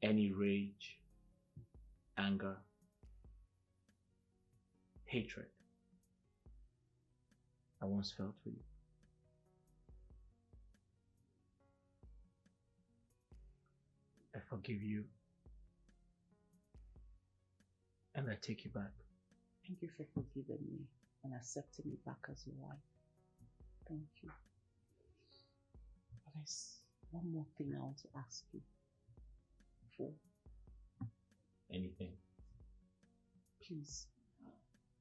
any rage, anger, hatred I once felt for you. I forgive you and I take you back. Thank you for forgiving me and accepting me back as your wife. Thank you. But there's one more thing I want to ask you for. Anything. Please,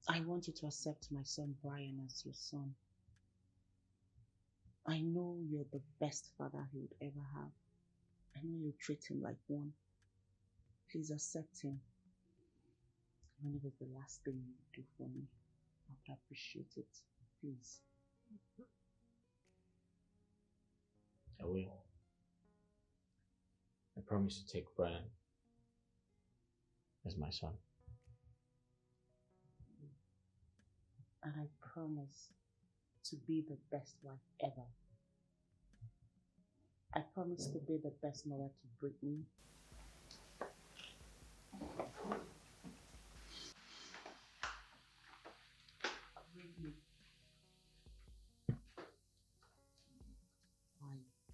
I want you to accept my son Brian as your son. I know you're the best father he would ever have. I know you treat him like one. Please accept him. Even if it's the last thing you do for me, I would appreciate it. Please. I will. I promise to take Brian as my son. And I promise to be the best wife ever. I promise to be the best mother to Brittany.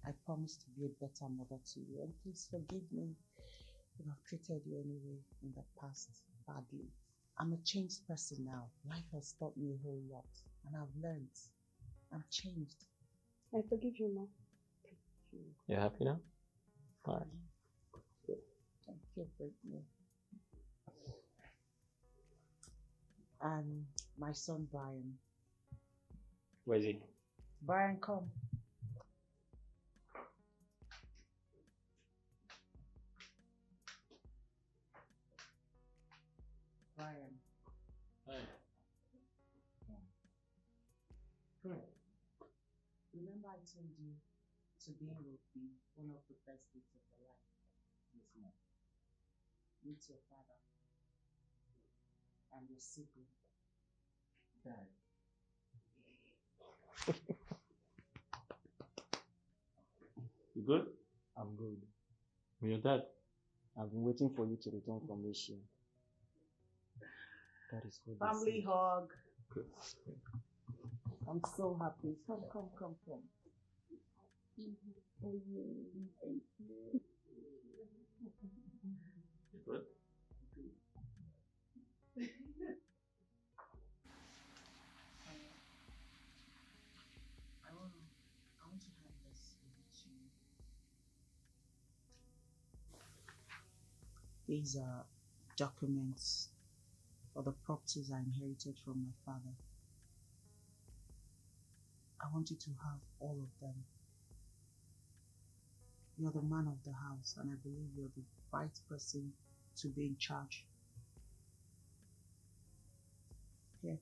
I promise to be a better mother to you, and please forgive me if I've treated you anyway in the past badly. I'm a changed person now. Life has taught me a whole lot, and I've learned. I'm changed. I forgive you, Mom. Thank you. You happy now? All right. Good. Thank you, Brittany. And my son Brian. Where's he? Brian, come. Brian. Hi. Good. Remember I told you today will be one of the best days of your life? Yes, Mom. Meet your father and your sibling. Dad. You good? I'm good. With your dad? I've been waiting for you to return from Asia. That is what Family hug. I'm so happy. Come. Good. I want to have this with you. These are documents for the properties I inherited from my father. I want you to have all of them. You're the man of the house, and I believe you're the right person to be in charge. Here.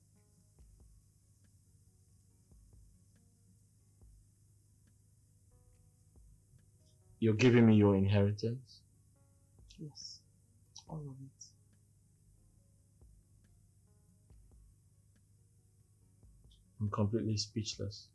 You're giving me your inheritance? Yes, all of it. I'm completely speechless.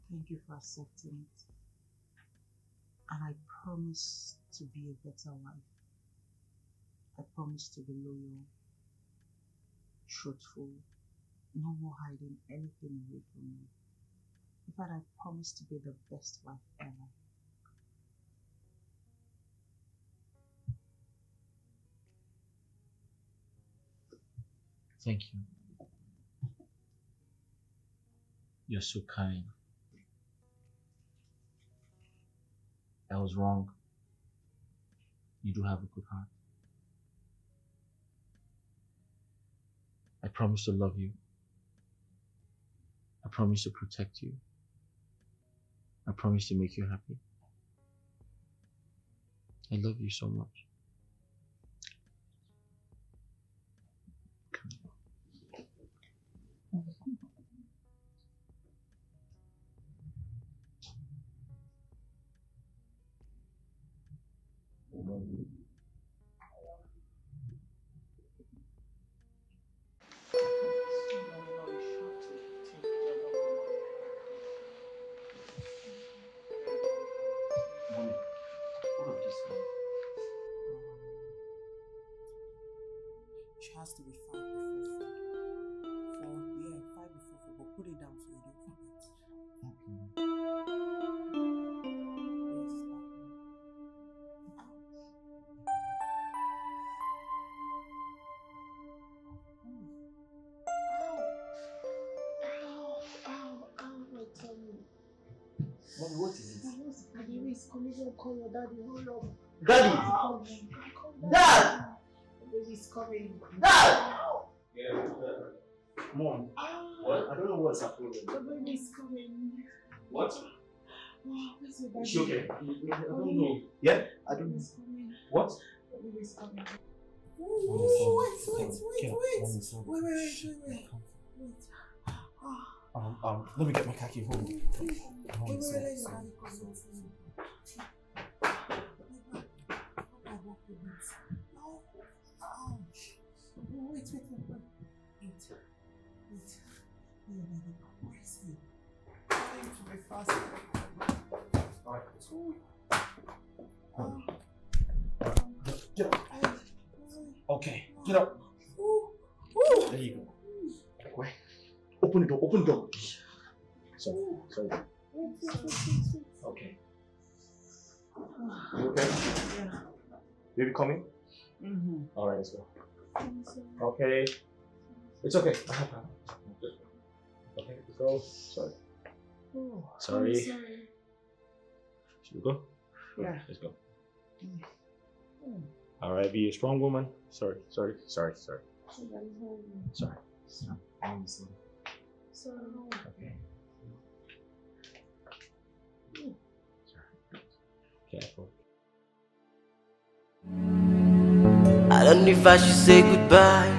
Thank you for accepting it. And I promise to be a better wife. I promise to be loyal, truthful, no more hiding anything away from you. In fact, I promise to be the best wife ever. Thank you. You're so kind. I was wrong. You do have a good heart. I promise to love you. I promise to protect you. I promise to make you happy. I love you so much. She has to be 5 before 4. 4, yeah, 5 before 4, but put it down so you don't forget. Okay. Yes, Ow, my tummy. Mommy, what is it? My baby is coming. Don't call your daddy. Hurry up. Daddy! Come on. Dad! The baby is coming. Dad! Yeah. Mom, what? I don't know what's happening. The baby is coming. What? Oh, where's your daddy? Is she okay? I don't know. Yeah? I don't know. What? The baby is coming. Wait. Let me get my khaki. Hold on. Wait, let your daddy come. Wait. Where is he? Trying to be fast. Alright, let's go. Get up. Okay, get up. There you go. Wait. Open the door. Sorry. Okay. You okay? Yeah. Baby coming? Mm-hmm. Alright, let's go. Okay. It's okay. Okay, let's go. Sorry. Sorry. I'm sorry. Should we go? Yeah. Let's go. Alright, be a strong woman. Sorry. Somebody's holding. Sorry. Sorry. Okay. Careful. I don't know if I should say goodbye,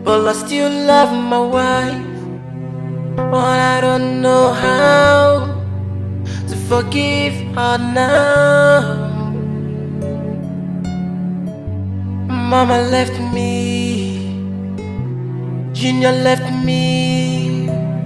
but I still love my wife. But I don't know how to forgive her now. Mama left me, Junior left me.